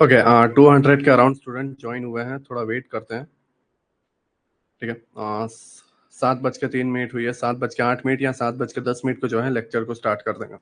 Okay, 200 के around student join हुए हैं, थोड़ा वेट करते हैं। ठीक है। 7:03 हुई है, 7:08 या 7:10 को जो है लेक्चर को स्टार्ट कर देंगे।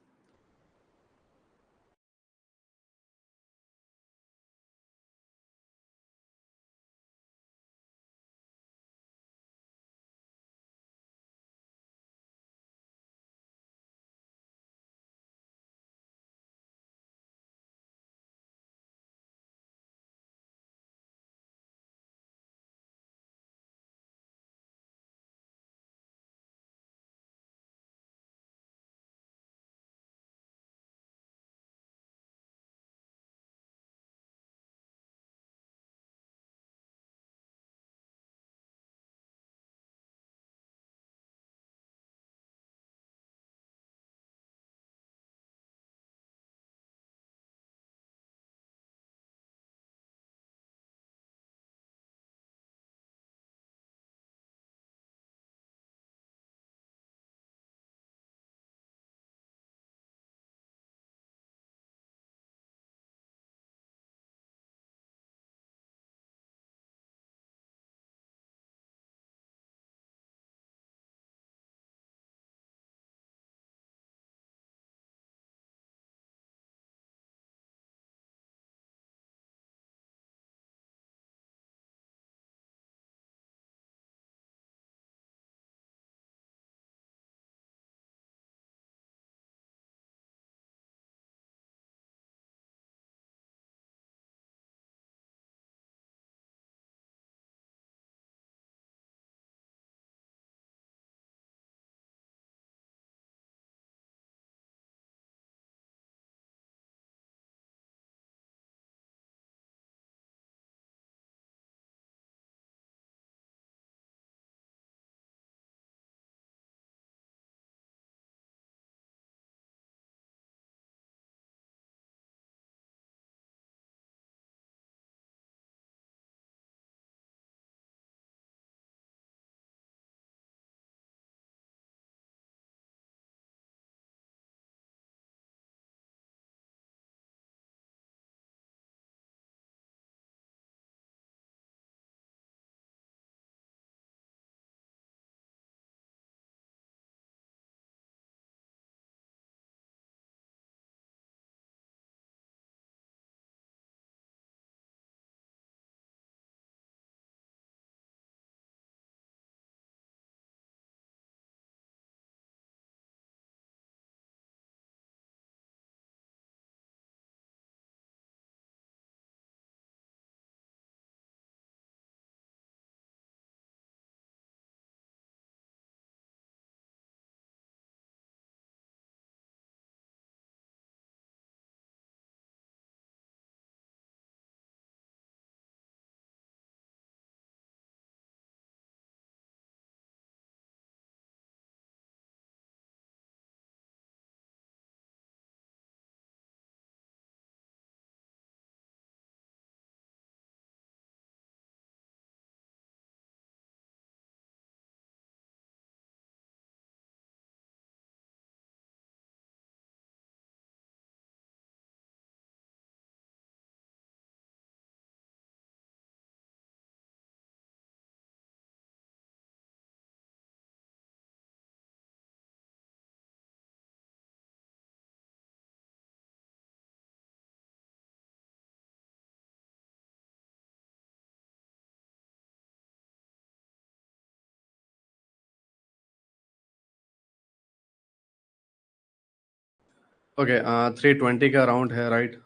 ओके, 320 का राउंड है, राइट।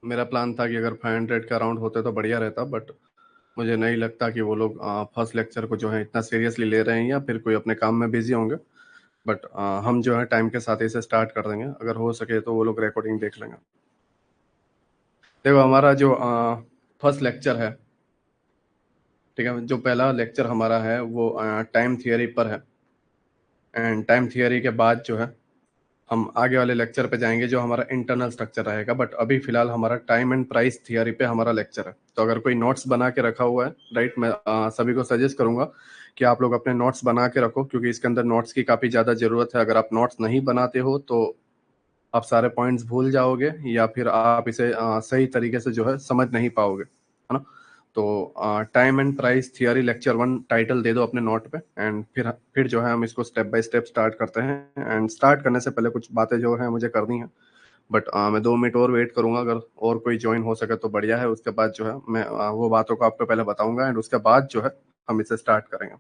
मेरा प्लान था कि अगर 500 का राउंड होते तो बढ़िया रहता, बट मुझे नहीं लगता कि वो लोग फर्स्ट लेक्चर को जो है इतना सीरियसली ले रहे हैं, या फिर कोई अपने काम में बिजी होंगे। बट हम जो है टाइम के साथ इसे स्टार्ट कर देंगे, अगर हो सके तो वो लोग रिकॉर्डिंग देख लेंगे। देखो, हमारा जो फर्स्ट लेक्चर है, ठीक है, जो पहला लेक्चर हमारा है वो टाइम थियरी पर है। एंड टाइम थियरी के बाद जो है हम आगे वाले लेक्चर पे जाएंगे, जो हमारा इंटरनल स्ट्रक्चर रहेगा। बट अभी फिलहाल हमारा टाइम एंड प्राइस थियरी पे हमारा लेक्चर है। तो अगर कोई नोट्स बना के रखा हुआ है, राइट, मैं सभी को सजेस्ट करूंगा कि आप लोग अपने नोट्स बना के रखो, क्योंकि इसके अंदर नोट्स की काफ़ी ज़्यादा ज़रूरत है। अगर आप नोट्स नहीं बनाते हो तो आप सारे पॉइंट्स भूल जाओगे या फिर आप इसे सही तरीके से जो है समझ नहीं पाओगे, है ना। तो time and price theory lecture 1 title दे दो अपने नोट पे, एंड फिर जो है हम इसको स्टेप बाय स्टेप स्टार्ट करते हैं। एंड स्टार्ट करने से पहले कुछ बातें जो है मुझे करनी है, बट मैं 2 मिनट और वेट करूंगा, अगर और कोई ज्वाइन हो सके तो बढ़िया है। उसके बाद जो है मैं वो बातों को आपको पहले बताऊंगा, एंड उसके बाद जो है हम इसे स्टार्ट करेंगे।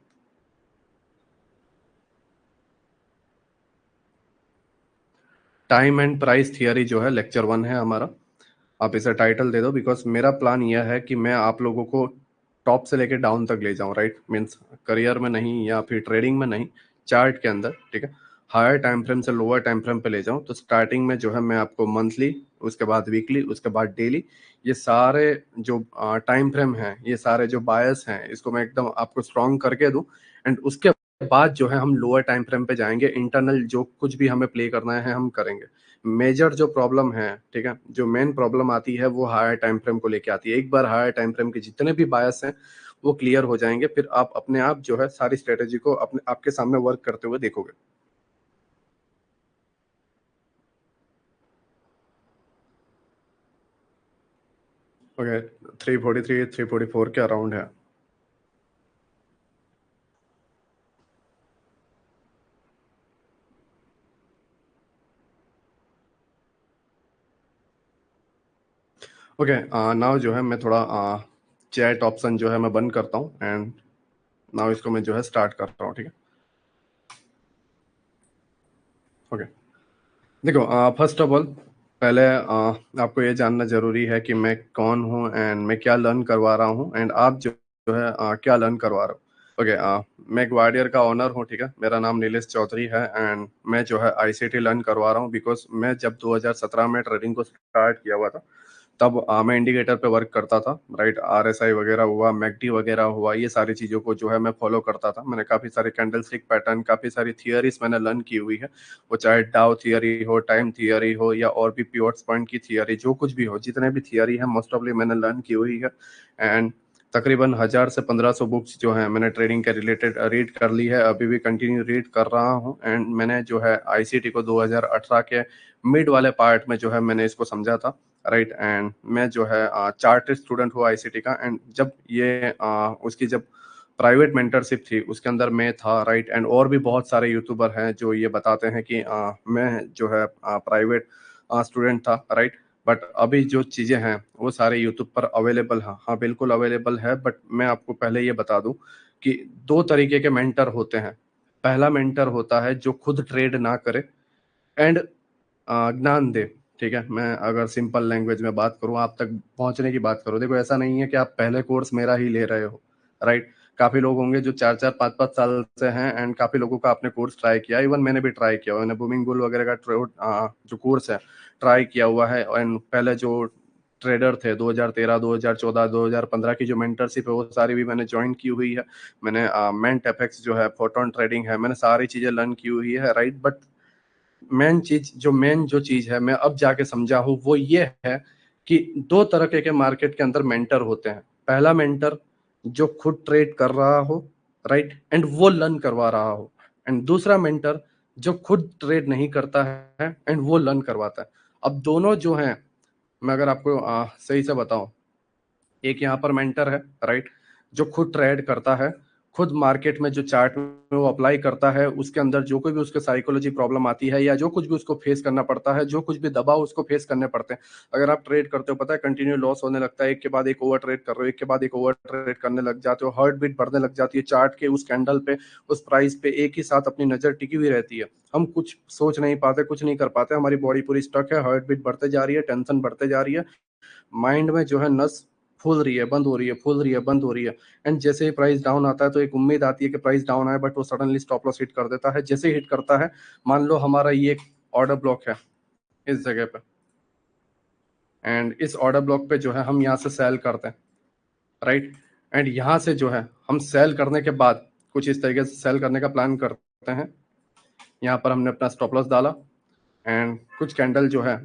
टाइम एंड प्राइस थियरी जो है लेक्चर 1 है हमारा। आप इसे टाइटल दे दो, बिकॉज मेरा प्लान यह है कि मैं आप लोगों को टॉप से लेके डाउन तक ले जाऊं, राइट। मीन्स करियर में नहीं या फिर ट्रेडिंग में नहीं, चार्ट के अंदर, ठीक है। हायर टाइम फ्रेम से लोअर टाइम फ्रेम पे ले जाऊं। तो स्टार्टिंग में जो है मैं आपको मंथली, उसके बाद वीकली, उसके बाद डेली, ये सारे जो टाइम फ्रेम हैं, ये सारे जो बायस हैं, इसको मैं एकदम आपको स्ट्रॉन्ग करके दूं। एंड उसके बाद जो है हम लोअर टाइम फ्रेम पे जाएंगे, इंटरनल जो कुछ भी हमें प्ले करना है हम करेंगे। मेजर जो प्रॉब्लम है, ठीक है, जो मेन प्रॉब्लम आती है वो हायर टाइम फ्रेम को लेके आती है। एक बार हायर टाइम फ्रेम के जितने भी बायस हैं वो क्लियर हो जाएंगे, फिर आप अपने आप जो है सारी स्ट्रेटेजी को अपने आपके सामने वर्क करते हुए देखोगे। ओके, 343 344 के अराउंड है। ओके, नाउ जो है मैं थोड़ा चैट ऑप्शन जो है मैं बंद करता हूँ, एंड नाउ इसको मैं जो है स्टार्ट कर रहा हूँ, ठीक है। ओके, देखो, फर्स्ट ऑफ ऑल पहले आपको ये जानना जरूरी है कि मैं कौन हूँ एंड मैं क्या लर्न करवा रहा हूँ, एंड आप जो है क्या लर्न करवा रहे हो। ओके, मैं ग्वालियर का ऑनर हूँ, ठीक है। मेरा नाम नीलेश चौधरी है, एंड मैं जो है आईसीटी लर्न करवा रहा हूँ, बिकॉज मैं जब 2017 में ट्रेडिंग को स्टार्ट किया हुआ था, तब मैं इंडिकेटर पे वर्क करता था, राइट। आरएसआई वगैरह हुआ, मैकडी वगैरह हुआ, ये सारी चीज़ों को जो है मैं फॉलो करता था। मैंने काफ़ी सारे कैंडल स्टिक पैटर्न, काफ़ी सारी थियरीज मैंने लर्न की हुई है। वो चाहे डाउ थियरी हो, टाइम थियरी हो, या और भी पिवट्स पॉइंट की थियरी, जो कुछ भी हो, जितने भी थियरी है मोस्ट ऑफली मैंने लर्न की हुई है। एंड तकरीबन 1000 से 1500 बुक्स जो है मैंने ट्रेडिंग के रिलेटेड रीड कर ली है, अभी भी कंटिन्यू रीड कर रहा हूँ। एंड मैंने जो है आईसीटी को 2018 के मिड वाले पार्ट में जो है मैंने इसको समझा था, राइट। एंड मैं जो है चार्टर्ड स्टूडेंट हुआ आईसीटी का, एंड जब ये उसकी जब प्राइवेट मेंटरशिप थी उसके अंदर मैं था, राइट। एंड और भी बहुत सारे यूट्यूबर हैं जो ये बताते हैं कि मैं जो है प्राइवेट स्टूडेंट था, राइट। बट अभी जो चीज़ें हैं वो सारे यूट्यूब पर अवेलेबल हैं, हाँ बिल्कुल अवेलेबल है। बट मैं आपको पहले ये बता दूं कि दो तरीके के मेंटर होते हैं। पहला मेंटर होता है जो खुद ट्रेड ना करे एंड ज्ञान दे, ठीक है। मैं अगर सिंपल लैंग्वेज में बात करूं, आप तक पहुंचने की बात करूं, देखो ऐसा नहीं है कि आप पहले कोर्स मेरा ही ले रहे हो, राइट। काफी लोग होंगे जो 4 4 5 5 साल से हैं, एंड काफी लोगों का आपने कोर्स ट्राई किया, इवन मैंने भी ट्राई किया हुआ है। मैंने बूमिंग बुल वगैरह का जो कोर्स है ट्राई किया हुआ है। एंड पहले जो ट्रेडर थे 2013 2014 2015 की जो मेंटरशिप है वो सारी भी मैंने ज्वाइन की हुई है। मैंने मेंट एफएक्स जो है, फोटोन ट्रेडिंग है, मैंने सारी चीजें लर्न की हुई है, राइट। बट मेन जो चीज है मैं अब जाके समझा हूं वो ये है कि दो तरह के मार्केट के अंदर मेंटर होते हैं। पहला मेंटर जो खुद ट्रेड कर रहा हो, राइट, एंड वो लर्न करवा रहा हो। एंड दूसरा मेंटर जो खुद ट्रेड नहीं करता है एंड वो लर्न करवाता है। अब दोनों जो हैं, मैं अगर आपको सही से बताऊं, एक यहाँ पर मेंटर है, राइट, जो खुद ट्रेड करता है, खुद मार्केट में जो चार्ट में वो अप्लाई करता है, उसके अंदर जो कोई भी उसके साइकोलॉजी प्रॉब्लम आती है या जो कुछ भी उसको फेस करना पड़ता है, जो कुछ भी दबाव उसको फेस करने पड़ते हैं। अगर आप ट्रेड करते हो, पता है कंटिन्यू लॉस होने लगता है, एक के बाद एक ओवर ट्रेड कर रहे हो, एक के बाद एक ओवर ट्रेड करने लग जाते हो, हार्ट बीट बढ़ने लग जाती है, चार्ट के उस कैंडल पे, उस प्राइस पे एक ही साथ अपनी नजर टिकी हुई रहती है। हम कुछ सोच नहीं पाते, कुछ नहीं कर पाते, हमारी बॉडी पूरी स्टक है, हार्ट बीट बढ़ते जा रही है, टेंशन बढ़ते जा रही है, माइंड में जो है नस फूल रही है, बंद हो रही है, फूल रही है, बंद हो रही है। एंड जैसे ही प्राइस डाउन आता है तो एक उम्मीद आती है कि प्राइस डाउन आए, बट वो सडनली स्टॉप लॉस हिट कर देता है। जैसे ही हिट करता है, मान लो हमारा ये एक ऑर्डर ब्लॉक है इस जगह पे, एंड इस ऑर्डर ब्लॉक पे जो है हम यहाँ से सेल करते हैं, राइट। एंड यहाँ से जो है हम सेल करने के बाद कुछ इस तरीके से सेल करने का प्लान करते हैं। यहाँ पर हमने अपना स्टॉप लॉस डाला, एंड कुछ कैंडल जो है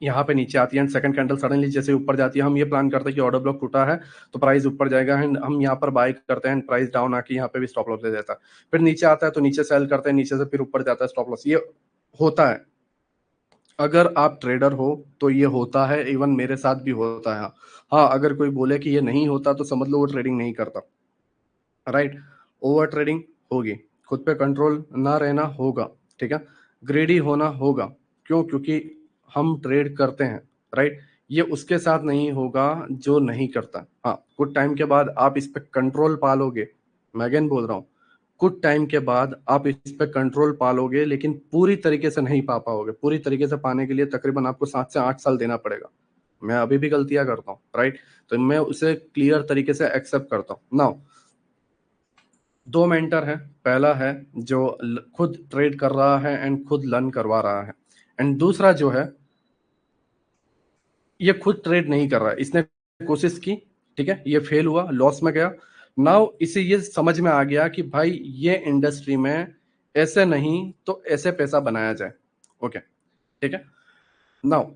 यहाँ पे नीचे आती है, एंड सेकंड कैंडल सडनली जैसे ऊपर जाती है, हम ये प्लान करते हैं कि ऑर्डर ब्लॉक टूटा है तो प्राइस ऊपर जाएगा, एंड हम यहाँ पर बाय करते हैं, एंड प्राइस डाउन आके यहाँ पे भी स्टॉप लॉस दे देता है। फिर नीचे आता है तो नीचे सेल करते हैं, नीचे से फिर ऊपर जाता है स्टॉप लॉस, ये होता है। अगर आप ट्रेडर हो तो ये होता है, इवन मेरे साथ भी होता है। हाँ, अगर कोई बोले कि ये नहीं होता तो समझ लो वो ट्रेडिंग नहीं करता, राइट। ओवर ट्रेडिंग होगी, खुद पे कंट्रोल ना रहना होगा, ठीक है, ग्रेडी होना होगा। क्यों? क्योंकि हम ट्रेड करते हैं, राइट। ये उसके साथ नहीं होगा जो नहीं करता। हाँ, कुछ टाइम के बाद आप इस पे कंट्रोल पालोगे। मैं अगेन बोल रहा हूँ, कुछ टाइम के बाद आप इस पे कंट्रोल पालोगे, लेकिन पूरी तरीके से नहीं पा पाओगे। पूरी तरीके से पाने के लिए तकरीबन आपको 7 से 8 साल देना पड़ेगा। मैं अभी भी गलतियां करता हूँ, राइट। तो मैं उसे क्लियर तरीके से एक्सेप्ट करता हूँ। नाउ, दो मेंटर हैं। पहला है जो खुद ट्रेड कर रहा है एंड खुद लर्न करवा रहा है, एंड दूसरा जो है ये खुद ट्रेड नहीं कर रहा है, इसने कोशिश की, ठीक है, ये फेल हुआ, लॉस में गया। नाउ इसे ये समझ में आ गया कि भाई ये इंडस्ट्री में ऐसे नहीं तो ऐसे पैसा बनाया जाए। ओके, ठीक है। नाउ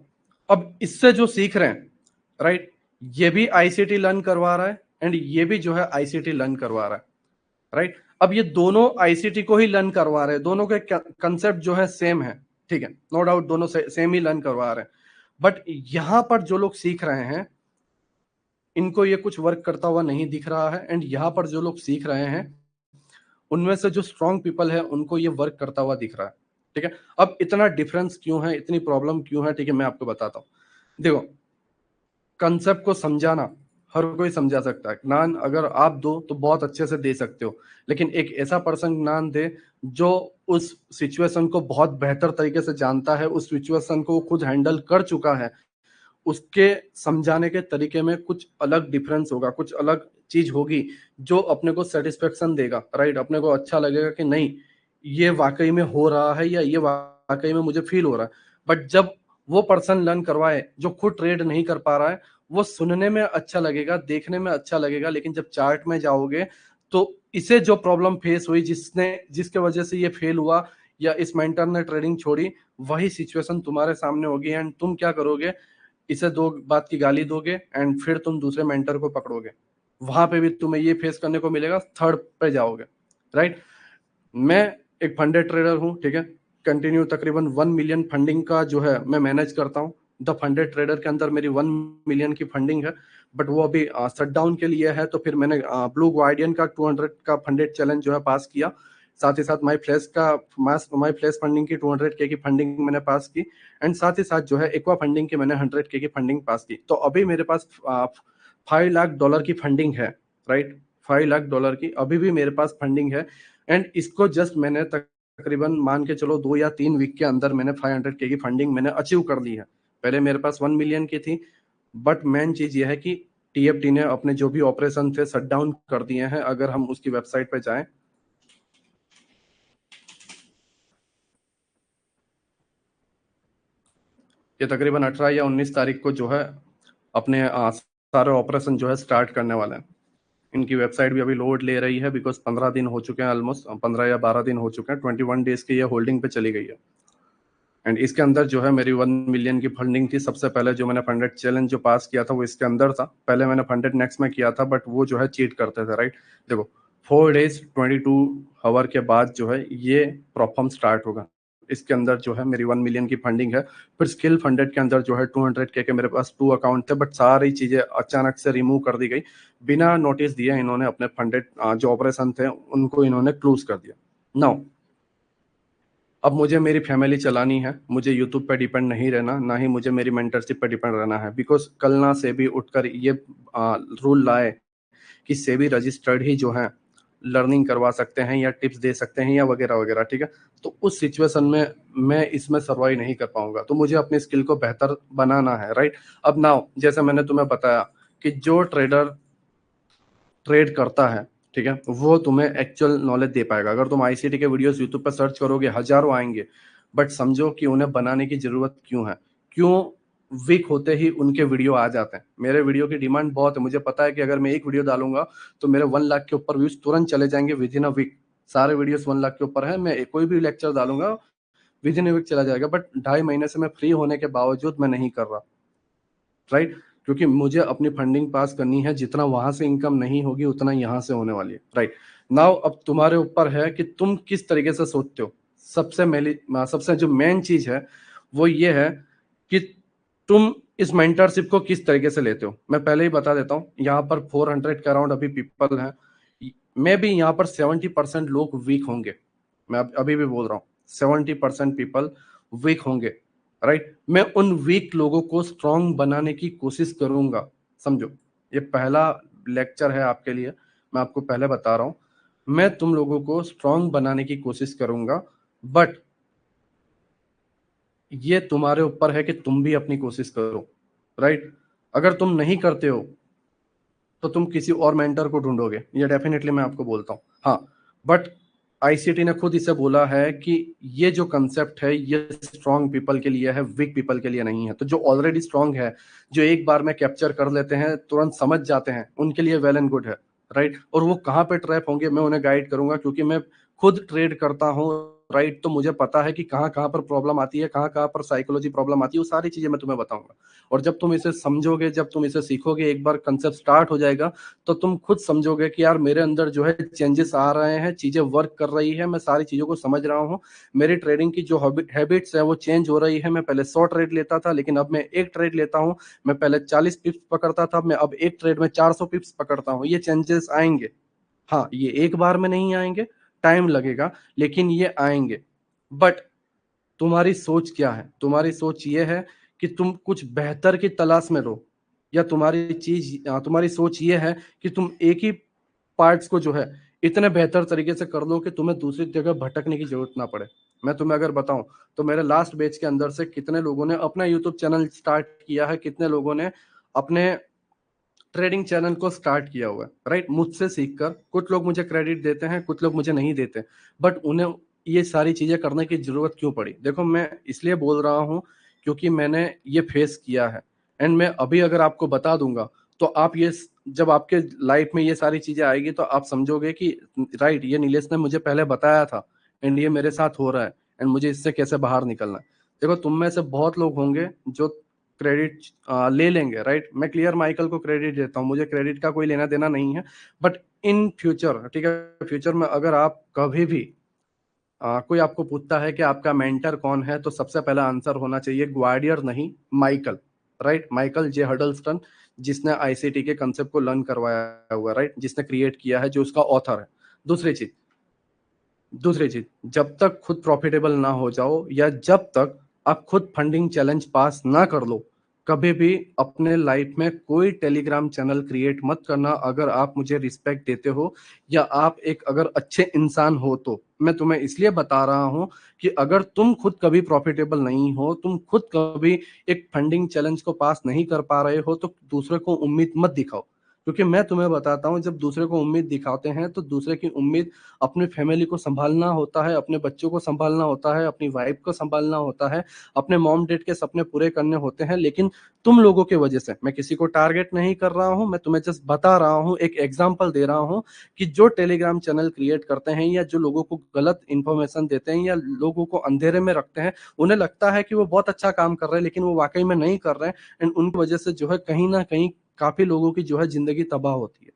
अब इससे जो सीख रहे हैं, राइट, ये भी आईसीटी लर्न करवा रहा है एंड ये भी जो है आईसीटी लर्न करवा रहा है, राइट। अब ये दोनों आईसीटी को ही लर्न करवा रहे हैं, दोनों के कंसेप्ट जो है सेम है, ठीक है, नो डाउट दोनों सेम ही लर्न करवा रहे हैं। बट यहां पर जो लोग सीख रहे हैं इनको ये कुछ वर्क करता हुआ नहीं दिख रहा है, एंड यहाँ पर जो लोग सीख रहे हैं उनमें से जो स्ट्रॉन्ग पीपल है उनको ये वर्क करता हुआ दिख रहा है, ठीक है। अब इतना डिफरेंस क्यों है, इतनी प्रॉब्लम क्यों है, ठीक है, मैं आपको बताता हूँ। देखो, कंसेप्ट को समझाना हर कोई समझा सकता है। ज्ञान अगर आप दो तो बहुत अच्छे से दे सकते हो, लेकिन एक ऐसा पर्सन ज्ञान दे जो उस सिचुएशन को बहुत बेहतर तरीके से जानता है, उस सिचुएशन को खुद हैंडल कर चुका है, उसके समझाने के तरीके में कुछ अलग डिफरेंस होगा, कुछ अलग चीज होगी जो अपने को सेटिस्फेक्शन देगा, राइट। अपने को अच्छा लगेगा कि नहीं, ये वाकई में हो रहा है या ये वाकई में मुझे फील हो रहा है। बट जब वो पर्सन लर्न करवाए जो खुद ट्रेड नहीं कर पा रहा है, वो सुनने में अच्छा लगेगा, देखने में अच्छा लगेगा, लेकिन जब चार्ट में जाओगे तो इसे जो प्रॉब्लम फेस हुई, जिसके वजह से ये फेल हुआ या इस मेंटर ने ट्रेडिंग छोड़ी, वही सिचुएशन तुम्हारे सामने होगी, एंड तुम क्या करोगे, इसे दो बात की गाली दोगे एंड फिर तुम दूसरे मेंटर को पकड़ोगे। वहां पे भी तुम्हें ये फेस करने को मिलेगा, थर्ड पे जाओगे, राइट। मैं एक फंडेड ट्रेडर हूँ, ठीक है। कंटिन्यू तकरीबन 1 मिलियन फंडिंग का जो है मैं मैनेज करता हूँ। द फंडेड ट्रेडर के अंदर मेरी 1 मिलियन की फंडिंग है, बट वो अभी शट डाउन के लिए है। तो फिर मैंने ब्लू गार्डियन का 200 का फंडेड चैलेंज जो है पास किया। साथ ही साथ माई फ्लैश फंडिंग की 200K की फंडिंग मैंने पास की, एंड साथ ही साथ जो है एक्वा फंडिंग की मैंने 100K की फंडिंग पास की। तो अभी मेरे पास $5 लाख की फंडिंग है, राइट। $5 लाख की अभी भी मेरे पास फंडिंग है, एंड इसको जस्ट मैंने तकरीबन मान के चलो 2 या 3 वीक के अंदर मैंने 500K की फंडिंग मैंने अचीव कर ली है। पहले मेरे पास 1 मिलियन की थी, बट मेन चीज ये है कि टीएफटी ने अपने जो भी ऑपरेशन थे शट डाउन कर दिए हैं। अगर हम उसकी वेबसाइट पे जाएं, ये तकरीबन 18 या 19 तारीख को जो है अपने सारे ऑपरेशन जो है स्टार्ट करने वाले हैं। इनकी वेबसाइट भी अभी लोड ले रही है, बिकॉज 15 दिन हो चुके हैं, ऑलमोस्ट 15 या 12 दिन हो चुके हैं, 21 डेज की ये होल्डिंग पे चली गई है। एंड इसके अंदर जो है मेरी 1 मिलियन की फंडिंग थी। सबसे पहले जो मैंने फंडेड चैलेंज जो पास किया था वो इसके अंदर था। पहले मैंने फंडेड नेक्स्ट में किया था, बट वो जो है चीट करते थे, राइट। देखो, 4 डेज 22 आवर के बाद जो है ये प्रॉफम स्टार्ट होगा। इसके अंदर जो है मेरी 1 मिलियन की फंडिंग है। फिर स्किल फंडेड के अंदर जो है 200K के मेरे पास 2 अकाउंट थे, बट सारी चीजें अचानक से रिमूव कर दी गई। बिना नोटिस दिए इन्होंने अपने फंडेड जो ऑपरेशन थे उनको इन्होंने क्लोज कर दिया। नाउ अब मुझे मेरी फैमिली चलानी है, मुझे यूट्यूब पे डिपेंड नहीं रहना, ना ही मुझे मेरी मेंटरशिप पे डिपेंड रहना है। बिकॉज कल ना सेबी उठकर ये रूल लाए कि सेबी रजिस्टर्ड ही जो है लर्निंग करवा सकते हैं या टिप्स दे सकते हैं या वगैरह वगैरह, ठीक है। तो उस सिचुएशन में मैं इसमें सर्वाइव नहीं कर पाऊंगा, तो मुझे अपनी स्किल को बेहतर बनाना है, राइट। अब नाउ जैसे मैंने तुम्हें बताया कि जो ट्रेडर ट्रेड करता है, ठीक है, वो तुम्हें एक्चुअल नॉलेज दे पाएगा। अगर तुम आईसीटी के वीडियोस यूट्यूब पर सर्च करोगे हजारों आएंगे, बट समझो कि उन्हें बनाने की जरूरत क्यों है, क्यों वीक होते ही उनके वीडियो आ जाते हैं। मेरे वीडियो की डिमांड बहुत है, मुझे पता है कि अगर मैं एक वीडियो डालूंगा तो मेरे 1 लाख के ऊपर व्यूज तुरंत चले जाएंगे विद इन अ वीक। सारे वीडियोस 1 लाख के ऊपर है, मैं कोई भी लेक्चर डालूंगा विद इन अ वीक चला जाएगा। बट 2.5 महीने से मैं फ्री होने के बावजूद मैं नहीं कर रहा, राइट। क्योंकि मुझे अपनी फंडिंग पास करनी है, जितना वहां से इनकम नहीं होगी उतना यहाँ से होने वाली है, राइट। नाउ अब तुम्हारे ऊपर है कि तुम किस तरीके से सोचते हो। सबसे जो मेन चीज है वो ये है कि तुम इस मेंटरशिप को किस तरीके से लेते हो। मैं पहले ही बता देता हूँ, यहाँ पर 400 के अराउंड अभी पीपल हैं। मैं भी यहाँ पर 70% लोग वीक होंगे। मैं अभी भी बोल रहा हूँ 70% पीपल वीक होंगे, राइट। मैं उन वीक लोगों को स्ट्रांग बनाने की कोशिश करूंगा। समझो, ये पहला लेक्चर है आपके लिए, मैं आपको पहले बता रहा हूँ, मैं तुम लोगों को स्ट्रांग बनाने की कोशिश करूंगा। बट ये तुम्हारे ऊपर है कि तुम भी अपनी कोशिश करो, राइट। अगर तुम नहीं करते हो तो तुम किसी और मेंटर को ढूंढोगे, ये डेफिनेटली मैं आपको बोलता हूँ। हाँ, बट आईसीटी ने खुद इसे बोला है कि ये जो कंसेप्ट है ये स्ट्रांग पीपल के लिए है, वीक पीपल के लिए नहीं है। तो जो ऑलरेडी स्ट्रांग है, जो एक बार में कैप्चर कर लेते हैं, तुरंत समझ जाते हैं, उनके लिए वेल एंड गुड है, राइट। और वो कहाँ पे ट्रैप होंगे मैं उन्हें गाइड करूंगा, क्योंकि मैं खुद ट्रेड करता हूँ, राइट। तो मुझे पता है कि कहाँ कहाँ पर प्रॉब्लम आती है, कहाँ कहाँ पर साइकोलॉजी प्रॉब्लम आती है, वो सारी चीजें मैं तुम्हें बताऊंगा। और जब तुम इसे समझोगे, जब तुम इसे सीखोगे, एक बार कंसेप्ट स्टार्ट हो जाएगा, तो तुम खुद समझोगे कि यार मेरे अंदर जो है चेंजेस आ रहे हैं, चीजें वर्क कर रही है, मैं सारी चीजों को समझ रहा हूँ। मेरी ट्रेडिंग की जो हैबिट्स है वो चेंज हो रही है। मैं पहले 100 ट्रेड लेता था, लेकिन अब मैं एक ट्रेड लेता हूँ। मैं पहले 40 पिप्स पकड़ता था, मैं अब एक ट्रेड में 400 पिप्स पकड़ता हूँ। ये चेंजेस आएंगे। हाँ, ये एक बार में नहीं आएंगे, टाइम लगेगा, लेकिन ये आएंगे। बट तुम्हारी सोच क्या है? तुम्हारी सोच ये है कि तुम कुछ बेहतर की तलाश में रहो, या तुम्हारी सोच ये है कि तुम एक ही पार्ट्स को जो है इतने बेहतर तरीके से कर लो कि तुम्हें दूसरी जगह भटकने की जरूरत ना पड़े। मैं तुम्हें अगर बताऊं तो मेरे लास्ट बैच के अंदर से कितने लोगों ने अपना यूट्यूब चैनल स्टार्ट किया है, कितने लोगों ने अपने ट्रेडिंग चैनल को स्टार्ट किया हुआ है, राइट, मुझसे सीखकर। कुछ लोग मुझे क्रेडिट देते हैं, कुछ लोग मुझे नहीं देते, बट उन्हें ये सारी चीजें करने की जरूरत क्यों पड़ी? देखो, मैं इसलिए बोल रहा हूँ क्योंकि मैंने ये फेस किया है। एंड मैं अभी अगर आपको बता दूंगा तो आप ये, जब आपके लाइफ में ये सारी चीजें आएगी तो आप समझोगे कि राइट, ये नीलेश ने मुझे पहले बताया था, एंड ये मेरे साथ हो रहा है, एंड मुझे इससे कैसे बाहर निकलना है। देखो, तुम में से बहुत लोग होंगे जो क्रेडिट ले लेंगे, राइट। मैं क्लियर माइकल को क्रेडिट देता हूँ, मुझे क्रेडिट का कोई लेना देना नहीं है। बट इन फ्यूचर, ठीक है, फ्यूचर में अगर आप कभी भी कोई आपको पूछता है कि आपका मेंटर कौन है, तो सबसे पहला आंसर होना चाहिए ग्वाडियर नहीं, माइकल, राइट। माइकल जे हडलस्टन, जिसने आईसीटी के कंसेप्ट को लर्न करवाया हुआ, राइट, जिसने क्रिएट किया है, जो उसका ऑथर है। दूसरी चीज दूसरी चीज, जब तक खुद प्रॉफिटेबल ना हो जाओ, या जब तक आप खुद फंडिंग चैलेंज पास ना कर लो, कभी भी अपने लाइफ में कोई टेलीग्राम चैनल क्रिएट मत करना। अगर आप मुझे रिस्पेक्ट देते हो, या आप एक अगर अच्छे इंसान हो, तो मैं तुम्हें इसलिए बता रहा हूं कि अगर तुम खुद कभी प्रॉफिटेबल नहीं हो, तुम खुद कभी एक फंडिंग चैलेंज को पास नहीं कर पा रहे हो, तो दूसरे को उम्मीद मत दिखाओ। क्योंकि मैं तुम्हें बताता हूं, जब दूसरे को उम्मीद दिखाते हैं तो दूसरे की उम्मीद अपनी फैमिली को संभालना होता है, अपने बच्चों को संभालना होता है, अपनी वाइफ को संभालना होता है, अपने मॉम डैड के सपने पूरे करने होते हैं। लेकिन तुम लोगों की वजह से, मैं किसी को टारगेट नहीं कर रहा हूं, मैं तुम्हें जस्ट बता रहा हूं, एक एग्जांपल दे रहा हूं कि जो टेलीग्राम चैनल क्रिएट करते हैं, या जो लोगों को गलत इंफॉर्मेशन देते हैं, या लोगों को अंधेरे में रखते हैं, उन्हें लगता है कि वो बहुत अच्छा काम कर रहे हैं, लेकिन वो वाकई में नहीं कर रहे हैं। एंड उनकी वजह से जो है कहीं ना कहीं काफी लोगों की जो है जिंदगी तबाह होती है।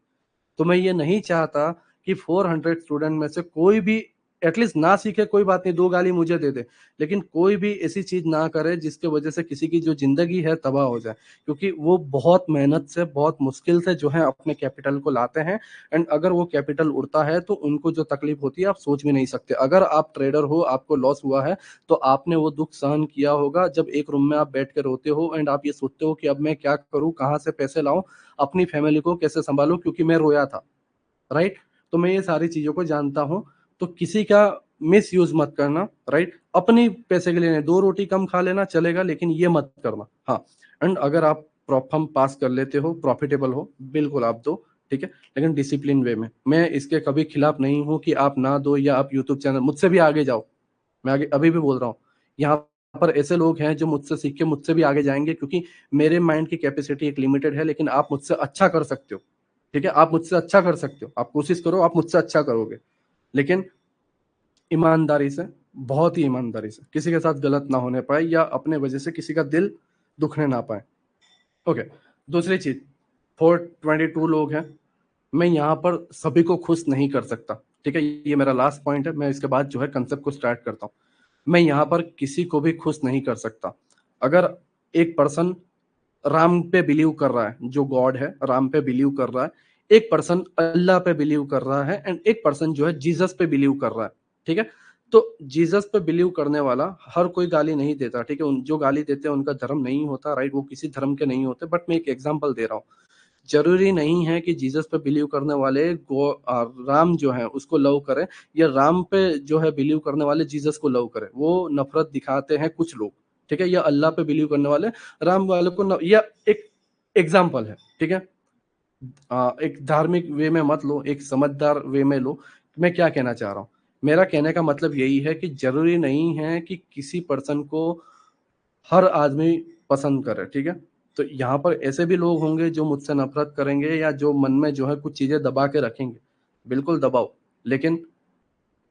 तो मैं ये नहीं चाहता कि 400 स्टूडेंट में से कोई भी एटलीस्ट ना सीखे, कोई बात नहीं, दो गाली मुझे दे दे, लेकिन कोई भी ऐसी चीज ना करे जिसके वजह से किसी की जो जिंदगी है तबाह हो जाए। क्योंकि वो बहुत मेहनत से, बहुत मुश्किल से जो है अपने कैपिटल को लाते हैं। एंड अगर वो कैपिटल उड़ता है तो उनको जो तकलीफ होती है आप सोच भी नहीं सकते। अगर आप ट्रेडर हो, आपको लॉस हुआ है, तो आपने वो दुख सहन किया होगा, जब एक रूम में आप बैठ के रोते हो, एंड आप ये सोचते हो कि अब मैं क्या करूं, कहाँ से पैसे लाऊं, अपनी फैमिली को कैसे संभालूं, क्योंकि मैं रोया था, राइट। तो मैं ये सारी चीजों को जानता हूँ। तो किसी का मिस यूज मत करना, राइट। अपनी पैसे के लिए नहीं, दो रोटी कम खा लेना चलेगा, लेकिन ये मत करना। हाँ, एंड अगर आप प्रॉफम पास कर लेते हो, प्रॉफिटेबल हो, बिल्कुल आप दो, ठीक है, लेकिन डिसिप्लिन वे में। मैं इसके कभी खिलाफ नहीं हूं कि आप ना दो, या आप यूट्यूब चैनल मुझसे भी आगे जाओ। मैं आगे अभी भी बोल रहा हूँ, यहाँ पर ऐसे लोग हैं जो मुझसे सीख के मुझसे भी आगे जाएंगे, क्योंकि मेरे माइंड की कैपेसिटी एक लिमिटेड है, लेकिन आप मुझसे अच्छा कर सकते हो, ठीक है, आप मुझसे अच्छा कर सकते हो, आप कोशिश करो, आप मुझसे अच्छा करोगे, लेकिन ईमानदारी से, बहुत ही ईमानदारी से, किसी के साथ गलत ना होने पाए, या अपने वजह से किसी का दिल दुखने ना पाए। ओके। दूसरी चीज, 422 लोग हैं, मैं यहाँ पर सभी को खुश नहीं कर सकता, ठीक है, ये मेरा लास्ट पॉइंट है, मैं इसके बाद जो है कंसेप्ट को स्टार्ट करता हूँ। मैं यहाँ पर किसी को भी खुश नहीं कर सकता। अगर एक पर्सन राम पे बिलीव कर रहा है, जो गॉड है राम पे बिलीव कर रहा है, एक पर्सन अल्लाह पे बिलीव कर रहा है, एंड एक पर्सन जो है जीसस पे बिलीव कर रहा है, ठीक है। तो जीसस पे बिलीव करने वाला हर कोई गाली नहीं देता, ठीक है। जो गाली देते हैं उनका धर्म नहीं होता, राइट, वो किसी धर्म के नहीं होते। बट मैं एक एग्जांपल दे रहा हूँ। जरूरी नहीं है कि जीसस पे बिलीव करने वाले राम जो है उसको लव करें, या राम पे जो है बिलीव करने वाले जीसस को लव करें। वो नफरत दिखाते हैं कुछ लोग, ठीक है। या अल्लाह पे बिलीव करने वाले राम वाले को या एक एग्जाम्पल है, ठीक है। एक धार्मिक वे में मत लो, एक समझदार वे में लो। मैं क्या कहना चाह रहा हूँ, मेरा कहने का मतलब यही है कि जरूरी नहीं है कि किसी पर्सन को हर आदमी पसंद करे, ठीक है। तो यहाँ पर ऐसे भी लोग होंगे जो मुझसे नफरत करेंगे, या जो मन में जो है कुछ चीजें दबा के रखेंगे। बिल्कुल दबाओ, लेकिन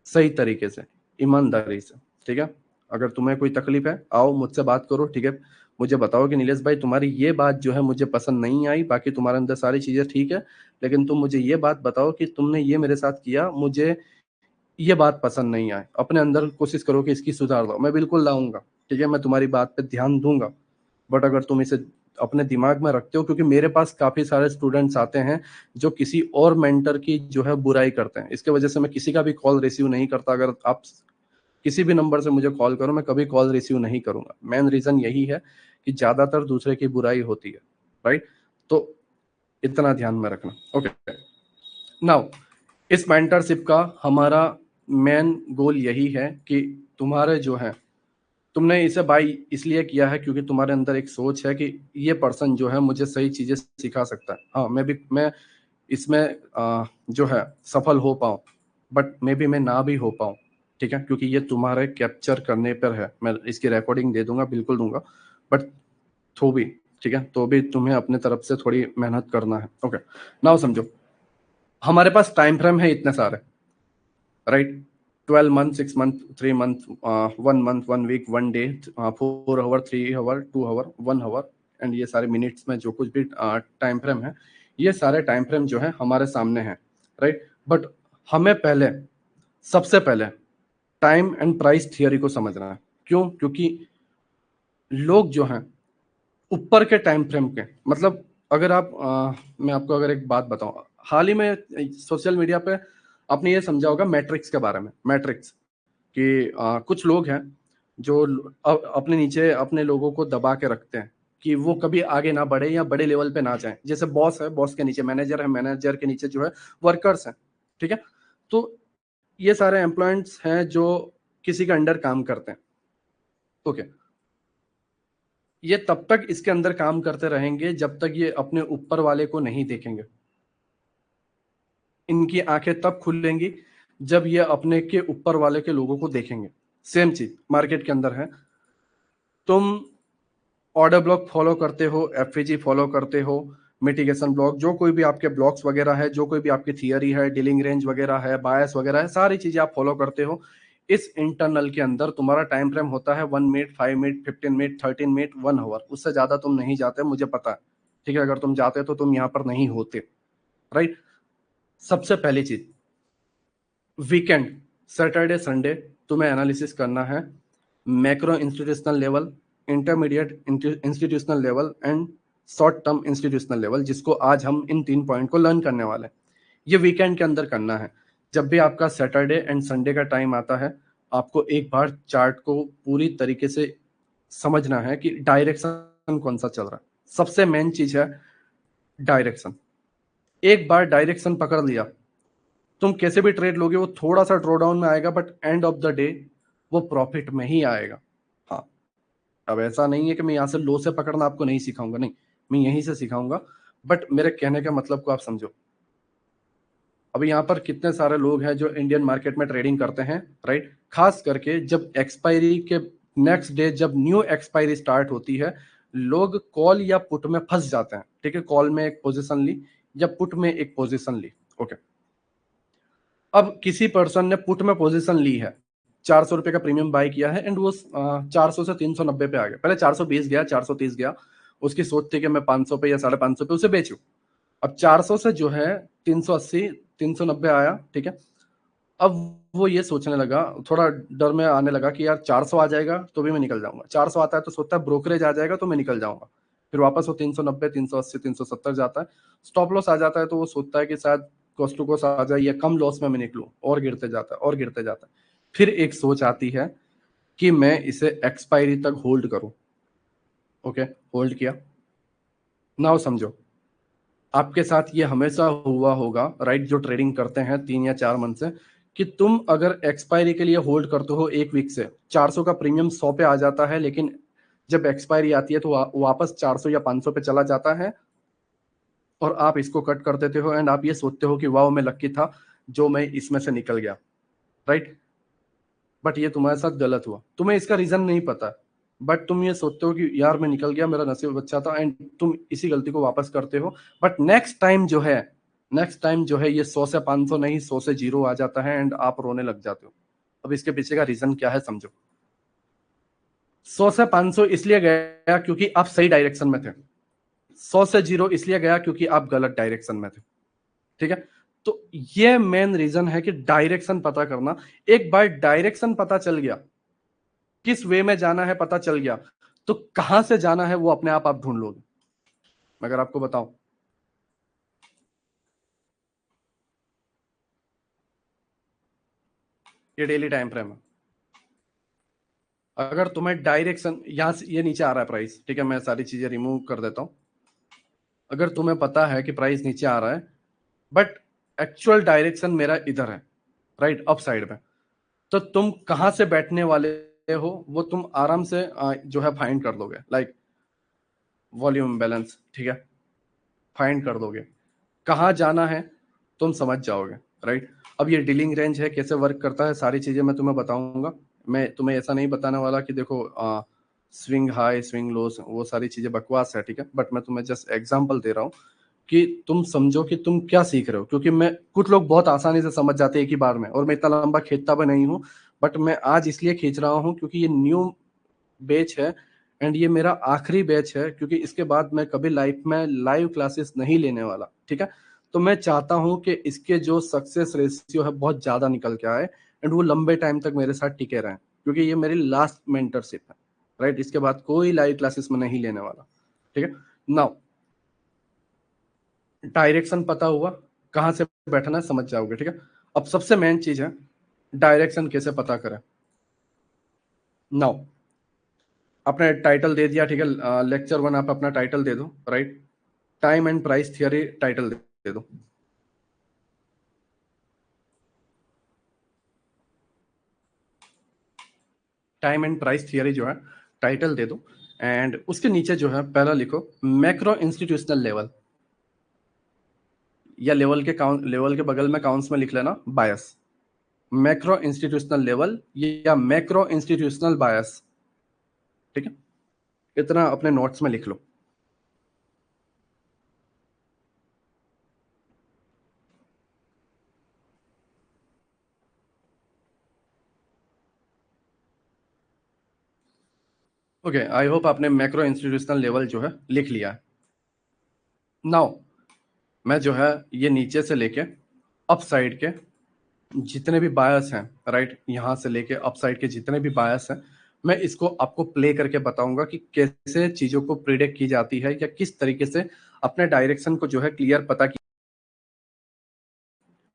सही तरीके से, ईमानदारी से, ठीक है। अगर तुम्हें कोई तकलीफ है, आओ मुझसे बात करो, ठीक है। मुझे बताओ कि नीलेश भाई तुम्हारी ये बात जो है मुझे पसंद नहीं आई, बाकी तुम्हारे अंदर सारी चीजें ठीक है, लेकिन तुम मुझे ये बात बताओ कि तुमने ये मेरे साथ किया, मुझे ये बात पसंद नहीं आए। अपने अंदर कोशिश करो कि इसकी सुधार दो। मैं बिल्कुल लाऊंगा, ठीक है, मैं तुम्हारी बात पे ध्यान दूंगा। बट अगर तुम इसे अपने दिमाग में रखते हो, क्योंकि मेरे पास काफी सारे स्टूडेंट्स आते हैं जो किसी और मेंटर की जो है बुराई करते हैं, इसके वजह से मैं किसी का भी कॉल रिसीव नहीं करता। अगर आप किसी भी नंबर से मुझे कॉल करो, मैं कभी कॉल रिसीव नहीं करूंगा। मेन रीजन यही है कि ज्यादातर दूसरे की बुराई होती है, राइट। तो इतना ध्यान में रखना, ओके। नाउ, इस मेंटरशिप का हमारा मेन गोल यही है कि तुम्हारे जो है, तुमने इसे बाई इसलिए किया है क्योंकि तुम्हारे अंदर एक सोच है कि ये पर्सन जो है मुझे सही चीजें सिखा सकता है। हाँ, मैं इसमें जो है सफल हो पाऊं, बट मे बी मैं ना भी हो पाऊं, ठीक है, क्योंकि ये तुम्हारे कैप्चर करने पर है। मैं इसकी रिकॉर्डिंग दे दूंगा, बिल्कुल दूंगा, बट तो भी, ठीक है, तो भी तुम्हें अपने तरफ से थोड़ी मेहनत करना है, ओके। नाउ समझो, हमारे पास टाइम फ्रेम है इतने सारे, right. 12 months, 6 month, 3 month, 1 month, 1 week, 1 day, 4 hour, 3 hour, 2 hour, 1 hour, and ये सारे मिनट्स में जो कुछ भी टाइम फ्रेम है, ये सारे टाइम फ्रेम जो है हमारे सामने हैं, राइट। बट हमें पहले, सबसे पहले टाइम एंड प्राइस थियरी को समझना है। क्यों? क्योंकि लोग जो हैं ऊपर के टाइम फ्रेम के, मतलब अगर आप मैं आपको अगर एक बात बताऊं, हाल ही में सोशल मीडिया पे आपने ये समझा होगा मैट्रिक्स के बारे में। मैट्रिक्स कि कुछ लोग हैं जो अपने नीचे अपने लोगों को दबा के रखते हैं कि वो कभी आगे ना बढ़े या बड़े लेवल पे ना जाए। जैसे बॉस है, बॉस के नीचे मैनेजर है, मैनेजर के नीचे जो है वर्कर्स हैं, ठीक है। तो ये सारे एम्प्लॉयज हैं जो किसी के अंडर काम करते हैं, ओके। ये तब तक इसके अंदर काम करते रहेंगे जब तक ये अपने ऊपर वाले को नहीं देखेंगे। इनकी आंखें तब खुलेंगी जब ये अपने के ऊपर वाले के लोगों को देखेंगे। सेम चीज मार्केट के अंदर है। तुम ऑर्डर ब्लॉक फॉलो करते हो, एफएजी फॉलो करते हो, मिटिगेशन ब्लॉक, जो कोई भी आपके ब्लॉक्स वगैरह है, जो कोई भी आपकी थियरी है, डीलिंग रेंज वगैरह है, बायस वगैरह है, सारी चीजें आप फॉलो करते हो। इस इंटरनल के अंदर तुम्हारा टाइम फ्रेम होता है 1 minute, 5 minute, 15 minute, 13 minute, 1 hour. उससे ज्यादा तुम नहीं जाते, मुझे पता है, ठीक है। अगर तुम जाते तो तुम यहाँ पर नहीं होते, राइट। सबसे पहली चीज, वीकेंड, सैटरडे संडे तुम्हें एनालिसिस करना है। Macro institutional level, intermediate institutional level, and short term institutional level, जिसको आज हम इन 3 पॉइंट को लर्न करने वाले हैं। ये वीकेंड के अंदर करना है। जब भी आपका सैटरडे एंड संडे का टाइम आता है, आपको एक बार चार्ट को पूरी तरीके से समझना है कि डायरेक्शन कौन सा चल रहा है। सबसे मेन चीज है डायरेक्शन। एक बार डायरेक्शन पकड़ लिया, तुम कैसे भी ट्रेड लोगे, वो थोड़ा सा ड्रॉ डाउन में आएगा, but end of the day वो प्रॉफिट में ही आएगा। हाँ, अब ऐसा नहीं है कि मैं यहाँ से लो से पकड़ना आपको नहीं सिखाऊंगा, नहीं, मैं यहीं से सिखाऊंगा। बट मेरे कहने के मतलब को आप समझो। अभी यहाँ पर कितने सारे लोग हैं जो इंडियन मार्केट में ट्रेडिंग करते हैं, राइट। खास करके जब एक्सपायरी के नेक्स्ट डे, जब न्यू एक्सपायरी स्टार्ट होती है, लोग कॉल या पुट में फंस जाते हैं, ठीक है। कॉल में एक पोजीशन ली या पुट में एक पोजीशन ली, ओके। अब किसी पर्सन ने पुट में पोजीशन ली है, 400 रुपए का प्रीमियम बाय किया है, एंड वो 400 से 390 पे आ गया। पहले 420 गया, 430 गया, उसकी सोच थी कि मैं 500 पे या 550 पे उसे बेचूं। अब 400 से जो है 380, 390 आया, ठीक है। अब वो ये सोचने लगा, थोड़ा डर में आने लगा कि यार 400 आ जाएगा तो भी मैं निकल जाऊंगा, 400 आता है तो सोचता है ब्रोकरेज आ जाएगा तो मैं निकल जाऊंगा, फिर वापस वो 390, 380, 370 जाता है, स्टॉप लॉस आ जाता है तो वो सोचता है कि शायद कॉस्ट टू कॉस्ट आ जाए या कम लॉस में मैं निकलूं, और गिरते जाता है और गिरते जाता है। फिर एक सोच आती है कि मैं इसे एक्सपायरी तक होल्ड करूं। ओके, होल्ड किया। नाउ समझो, आपके साथ ये हमेशा हुआ होगा, राइट, जो ट्रेडिंग करते हैं 3 या 4 मंथ से, कि तुम अगर एक्सपायरी के लिए होल्ड करते हो एक वीक से, 400 का प्रीमियम 100 पे आ जाता है, लेकिन जब एक्सपायरी आती है तो वापस 400 या 500 पे चला जाता है, और आप इसको कट कर देते हो एंड आप ये सोचते हो कि वाह मैं लक्की था जो मैं इसमें से निकल गया, राइट। बट ये तुम्हारे साथ गलत हुआ, तुम्हें इसका रीजन नहीं पता, बट तुम ये सोचते हो कि यार मैं निकल गया, मेरा नसीब अच्छा था, एंड तुम इसी गलती को वापस करते हो। बट नेक्स्ट टाइम जो है ये 100 से 500 नहीं, 100 से 0 आ जाता है एंड आप रोने लग जाते हो। अब इसके पीछे का रीजन क्या है समझो। 100 से 500 इसलिए गया क्योंकि आप सही डायरेक्शन में थे, 100 से 0 इसलिए गया क्योंकि आप गलत डायरेक्शन में थे, ठीक है। तो ये मेन रीजन है कि डायरेक्शन पता करना। एक बार डायरेक्शन पता चल गया, किस वे में जाना है पता चल गया, तो कहां से जाना है वो अपने आप ढूंढ लोगे। अगर आपको बताऊं, ये डेली टाइम फ्रेम है। अगर तुम्हें डायरेक्शन यहां से ये नीचे आ रहा है प्राइस, ठीक है, मैं सारी चीजें रिमूव कर देता हूं। अगर तुम्हें पता है कि प्राइस नीचे आ रहा है, बट एक्चुअल डायरेक्शन मेरा इधर है, राइट, अप साइड में, तो तुम कहां से बैठने वाले हो वो तुम आराम से जो है फाइंड कर दोगे, लाइक वॉल्यूम बैलेंस, ठीक है, फाइंड कर दोगे। कहाँ जाना है तुम समझ जाओगे, राइट। अब ये डीलिंग रेंज है, कैसे वर्क करता है, सारी चीजें मैं तुम्हें बताऊंगा। मैं तुम्हें ऐसा नहीं बताने वाला कि देखो स्विंग हाई स्विंग लो, वो सारी चीजें बकवास है, ठीक है, बट मैं तुम्हें जस्ट एग्जांपल दे रहा हूँ कि तुम समझो कि तुम क्या सीख रहे हो, क्योंकि मैं, कुछ लोग बहुत आसानी से समझ जाते हैं एक ही बार में, और मैं इतना लंबा खींचता भी नहीं हूँ। बट मैं आज इसलिए खींच रहा हूँ क्योंकि ये न्यू बैच है, एंड ये मेरा आखिरी बैच है, क्योंकि इसके बाद मैं कभी लाइफ में लाइव क्लासेस नहीं लेने वाला, ठीक है। तो मैं चाहता हूं कि इसके जो सक्सेस रेशियो है बहुत ज्यादा निकल के आए, एंड वो लंबे टाइम तक मेरे साथ टिके रहें, क्योंकि ये मेरी लास्ट मेंटरशिप है, राइट। इसके बाद कोई लाइव क्लासेस में नहीं लेने वाला, ठीक है। नाउ डायरेक्शन पता हुआ, कहाँ से बैठना है समझ जाओगे, ठीक है। अब सबसे मेन चीज है, डायरेक्शन कैसे पता करें। नाउ आपने टाइटल दे दिया, ठीक है, लेक्चर 1 आप अपना टाइटल दे दो, right. Time and price theory title दे दो। टाइम एंड प्राइस थियरी जो है टाइटल दे दो, एंड उसके नीचे जो है पहला लिखो मैक्रो इंस्टीट्यूशनल लेवल, या लेवल के बगल में काउंट्स में लिख लेना बायस। मैक्रो इंस्टीट्यूशनल लेवल या मैक्रो इंस्टीट्यूशनल बायस, ठीक है, इतना अपने नोट्स में लिख लो। ओके, आई होप आपने मैक्रो इंस्टीट्यूशनल लेवल जो है लिख लिया है। नाउ मैं जो है ये नीचे से लेके अप साइड के जितने भी बायस हैं, राइट, यहाँ से लेके अप साइड के जितने भी बायस हैं, मैं इसको आपको प्ले करके बताऊंगा कि कैसे चीजों को प्रिडिक्ट की जाती है, या किस तरीके से अपने डायरेक्शन को जो है क्लियर पता की।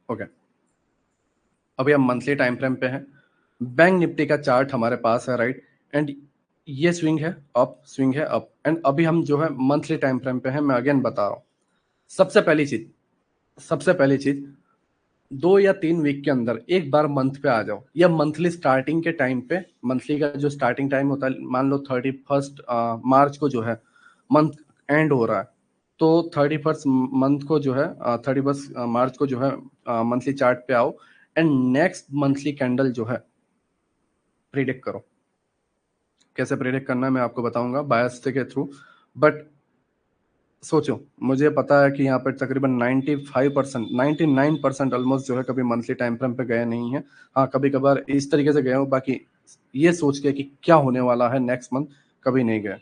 ओके, अभी हम मंथली टाइम फ्रेम पे हैं। बैंक निफ्टी का चार्ट हमारे पास है, राइट, एंड ये स्विंग है अप, स्विंग है अप, एंड अभी हम जो है मंथली टाइम फ्रेम पे हैं। मैं अगेन बता रहा हूँ, सबसे पहली चीज सबसे पहली चीज 2 या 3 वीक के अंदर एक बार मंथ पे आ जाओ, या मंथली स्टार्टिंग के टाइम पे, मंथली का जो स्टार्टिंग टाइम होता है, मान लो 31 मार्च को जो है मंथ एंड हो रहा है, तो 31 मंथ को जो है 31 मार्च को जो है मंथली चार्ट पे आओ, एंड नेक्स्ट मंथली कैंडल जो है प्रिडिक्ट करो। कैसे प्रिडिक्ट करना है मैं आपको बताऊंगा बायस के थ्रू। बट सोचो, मुझे पता है कि यहाँ पर तकरीबन 95%, 99% ऑलमोस्ट जो है कभी मंथली टाइम फ्रेम पे गए नहीं है। हाँ, कभी कभार इस तरीके से गए हो, बाकी ये सोच के कि क्या होने वाला है नेक्स्ट मंथ, कभी नहीं गए।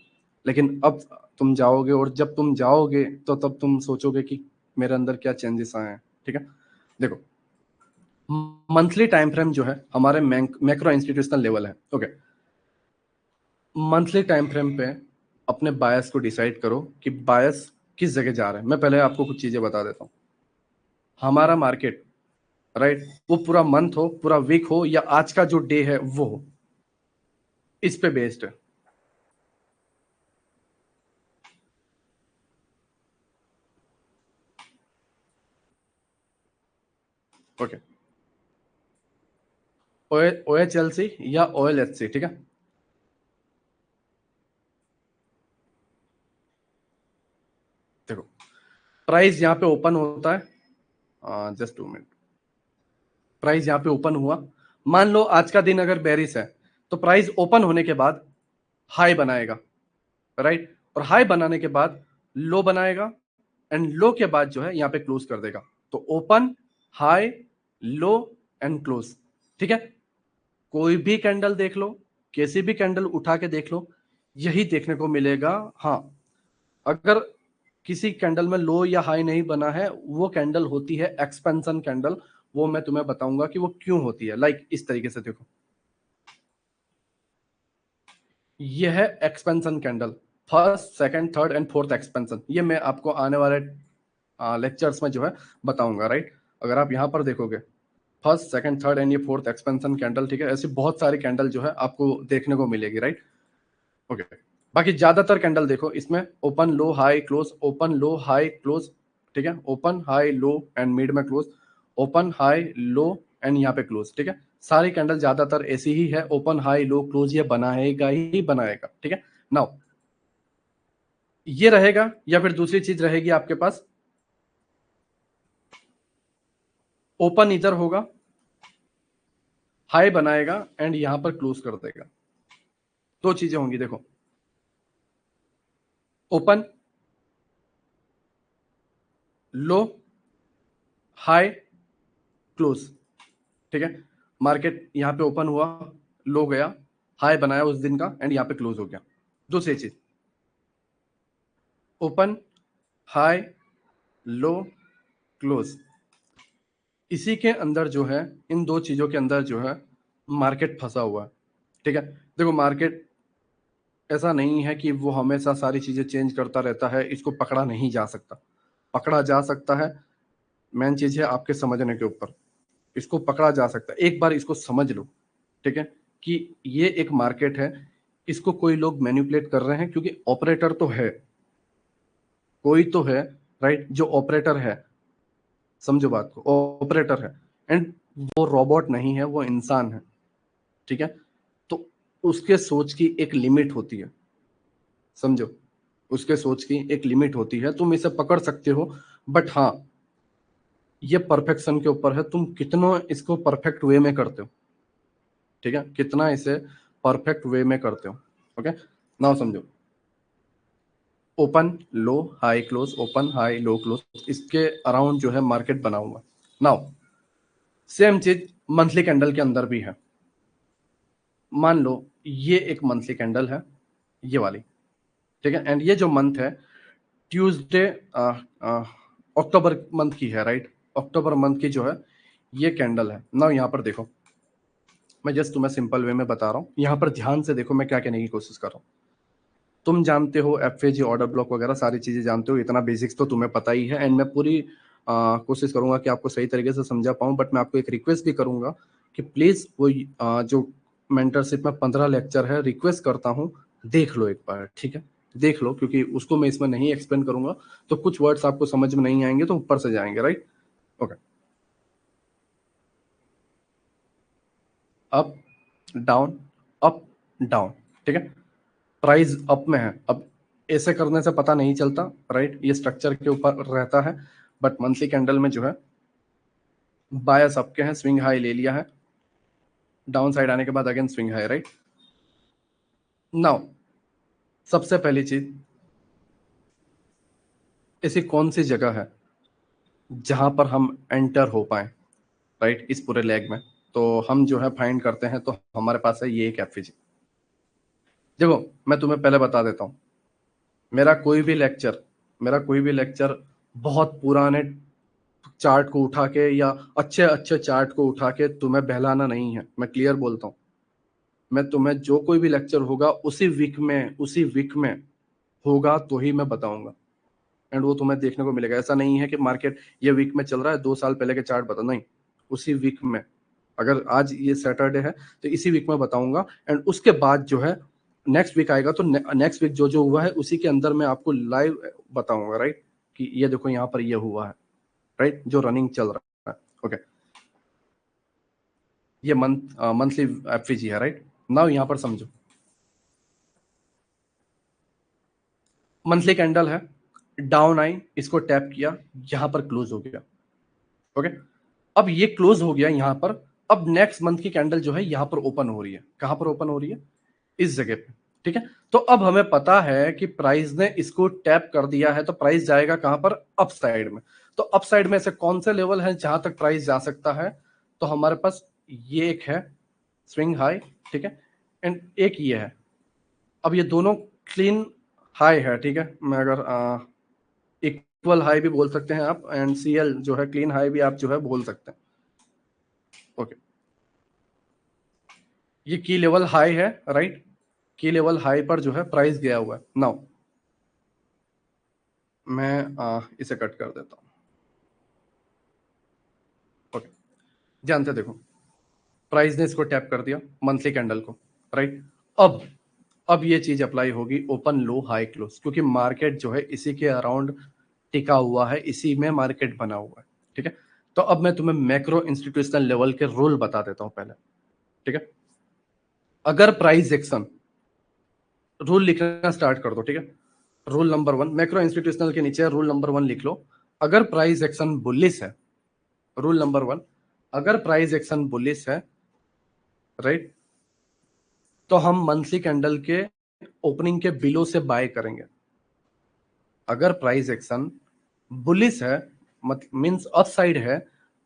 लेकिन अब तुम जाओगे, और जब तुम जाओगे तो तब तुम सोचोगे कि मेरे अंदर क्या चेंजेस आए हैं, ठीक है। देखो, मंथली टाइम फ्रेम जो है हमारे मैक्रो इंस्टीट्यूशनल लेवल है। ओके, मंथली टाइम फ्रेम पे अपने बायस को डिसाइड करो कि बायस किस जगह जा रहे हैं। मैं पहले आपको कुछ चीजें बता देता हूँ। हमारा मार्केट, राइट, वो पूरा मंथ हो, पूरा वीक हो, या आज का जो डे है वो हो, इस पे बेस्ड है। ओके, OHLC या OLHC, ठीक है। देखो, प्राइस यहाँ पे ओपन होता है, जस्ट 2 मिनट। प्राइस यहाँ पे ओपन हुआ, मान लो आज का दिन अगर बेरिस है तो प्राइस ओपन होने के बाद हाई बनाएगा, राइट, और हाई बनाने के बाद लो बनाएगा, एंड लो के बाद जो है यहाँ पे क्लोज कर देगा। तो open, high, low and close, ठीक है। कोई भी कैंडल देख लो, कैसी भी कैंडल उठा के देख लो, यही देखने को मिलेगा। हाँ, अगर किसी कैंडल में लो या हाई नहीं बना है, वो कैंडल होती है एक्सपेंशन कैंडल। वो मैं तुम्हें बताऊंगा कि वो क्यों होती है। लाइक इस तरीके से देखो, ये है expansion candle, first, second, third and fourth expansion. ये मैं आपको आने वाले लेक्चर्स में जो है बताऊंगा, राइट। अगर आप यहाँ पर देखोगे, फर्स्ट, सेकंड, थर्ड एंड ये फोर्थ एक्सपेंशन कैंडल, ठीक है, ऐसी बहुत सारी कैंडल जो है आपको देखने को मिलेगी, राइट। ओके, बाकी ज्यादातर कैंडल देखो, इसमें open, low, high, close, open, low, high, close, ठीक है, open, high, low and mid में close, open, high, low and यहाँ पे क्लोज, ठीक है। सारी कैंडल ज्यादातर ऐसी ही है, ओपन, हाई, लो, क्लोज, ये बनाएगा ही बनाएगा, ठीक है। नाउ ये रहेगा, या फिर दूसरी चीज रहेगी आपके पास, ओपन इधर होगा, हाई बनाएगा एंड यहां पर क्लोज कर देगा। दो चीजें होंगी, देखो, ओपन, लो, हाई, क्लोज, ठीक है। मार्केट यहाँ पे ओपन हुआ, लो गया, हाई बनाया उस दिन का एंड यहाँ पे क्लोज हो गया। दूसरी चीज, ओपन, हाई, लो, क्लोज, इसी के अंदर जो है, इन दो चीजों के अंदर जो है मार्केट फंसा हुआ है, ठीक है। देखो, मार्केट ऐसा नहीं है कि वो हमेशा सारी चीजें चेंज करता रहता है, इसको पकड़ा नहीं जा सकता। पकड़ा जा सकता है, मेन चीज है आपके समझने के ऊपर। इसको पकड़ा जा सकता है, एक बार इसको समझ लो, ठीक है, कि ये एक मार्केट है। इसको कोई लोग मैनिपुलेट कर रहे हैं, क्योंकि ऑपरेटर तो है, कोई तो है, राइट, जो ऑपरेटर है। समझो बात को, ऑपरेटर है, एंड वो रोबोट नहीं है, वो इंसान है, ठीक है। तो उसके सोच की एक लिमिट होती है, समझो, उसके सोच की एक लिमिट होती है। तुम इसे पकड़ सकते हो, बट हाँ, ये परफेक्शन के ऊपर है, तुम कितना इसको परफेक्ट वे में करते हो, ठीक है, कितना इसे परफेक्ट वे में करते हो। ओके, नाउ समझो, open, low, high, close, open, high, लो, क्लोज, इसके अराउंड जो है मार्केट बना हुआ। नाउ सेम चीज मंथली कैंडल के अंदर भी है। मान लो ये एक मंथली कैंडल है, ये वाली, ठीक है, एंड ये जो मंथ है, ट्यूसडे, अक्टूबर मंथ की है, राइट। अक्टूबर मंथ की जो है ये कैंडल है। नाउ यहाँ पर देखो, मैं जस्ट तुम्हें सिंपल वे में बता रहा हूँ, यहाँ पर ध्यान से देखो मैं क्या कहने की कोशिश कर रहा हूँ। तुम जानते हो FAG, ऑर्डर ब्लॉक वगैरह सारी चीजें जानते हो, इतना बेसिक्स तो तुम्हें पता ही है, एंड मैं पूरी कोशिश करूंगा कि आपको सही तरीके से समझा पाऊँ। बट मैं आपको एक रिक्वेस्ट भी करूंगा कि प्लीज वो जो मेंटरशिप में 15 लेक्चर है, रिक्वेस्ट करता हूँ देख लो एक बार, ठीक है, देख लो, क्योंकि उसको मैं इसमें नहीं एक्सप्लेन करूंगा तो कुछ वर्ड्स आपको समझ में नहीं आएंगे, तो ऊपर से जाएंगे, right. Okay, up, down, up, down, ठीक है। प्राइस अप में है, अब ऐसे करने से पता नहीं चलता, राइट, ये स्ट्रक्चर के ऊपर रहता है। बट मंथली कैंडल में जो है बायस अप के हैं, स्विंग हाई ले लिया है, डाउन साइड आने के बाद again swing high, right. Now सबसे पहली चीज, ऐसी कौन सी जगह है जहां पर हम एंटर हो पाए, राइट, इस पूरे लेग में। तो हम जो है फाइंड करते हैं, तो हमारे पास है ये एक FAG। देखो, मैं तुम्हें पहले बता देता हूँ, मेरा कोई भी लेक्चर, मेरा कोई भी लेक्चर बहुत पुराने चार्ट को उठा के या अच्छे अच्छे चार्ट को उठा के तुम्हें बहलाना नहीं है। मैं क्लियर बोलता हूँ, मैं तुम्हें जो कोई भी लेक्चर होगा उसी वीक में होगा तो ही मैं बताऊंगा, एंड वो तुम्हें देखने को मिलेगा। ऐसा नहीं है कि मार्केट ये वीक में चल रहा है 2 साल पहले के चार्ट बता, नहीं, उसी वीक में। अगर आज ये सैटरडे है तो इसी वीक में बताऊंगा, एंड उसके बाद जो है नेक्स्ट वीक आएगा तो नेक्स्ट वीक जो जो हुआ है उसी के अंदर मैं आपको लाइव बताऊंगा, राइट, कि ये देखो यहाँ पर ये हुआ है, राइट, जो रनिंग चल रहा है। ओके, ये मंथली एफवीजी है, राइट। नाउ यहाँ पर समझो, मंथली कैंडल है, डाउन आई, इसको टैप किया, यहां पर क्लोज हो गया। ओके, अब ये क्लोज हो गया यहां पर। अब नेक्स्ट मंथ की कैंडल जो है यहां पर ओपन हो रही है। कहां पर ओपन हो रही है? इस जगह पे, ठीक है। तो अब हमें पता है कि प्राइस ने इसको टैप कर दिया है, तो प्राइस जाएगा कहां पर? अप साइड में। तो अप साइड में से कौन से लेवल है जहां तक प्राइस जा सकता है? तो हमारे पास ये एक है स्विंग हाई, ठीक है, एंड एक ये है। अब ये दोनों क्लीन हाई है, ठीक है। मैं अगर इक्वल हाई भी बोल सकते हैं आप, एंड सीएल जो है क्लीन हाई भी आप जो है बोल सकते हैं। ओके, ये की लेवल हाई है, राइट। की लेवल हाई पर जो है प्राइस गया हुआ है। नाउ मैं इसे कट कर देता हूं। ओके, ध्यान से देखो, प्राइस ने इसको टैप कर दिया मंथली कैंडल को, राइट। अब ये चीज अप्लाई होगी ओपन लो हाई क्लोज, क्योंकि मार्केट जो है इसी के अराउंड टिका हुआ है, इसी में मार्केट बना हुआ है, ठीक है। तो अब मैं तुम्हें मैक्रो इंस्टीट्यूशनल लेवल के रूल बता देता हूं पहले, ठीक है। अगर प्राइस एक्शन, रूल लिखना स्टार्ट कर दो, ठीक है। रूल नंबर 1, मैक्रो इंस्टीट्यूशनल के नीचे रूल नंबर 1 लिख लो। अगर प्राइस एक्शन बुलिश है, रूल नंबर 1, अगर प्राइस एक्शन बुलिश है, राइट, तो हम मंथली कैंडल के ओपनिंग के बिलो से बाय करेंगे। अगर प्राइस एक्शन बुलिश है, मींस अप साइड है,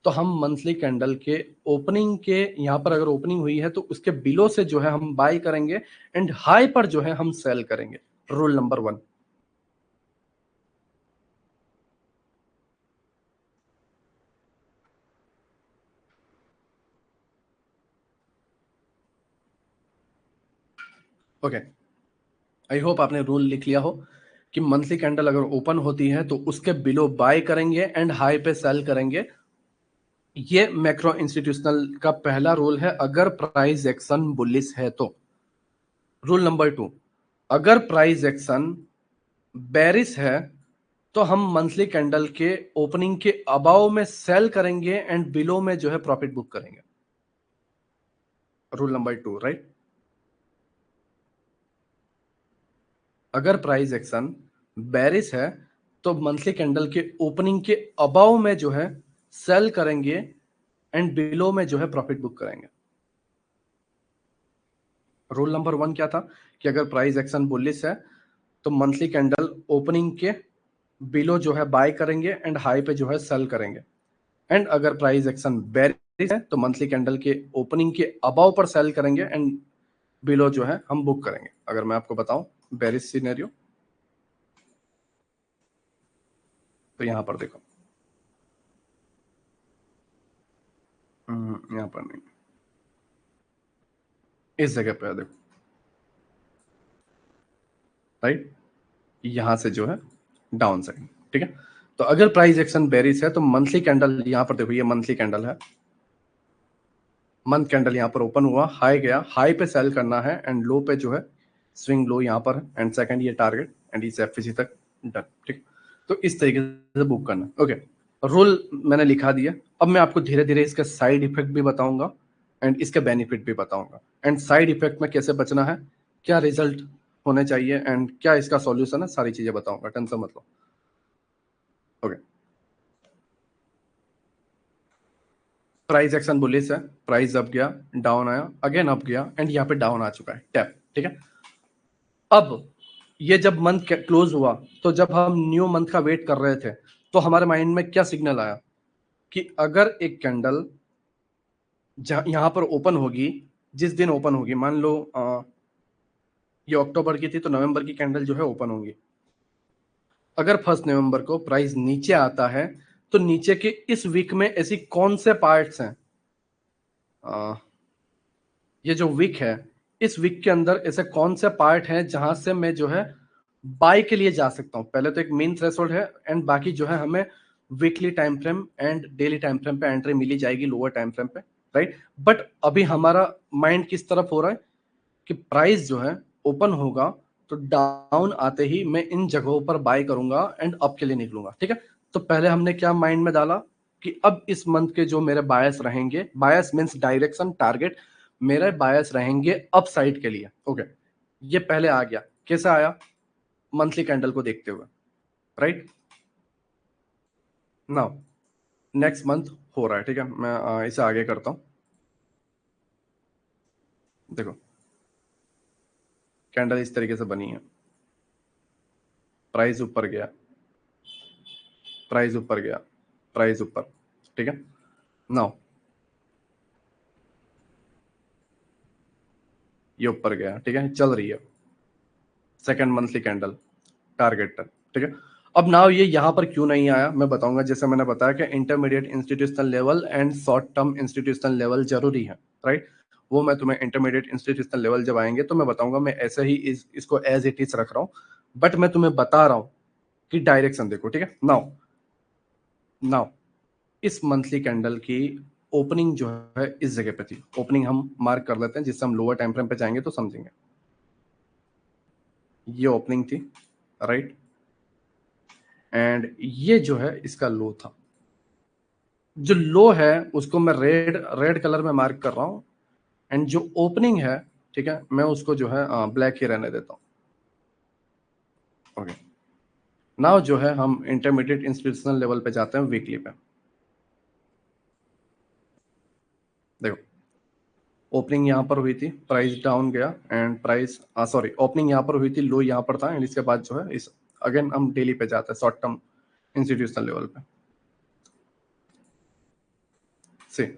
तो हम मंथली कैंडल के ओपनिंग के, यहां पर अगर ओपनिंग हुई है तो उसके बिलो से जो है हम बाय करेंगे, एंड हाई पर जो है हम सेल करेंगे। Rule number 1। Okay, I hope आपने रूल लिख लिया हो कि मंथली कैंडल अगर ओपन होती है तो उसके बिलो बाय करेंगे एंड हाई पे सेल करेंगे। ये मैक्रो इंस्टीट्यूशनल का पहला रूल है, अगर प्राइस एक्शन बुलिश है तो। रूल नंबर 2, अगर प्राइस एक्शन बेरिश है तो हम मंथली कैंडल के ओपनिंग के अबाव में सेल करेंगे एंड बिलो में जो है प्रॉफिट बुक करेंगे। Rule number 2, right. अगर प्राइस एक्शन बेरिश है तो मंथली कैंडल के ओपनिंग के अबाव में जो है सेल करेंगे एंड बिलो में जो है प्रॉफिट बुक करेंगे। रूल नंबर 1 क्या था कि अगर प्राइस एक्शन बुलिश है तो मंथली कैंडल ओपनिंग के बिलो जो है बाय करेंगे एंड हाई पे जो है सेल करेंगे, एंड अगर प्राइस एक्शन बेरिश है तो मंथली कैंडल के ओपनिंग के अबाव पर सेल करेंगे एंड बिलो जो है हम बुक करेंगे। अगर मैं आपको बताऊं बेरिश सिनेरियो, तो यहां पर देखो, यहां पर नहीं, इस जगह पे है, देखो, राइट, यहां से जो है डाउन साइड, ठीक है। तो अगर प्राइस एक्शन बेरिश है तो मंथली कैंडल, यहां पर देखो ये मंथली कैंडल है, मंथ कैंडल यहां पर ओपन हुआ, हाई गया, हाई पे सेल करना है एंड लो पे जो है स्विंग लो यहां पर, एंड सेकंड ये टारगेट एंड इस एफसी तक डन, ठीक। तो इस तरीके से बुक करना। ओके, रूल मैंने लिखा दिया। अब मैं आपको धीरे धीरे इसके साइड इफेक्ट भी बताऊंगा एंड इसके बेनिफिट भी बताऊंगा, एंड साइड इफेक्ट में कैसे बचना है, क्या रिजल्ट होने चाहिए एंड क्या इसका सॉल्यूशन है, सारी चीजें बताऊंगा, टेंशन मत लो। ओके, प्राइस एक्शन बुलिश है, प्राइस अप गया, डाउन आया, अगेन अप गया एंड यहाँ पे डाउन आ चुका है, टैप, ठीक है। अब ये जब मंथ क्लोज हुआ तो जब हम न्यू मंथ का वेट कर रहे थे तो हमारे माइंड में क्या सिग्नल आया कि अगर एक कैंडल यहां पर ओपन होगी, जिस दिन ओपन होगी, मान लो ये अक्टूबर की थी तो नवंबर की कैंडल जो है ओपन होंगी। अगर 1 नवंबर को प्राइस नीचे आता है तो नीचे के इस वीक में ऐसी कौन से पार्ट्स हैं, ये जो वीक है, इस वीक के अंदर ऐसे कौन से पार्ट हैं जहां से मैं जो है बाय के लिए जा सकता हूं। पहले तो एक मेन थ्रेशोल्ड है एंड बाकी जो है हमें weekly time frame and daily time frame पे एंट्री मिली जाएगी लोअर टाइम फ्रेम पे, राइट। बट अभी हमारा माइंड किस तरफ हो रहा है कि प्राइस जो है ओपन होगा तो डाउन आते ही मैं इन जगहों पर बाय करूंगा एंड अप के लिए निकलूंगा, ठीक है। तो पहले हमने क्या माइंड में डाला कि अब इस मंथ के जो मेरे बायस रहेंगे, बायस मींस डायरेक्शन टारगेट, मेरे बायस रहेंगे अप साइड के लिए। ओके, ये पहले आ गया। कैसा आया? मंथली कैंडल को देखते हुए, राइट। नाउ नेक्स्ट मंथ हो रहा है, ठीक है। मैं इसे आगे करता हूं। देखो कैंडल इस तरीके से बनी है, प्राइस ऊपर गया, प्राइस ऊपर गया, प्राइस ऊपर, ठीक है। नाउ ये ऊपर गया, ठीक है, चल रही है सेकंड मंथली कैंडल टारगेट, ठीक है। अब नाउ ये यहां पर क्यों नहीं आया मैं बताऊंगा। जैसे मैंने बताया कि intermediate institutional level and short term institutional level जरूरी है, राइट। वो मैं तुम्हें इंटरमीडिएट इंस्टीट्यूशनल लेवल जब आएंगे तो मैं बताऊंगा। मैं ऐसे ही इसको एज इट इज रख रहा हूं, बट मैं तुम्हें बता रहा हूं कि डायरेक्शन देखो, ठीक है। नाउ नाउ इस मंथली कैंडल की ओपनिंग जो है इस जगह पे थी। ओपनिंग हम मार्क कर लेते हैं, जिससे हम लोअर टाइम फ्रेम पे जाएंगे तो समझेंगे। ये ओपनिंग थी, राइट। एंड ये जो है इसका लो था। जो लो है उसको मैं रेड रेड कलर में मार्क कर रहा हूं एंड जो ओपनिंग है, ठीक है, मैं उसको जो है ब्लैक ही रहने देता हूं। ओके, नाउ जो है हम इंटरमीडिएट इंस्टीट्यूशनल लेवल पे जाते हैं वीकली पे। देखो ओपनिंग यहां पर हुई थी, प्राइस डाउन गया एंड प्राइस सॉरी ओपनिंग यहां पर हुई थी, लो यहां पर था एंड इसके बाद जो है इस अगेन हम डेली पे जाते हैं शॉर्ट टर्म इंस्टीट्यूशनल लेवल पे। से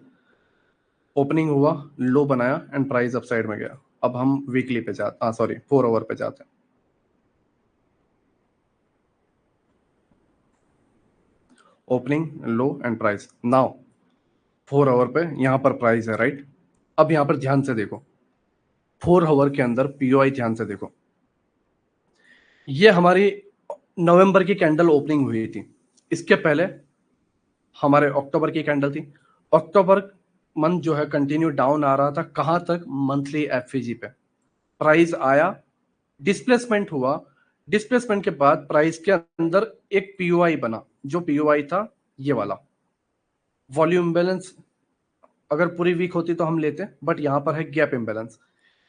ओपनिंग हुआ, लो बनाया एंड प्राइस अप साइड में गया। अब हम वीकली पे जाते सॉरी 4 आवर पे जाते हैं। Opening, low and price. Now 4 hour पे यहां पर प्राइस है, राइट। अब यहां पर ध्यान से देखो, 4 आवर के अंदर पीओआई ध्यान से देखो। ये हमारी नवंबर की कैंडल ओपनिंग हुई थी, इसके पहले हमारे अक्टूबर की कैंडल थी। अक्टूबर मंथ जो है कंटिन्यू डाउन आ रहा था, कहां तक? मंथली एफईजी पे। प्राइस आया, डिस्प्लेसमेंट हुआ, डिस्प्लेसमेंट के बाद प्राइस के अंदर एक पीओआई बना। जो पीओआई था ये वाला वॉल्यूम बैलेंस। अगर पूरी वीक होती तो हम लेते, बट यहां पर है गैप इंबैलेंस।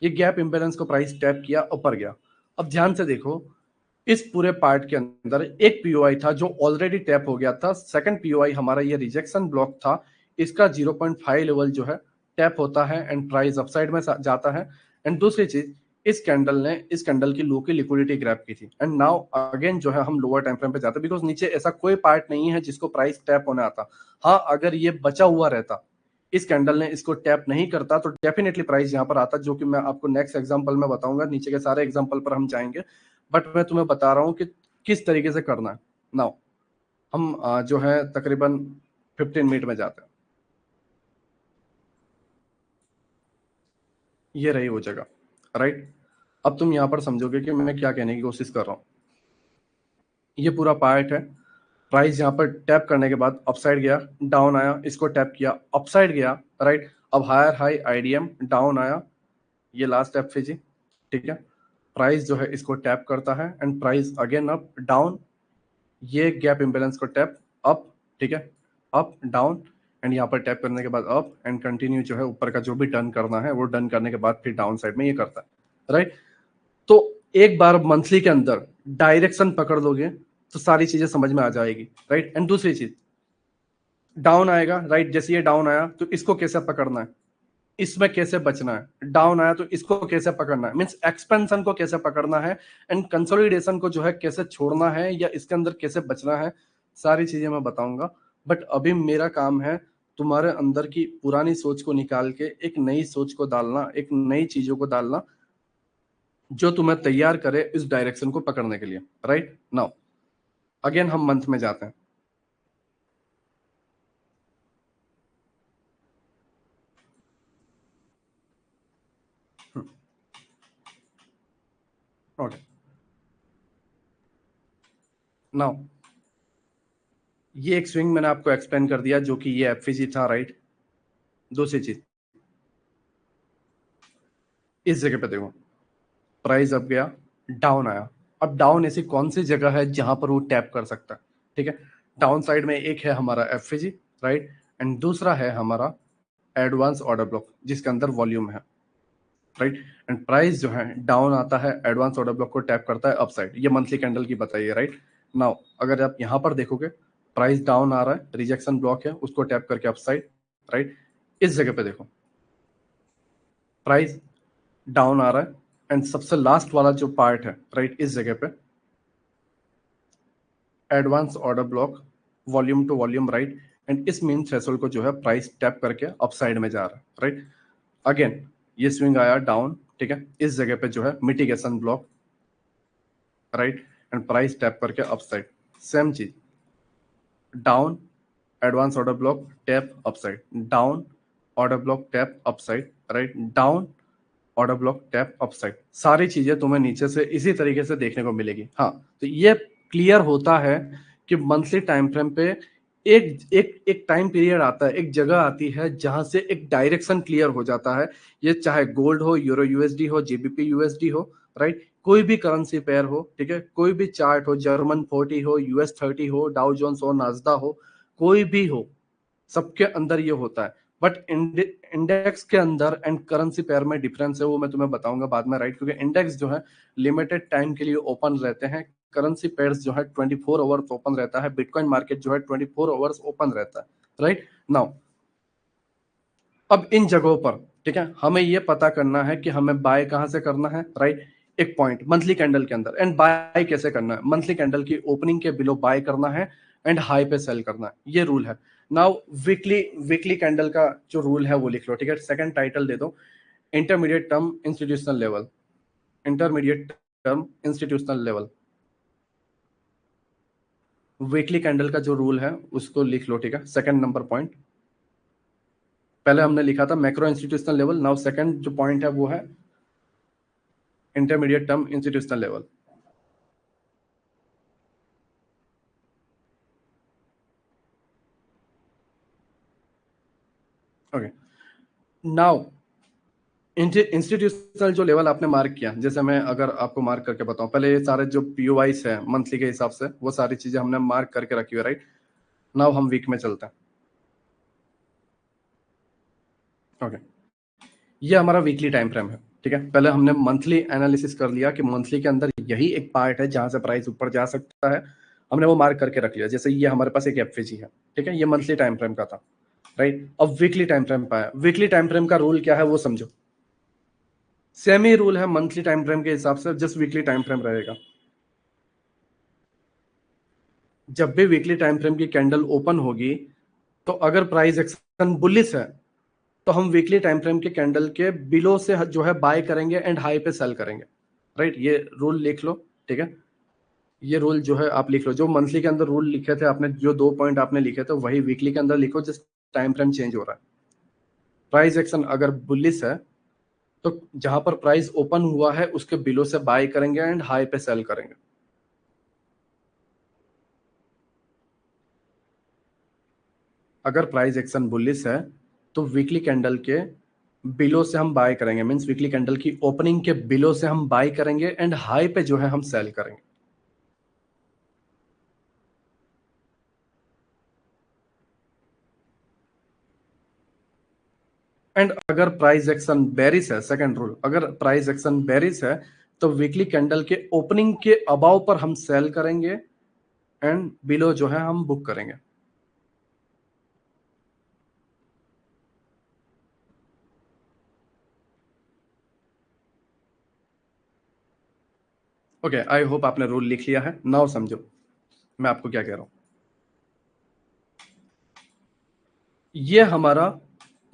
ये गैप इंबैलेंस को प्राइस टैप किया, ऊपर गया। अब ध्यान से देखो, इस पूरे पार्ट के अंदर एक पीओआई था जो ऑलरेडी टैप हो गया था। सेकंड पीओआई हमारा ये रिजेक्शन ब्लॉक था, इसका 0.5 लेवल जो है टैप होता है एंड प्राइस अपसाइड में जाता है। एंड दूसरी चीज, इस कैंडल ने इस कैंडल की लो की लिक्विडिटी ग्रैब की थी एंड नाउ अगेन जो है हम लोअर टाइम फ्रेम पे जाते हैं, बिकॉज नीचे ऐसा कोई पार्ट नहीं है जिसको प्राइस टैप होने आता। हाँ, अगर ये बचा हुआ रहता, इस कैंडल ने इसको टैप नहीं करता, तो डेफिनेटली प्राइस यहां पर आता, जो कि मैं आपको नेक्स्ट एग्जांपल में बताऊंगा। नीचे के सारे एग्जांपल पर हम जाएंगे, बट मैं तुम्हें बता रहा हूं कि किस तरीके से करना है। नाउ हम जो है तकरीबन 15 मिनट में जाते हैं। ये रही वो जगह, राइट। अब तुम यहां पर समझोगे कि मैं क्या कहने की कोशिश कर रहा हूं। ये पूरा पार्ट है, प्राइस यहाँ पर टैप करने के बाद अपसाइड गया, डाउन आया, इसको टैप किया, अपसाइड गया, राइट। अब हायर हाई आईडीएम डाउन आया, ये लास्ट एफईजी, ठीक है। प्राइस जो है इसको टैप करता है and price again up down, ये गैप इंबैलेंस को टैप अप, ठीक है, अप डाउन एंड यहाँ पर टैप करने के बाद अप एंड कंटिन्यू जो है ऊपर का जो भी डन करना है वो डन करने के बाद फिर डाउन साइड में ये करता है, राइट। तो एक बार मंथली के अंदर डायरेक्शन पकड़ लोगे तो सारी चीजें समझ में आ जाएगी, राइट। एंड दूसरी चीज, डाउन आएगा, राइट, जैसे ये डाउन आया तो इसको कैसे पकड़ना है, इसमें कैसे बचना है। डाउन आया तो इसको कैसे पकड़ना है, मींस एक्सपेंशन को कैसे पकड़ना है एंड कंसोलिडेशन को जो है कैसे छोड़ना है या इसके अंदर कैसे बचना है, सारी चीजें मैं बताऊंगा। बट अभी मेरा काम है तुम्हारे अंदर की पुरानी सोच को निकाल के एक नई सोच को डालना, एक नई चीजों को डालना जो तुम्हें तैयार करे इस डायरेक्शन को पकड़ने के लिए, राइट। नाउ अगेन हम मंथ में जाते हैं। ओके, नाउ ये एक स्विंग मैंने आपको एक्सप्लेन कर दिया, जो कि ये एफवीजी था, राइट। दूसरी चीज, इस जगह पे देखो, प्राइस अप गया, डाउन आया। अब डाउन ऐसी कौन सी जगह है जहां पर वो टैप कर सकता है? ठीक है, डाउन साइड में एक है हमारा एफवीजी, राइट, एंड दूसरा है हमारा एडवांस ऑर्डर ब्लॉक जिसके अंदर वॉल्यूम है, राइट। एंड प्राइस जो है डाउन आता है, एडवांस ऑर्डर ब्लॉक को टैप करता है अप साइड। ये मंथली कैंडल की बताइए, राइट। नाउ अगर आप यहां पर देखोगे, प्राइस डाउन आ रहा है, रिजेक्शन ब्लॉक है, उसको टैप करके अप साइड, राइट। इस जगह पे देखो, प्राइस डाउन आ रहा है, एंड सबसे लास्ट वाला जो पार्ट है, राइट, इस जगह पे advance order block, volume to volume, right. And इस मेन थ्रेशोल्ड को जो है प्राइस टैप करके अप साइड में जा रहा है, राइट। अगेन ये स्विंग आया डाउन, ठीक है, इस जगह पे जो है mitigation block, right, and price tap करके अप साइड। सेम चीज, down, advance order block, tap up side, down, order block, tap up side, right, down, order block, tap up side. सारी चीजें तुम्हें नीचे से इसी तरीके से देखने को मिलेगी। हाँ, तो ये क्लियर होता है कि मंथली टाइम फ्रेम पे एक एक एक टाइम पीरियड आता है, एक जगह आती है जहां से एक डायरेक्शन क्लियर हो जाता है। ये चाहे गोल्ड हो, यूरो यूएसडी हो, जीबीपी यूएसडी हो, राइट, कोई भी करेंसी पेयर हो, ठीक है, कोई भी चार्ट हो, जर्मन 40 हो, यूएस 30 हो, डाउ जोन्स हो, नाजदा हो, कोई भी हो, सबके अंदर ये होता है। बट इंडेक्स के अंदर एंड करेंसी पेयर में डिफरेंस है, वो मैं तुम्हें बताऊंगा बाद में, राइट, क्योंकि इंडेक्स जो है लिमिटेड टाइम के लिए ओपन रहते हैं, करेंसी पेयर्स जो है 24 आवर्स ओपन रहता है, बिटकॉइन मार्केट जो है 24 आवर्स ओपन रहता है, राइट। नाउ अब इन जगहों पर, ठीक है, हमें ये पता करना है कि हमें बाय कहां से करना है, राइट। एक पॉइंट मंथली कैंडल के अंदर, एंड बाय कैसे करना है, मंथली कैंडल की ओपनिंग के बिलो बाय करना है एंड हाई पे सेल करना है, ये रूल है। नाउ वीकली वीकली कैंडल का जो रूल है वो लिख लो, ठीक है। सेकंड टाइटल दे दो, intermediate term institutional level, intermediate term institutional level. Weekly candle का जो रूल है उसको लिख लो, ठीक है। सेकंड नंबर पॉइंट, पहले हमने लिखा था macro institutional level, now second जो पॉइंट है वो है intermediate term institutional level. Okay, now institutional जो लेवल आपने मार्क किया, जैसे मैं अगर आपको मार्क करके बताऊं, पहले ये सारे जो पीओआईस है मंथली के हिसाब से, वो सारी चीजें हमने मार्क करके रखी हुई, राइट। नाउ हम वीक में चलते हैं। ओके, ये हमारा वीकली टाइम फ्रेम है, ठीक है। पहले हमने मंथली एनालिसिस कर लिया कि मंथली के अंदर यही एक पार्ट है जहां से प्राइस ऊपर जा सकता है, हमने वो मार्क करके रख लिया। जैसे ये हमारे पास एक एफएजी है, ठीक है, ये मंथली टाइम फ्रेम का था, राइट। अब वीकली टाइम फ्रेम पाया, वीकली टाइम फ्रेम का रूल क्या है वो समझो। सेम ही रूल है मंथली टाइम फ्रेम के हिसाब से, जस्ट वीकली टाइम फ्रेम रहेगा। जब भी वीकली टाइम फ्रेम की कैंडल ओपन होगी, तो अगर प्राइस एक्शन बुलिश है, तो हम वीकली टाइम फ्रेम के कैंडल के बिलो से जो है बाय करेंगे एंड हाई पे सेल करेंगे, राइट। ये रूल लिख लो, ठीक है। ये रूल जो है आप लिख लो, जो मंथली के अंदर रूल लिखे थे आपने, जो 2 पॉइंट आपने लिखे थे वही वीकली के अंदर लिखो, जस्ट टाइम फ्रेम चेंज हो रहा है। प्राइस एक्शन अगर बुलिश है, तो जहां पर प्राइस ओपन हुआ है उसके बिलो से बाय करेंगे एंड हाई पे सेल करेंगे। अगर प्राइस एक्शन बुलिश है, तो वीकली कैंडल के बिलो से हम बाय करेंगे, मींस वीकली कैंडल की ओपनिंग के बिलो से हम बाय करेंगे एंड हाई पे जो है हम सेल करेंगे। एंड अगर प्राइस एक्शन बेरिश है, सेकंड रूल, अगर प्राइस एक्शन बेरिश है, तो वीकली कैंडल के ओपनिंग के अबाव पर हम सेल करेंगे एंड बिलो जो है हम बुक करेंगे। ओके, आई होप आपने रूल लिख लिया है। नाउ समझो मैं आपको क्या कह रहा हूं। ये हमारा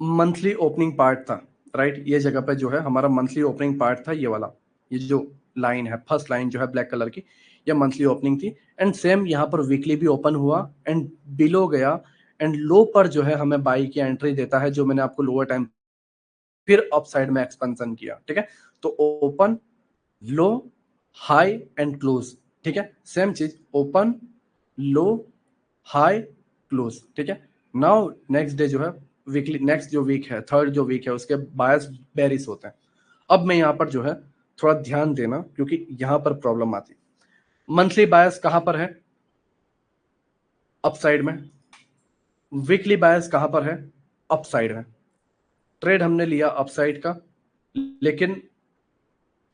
मंथली ओपनिंग पार्ट था, राइट। ये जगह पे जो है हमारा मंथली ओपनिंग पार्ट था, ये वाला, ये जो लाइन है, फर्स्ट लाइन जो है ब्लैक कलर की, ये मंथली ओपनिंग थी। एंड सेम यहाँ पर वीकली भी ओपन हुआ एंड बिलो गया, एंड लो पर जो है हमें बाई की एंट्री देता है, जो मैंने आपको लोअर टाइम, फिर अप साइड में एक्सपेंशन किया, ठीक है। तो open, low, high and close, ठीक है, सेम चीज, ओपन लो हाई क्लोज, ठीक है। नाउ नेक्स्ट डे जो है वीकली, नेक्स्ट जो वीक है, थर्ड जो वीक है, उसके बायस बेरिस होते हैं। अब मैं यहाँ पर जो है थोड़ा ध्यान देना, क्योंकि यहाँ पर प्रॉब्लम आती है। मंथली बायस कहां पर है? अपसाइड में। वीकली बायस कहां पर है? अपसाइड में। ट्रेड हमने लिया अपसाइड का, लेकिन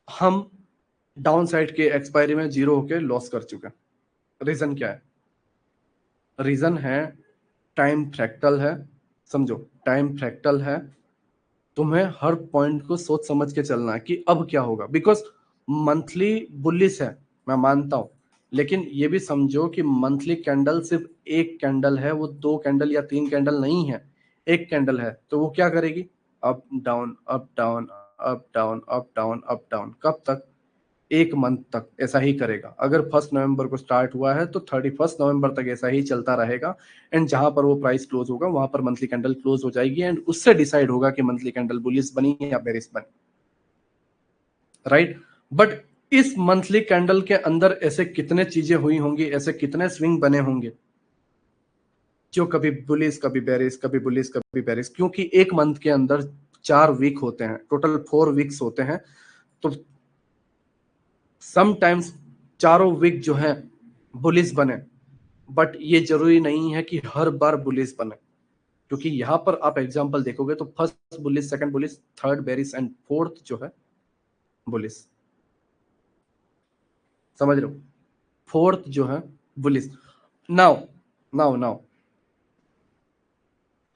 हम डाउन साइड के एक्सपायरी में जीरो होके लॉस कर चुके हैं। रीजन क्या है? रीजन है टाइम फ्रैक्टल है, समझो, टाइम फ्रैक्टल है। तुम्हें हर पॉइंट को सोच समझ के चलना है कि अब क्या होगा, बिकॉज मंथली बुलिश है, मैं मानता हूं, लेकिन ये भी समझो कि मंथली कैंडल सिर्फ एक कैंडल है, वो दो कैंडल या तीन कैंडल नहीं है, एक कैंडल है। तो वो क्या करेगी? Up down up down up down up down up down, कब तक? एक मंथ तक ऐसा ही करेगा। अगर 1 नवंबर को स्टार्ट हुआ है तो 31 नवंबर तक ऐसा ही चलता रहेगा। एंड जहां पर वो प्राइस क्लोज होगा वहां पर मंथली कैंडल क्लोज हो जाएगी, एंड उससे डिसाइड होगा कि मंथली कैंडल बुलिश बनी या बेरिश बनी, राइट। बट इस मंथली कैंडल के अंदर ऐसे कितने चीजें हुई होंगी, ऐसे कितने स्विंग बने होंगे जो कभी बुलिश कभी बेरिश, कभी बुलिश कभी बेरिश, क्योंकि एक मंथ के अंदर 4 वीक होते हैं, टोटल 4 वीक्स होते हैं। तो समटाइम्स चारों वीक जो है बुलिश बने, बट ये जरूरी नहीं है कि हर बार बुलिश बने, क्योंकि यहां पर आप एग्जांपल देखोगे तो first bullish, second bullish, third bearish and fourth जो है बुलिश, समझ रहे हो? फोर्थ जो है bullish. Now now now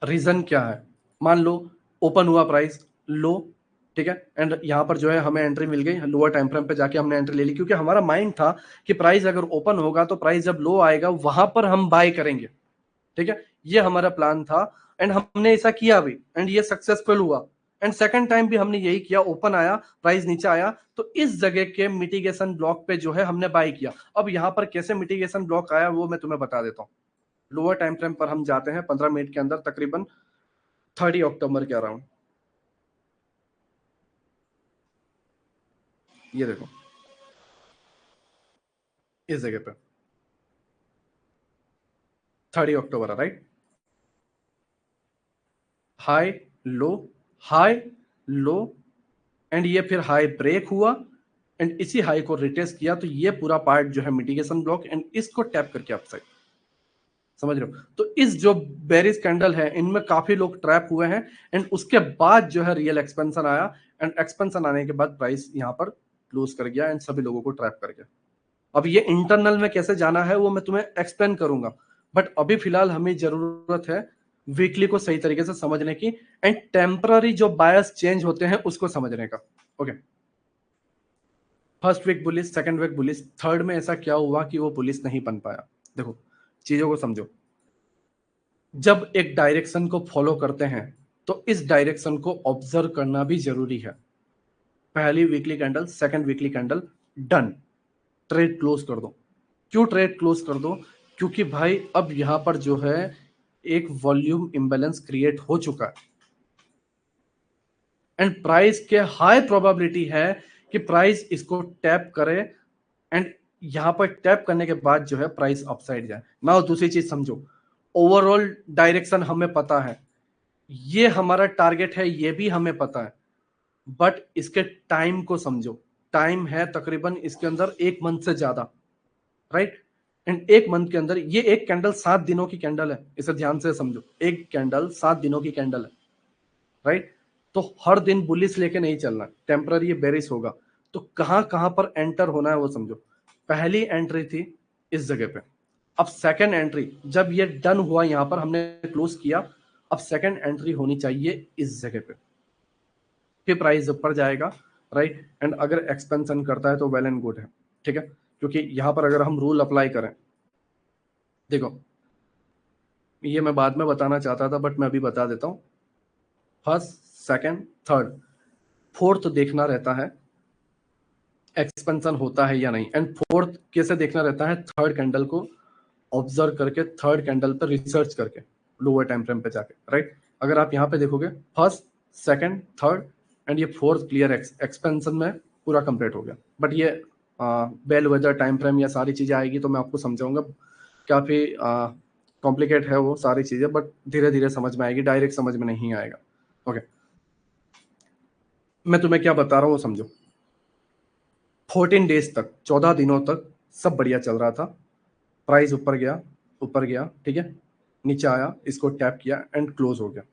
reason क्या है? मान लो ओपन हुआ प्राइस लो, ठीक है, एंड यहां पर जो है हमें एंट्री मिल गई, लोअर टाइम फ्रेम पे जाके हमने एंट्री ले ली, क्योंकि हमारा माइंड था कि प्राइस अगर ओपन होगा तो प्राइस जब लो आएगा वहां पर हम बाय करेंगे, ठीक है, ये हमारा प्लान था। एंड हमने ऐसा किया भी, एंड ये सक्सेसफुल हुआ। एंड सेकंड टाइम भी हमने यही किया, ओपन आया, प्राइस नीचे आया, तो इस जगह के मिटिगेशन ब्लॉक पे जो है हमने बाय किया। अब यहां पर कैसे मिटिगेशन ब्लॉक आया वो मैं तुम्हें बता देता हूं। लोअर टाइम फ्रेम पर हम जाते हैं 15 मिनट के अंदर, तकरीबन 30 अक्टूबर के अराउंड, ये देखो इस जगह पे 30 अक्टूबर, right. High low high low, and ये फिर हाई ब्रेक हुआ, एंड इसी हाई को रिटेस्ट किया, तो ये पूरा पार्ट जो है मिटिगेशन ब्लॉक, एंड इसको टैप करके अपसाइड, समझ रहे हो? तो इस जो बेरिश कैंडल है इनमें काफी लोग ट्रैप हुए हैं, एंड उसके बाद जो है रियल एक्सपेंशन आया, एंड एक्सपेंशन आने के बाद प्राइस यहां पर क्लोज कर गया, एंड सभी लोगों को ट्रैप कर गया। अब ये इंटरनल में कैसे जाना है वो मैं तुम्हें एक्सप्लेन करूंगा, बट अभी फिलहाल हमें जरूरत है वीकली को सही तरीके से समझने की, एंड टेम्पररी जो बायस चेंज होते हैं उसको समझने का। Okay, first week bullish, second week bullish, third में ऐसा क्या हुआ कि वो बुलिस नहीं बन पाया? देखो चीजों को समझो, जब एक डायरेक्शन को फॉलो करते हैं तो इस डायरेक्शन को ऑब्जर्व करना भी जरूरी है। पहली weekly candle, second weekly candle, done, trade close कर दो। क्यों ट्रेड क्लोज कर दो? क्योंकि भाई अब यहां पर जो है एक वॉल्यूम इंबैलेंस क्रिएट हो चुका है, एंड प्राइस के हाई प्रोबेबिलिटी है कि प्राइस इसको टैप करे, एंड यहां पर टैप करने के बाद जो है प्राइस अपसाइड जाए ना। दूसरी चीज समझो, ओवरऑल डायरेक्शन हमें पता है, ये हमारा टारगेट है, ये भी हमें पता है, बट इसके टाइम को समझो। टाइम है तकरीबन इसके अंदर 1 मंथ से ज्यादा, राइट। एंड 1 मंथ के अंदर ये एक कैंडल 7 दिनों की कैंडल है, इसे ध्यान से समझो, एक कैंडल 7 दिनों की कैंडल है, राइट। तो हर दिन बुलिस लेके नहीं चलना, टेम्पररी बेरिश होगा, तो कहां कहां पर एंटर होना है वो समझो। पहली एंट्री थी इस जगह पे, अब सेकंड एंट्री जब ये डन हुआ, यहां पर हमने क्लोज किया, अब सेकंड एंट्री होनी चाहिए इस जगह पे, फिर प्राइस ऊपर जाएगा, राइट। एंड अगर एक्सपेंशन करता है तो वेल एंड गुड है, ठीक है, क्योंकि यहां पर अगर हम रूल अप्लाई करें, देखो ये मैं बाद में बताना चाहता था बट मैं अभी बता देता हूं। फर्स्ट, सेकंड, थर्ड, फोर्थ देखना रहता है एक्सपेंशन होता है या नहीं, एंड फोर्थ कैसे देखना रहता है? थर्ड कैंडल को ऑब्जर्व करके, थर्ड कैंडल पर रिसर्च करके, लोअर टाइम फ्रेम पे जाके, राइट। अगर आप यहां पे देखोगे फर्स्ट, सेकंड, थर्ड, एंड ये फोर्थ क्लियर एक्सपेंशन में पूरा कंप्लीट हो गया, बट ये बेल वेदर टाइम फ्रेम या सारी चीज़ें आएगी तो मैं आपको समझाऊंगा। काफ़ी कॉम्प्लिकेट है वो सारी चीज़ें, बट धीरे धीरे समझ में आएगी, डायरेक्ट समझ में नहीं आएगा। ओके, मैं तुम्हें क्या बता रहा हूँ वो समझो। 14 डेज तक, 14 दिनों तक सब बढ़िया चल रहा था। प्राइस ऊपर गया, ठीक है, नीचे आया, इसको टैप किया एंड क्लोज हो गया।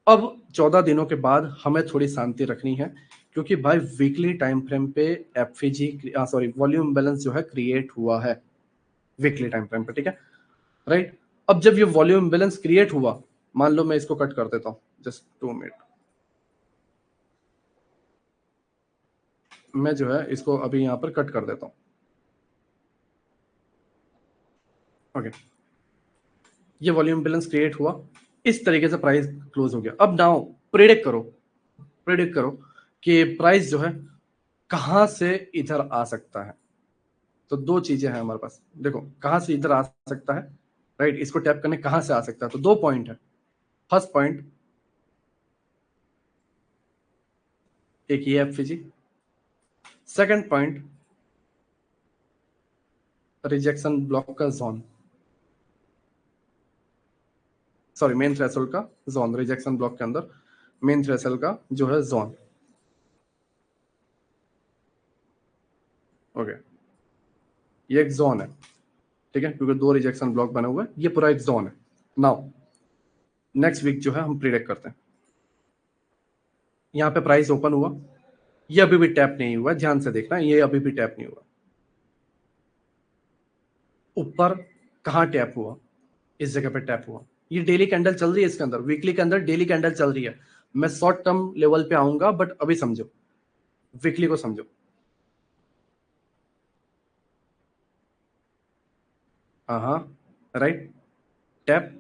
अब 14 दिनों के बाद हमें थोड़ी शांति रखनी है, क्योंकि भाई वीकली टाइम फ्रेम पे एफवीजी सॉरी वॉल्यूम बैलेंस जो है क्रिएट हुआ है वीकली टाइम फ्रेम पे, ठीक है, राइट। अब जब ये वॉल्यूम बैलेंस क्रिएट हुआ, मान लो मैं इसको कट कर देता हूं, जस्ट 2 मिनट, मैं जो है इसको अभी यहां पर कट कर देता हूं। ओके, ये वॉल्यूम बैलेंस क्रिएट हुआ, इस तरीके से प्राइस क्लोज हो गया। अब नाउ प्रेडिक्ट करो कि प्राइस जो है कहां से इधर आ सकता है। तो दो चीजें हैं हमारे पास, देखो कहां से इधर आ सकता है, राइट, इसको टैप करने कहां से आ सकता है, तो दो पॉइंट है। फर्स्ट पॉइंट, एक ये FG, second point rejection block का जोन, सॉरी मेन थ्रेशोल्ड का जोन, रिजेक्शन ब्लॉक के अंदर मेन थ्रेशोल्ड का जो है जोन। ओके, ये एक जोन है, ठीक है, क्योंकि दो रिजेक्शन ब्लॉक बने हुए हैं, ये पूरा एक जोन है। नाउ नेक्स्ट वीक जो है हम प्रिडिक्ट करते हैं। यहाँ पे प्राइस ओपन हुआ, ये अभी भी टैप नहीं हुआ, ध्यान से देखना, ये अभी भी टैप नहीं हुआ। ऊपर कहाँ टैप हुआ, इस जगह पे टैप हुआ। ये डेली कैंडल चल रही है, इसके अंदर वीकली के अंदर डेली कैंडल चल रही है। मैं शॉर्ट टर्म लेवल पे आऊंगा, बट अभी समझो, वीकली को समझो। हाँ हाँ, राइट, टैप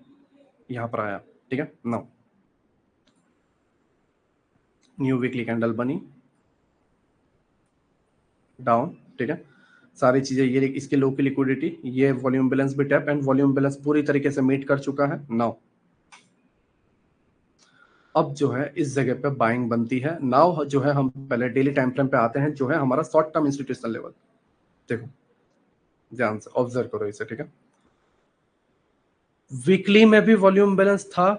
यहां पर आया, ठीक है। नाउ न्यू वीकली कैंडल बनी, डाउन, ठीक है, सारी चीजें, ये इसके लो की लिक्विडिटी, ये वॉल्यूम बैलेंस भी टैप, एंड वॉल्यूम बैलेंस पूरी तरीके से मीट कर चुका है। नाउ अब जो है इस जगह पे बाइंग बनती है। नाउ जो है हम पहले डेली टाइम फ्रेम पे आते हैं, जो है हमारा शॉर्ट टर्म इंस्टीट्यूशनल लेवल। देखो ध्यान से ऑब्जर्व करो इसे, ठीक है। वीकली में भी वॉल्यूम बैलेंस था,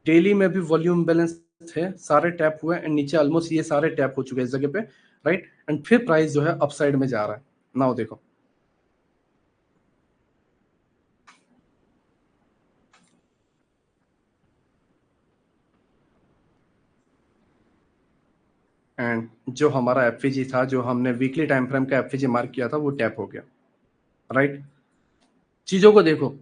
डेली में भी वॉल्यूम बैलेंस थे, सारे टैप हुए, एंड नीचे ऑलमोस्ट ये सारे टैप हो चुके हैं इस जगह पे, राइट। एंड फिर प्राइस जो है अपसाइड में जा रहा है। नाउ देखो, एंड जो हमारा एफवीजी था, जो हमने वीकली टाइम फ्रेम का एफवीजी मार्क किया था, वो टैप हो गया, राइट। चीजों को देखो,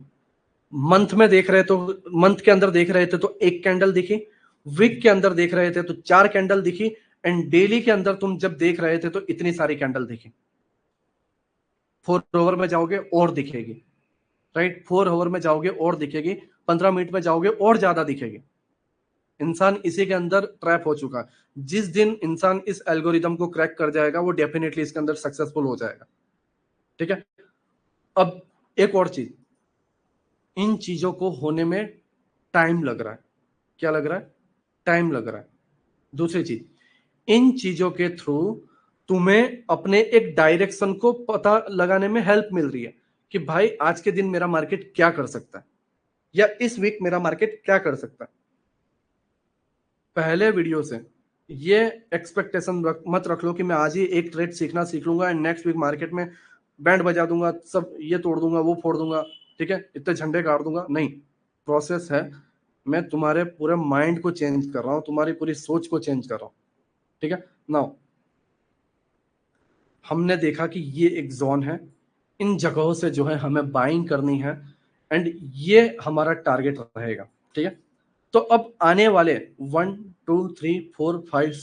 मंथ में देख रहे तो, मंथ के अंदर देख रहे थे तो एक कैंडल दिखी, वीक के अंदर देख रहे थे तो 4 कैंडल दिखी, एंड डेली के अंदर तुम जब देख रहे थे तो इतनी सारी कैंडल दिखी। 4 आवर में जाओगे और दिखेगी, राइट, 4 आवर में जाओगे और दिखेगी, 15 मिनट में जाओगे और ज्यादा दिखेगी। इंसान इसी के अंदर ट्रैप हो चुका है। जिस दिन इंसान इस एल्गोरिदम को क्रैक कर जाएगा, वो डेफिनेटली इसके अंदर सक्सेसफुल हो जाएगा, ठीक है। अब एक और चीज, इन चीजों को होने में टाइम लग रहा है। क्या लग रहा है, टाइम लग रहा है। दूसरी चीज, इन चीजों के थ्रू तुम्हें अपने एक डायरेक्शन को पता लगाने में हेल्प मिल रही है कि भाई आज के दिन मेरा मार्केट क्या कर सकता है, या इस वीक मेरा मार्केट क्या कर सकता है। पहले वीडियो से ये एक्सपेक्टेशन मत रख लो कि मैं आज ही एक ट्रेड सीखना सीख लूंगा एंड नेक्स्ट वीक मार्केट में बैंड बजा दूंगा, सब ये तोड़ दूंगा, वो फोड़ दूंगा, ठीक है, इतने झंडे गाड़ दूंगा। नहीं, प्रोसेस है। मैं तुम्हारे पूरे माइंड को चेंज कर रहा हूँ, तुम्हारी पूरी सोच को चेंज कर रहा हूँ, ठीक है। नाउ हमने देखा कि ये एक जोन है, इन जगहों से जो है हमें बाइंग करनी है, एंड ये हमारा टारगेट रहेगा, ठीक है। तो अब आने वाले 1 2 3 4 5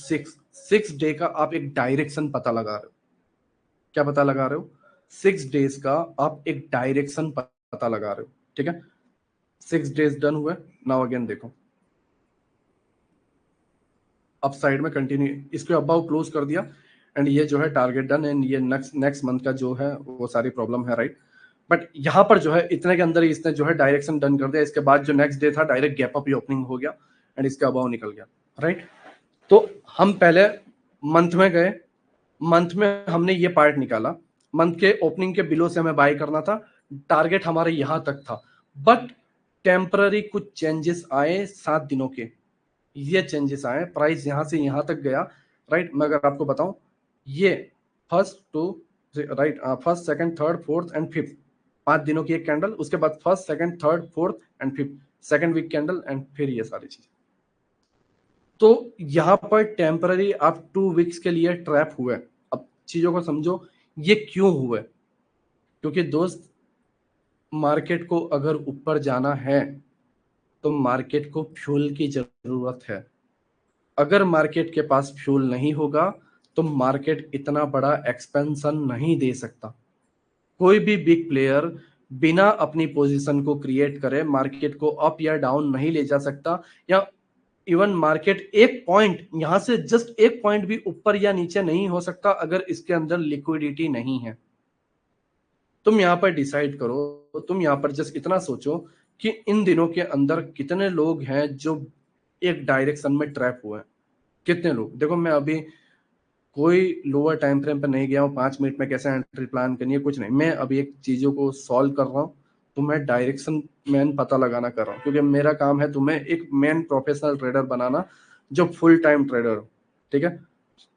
6 डे का आप एक डायरेक्शन पता लगा रहे हो। क्या पता लगा रहे हो, 6 डेज का आप एक डायरेक्शन पता लगा रहे हो, ठीक है। 6 डेज डन हुए। नाउ अगेन देखो, अप साइड में कंटिन्यू, इसको अबाउ क्लोज कर दिया, एंड ये जो है टारगेट डन, एंड ये नेक्स्ट मंथ का जो है वो सारी प्रॉब्लम है, राइट। बट यहाँ पर जो है इतने के अंदर ही इसने जो है डायरेक्शन डन कर दिया। इसके बाद जो नेक्स्ट डे था, डायरेक्ट गैप अप ओपनिंग हो गया, एंड इसके अबाउ निकल गया, राइट। तो हम पहले मंथ में गए, मंथ में हमने ये पार्ट निकाला, मंथ के ओपनिंग के बिलो से हमें बाय करना था, टारगेट हमारे यहां तक था, बट टेम्पररी कुछ चेंजेस आए 7 दिनों के, ये चेंजेस आए, प्राइस यहां से यहां तक गया, राइट। मैं अगर आपको बताऊं, ये first two right, first second third fourth and fifth, 5 दिनों की एक कैंडल, उसके बाद first second third fourth and fifth, second week candle, एंड फिर ये सारी चीज। तो यहां पर टेम्पररी आप 2 वीक्स के लिए ट्रैप हुए। अब चीजों को समझो, ये क्यों हुए? क्योंकि दोस्त, मार्केट को अगर ऊपर जाना है तो मार्केट को फ्यूल की जरूरत है। अगर मार्केट के पास फ्यूल नहीं होगा तो मार्केट इतना बड़ा एक्सपेंशन नहीं दे सकता। कोई भी बिग प्लेयर बिना अपनी पोजीशन को क्रिएट करे मार्केट को अप या डाउन नहीं ले जा सकता, या इवन मार्केट एक पॉइंट यहां से जस्ट एक पॉइंट भी ऊपर या नीचे नहीं हो सकता अगर इसके अंदर लिक्विडिटी नहीं है। तुम यहां पर डिसाइड करो, तुम यहां पर जस्ट इतना सोचो कि इन दिनों के अंदर कितने लोग हैं जो एक डायरेक्शन में ट्रैप हुए हैं। कितने लोग, देखो मैं अभी कोई लोअर टाइम फ्रेम पर नहीं गया हूँ, 5 मिनट में कैसे एंट्री प्लान करनी है कुछ नहीं, मैं अभी एक चीजों को सॉल्व कर रहा हूँ। तो मैं डायरेक्शन मैन पता लगाना कर रहा हूँ, क्योंकि मेरा काम है तुम्हें एक मैन प्रोफेशनल ट्रेडर बनाना जो फुल टाइम ट्रेडर हो। ठीक है,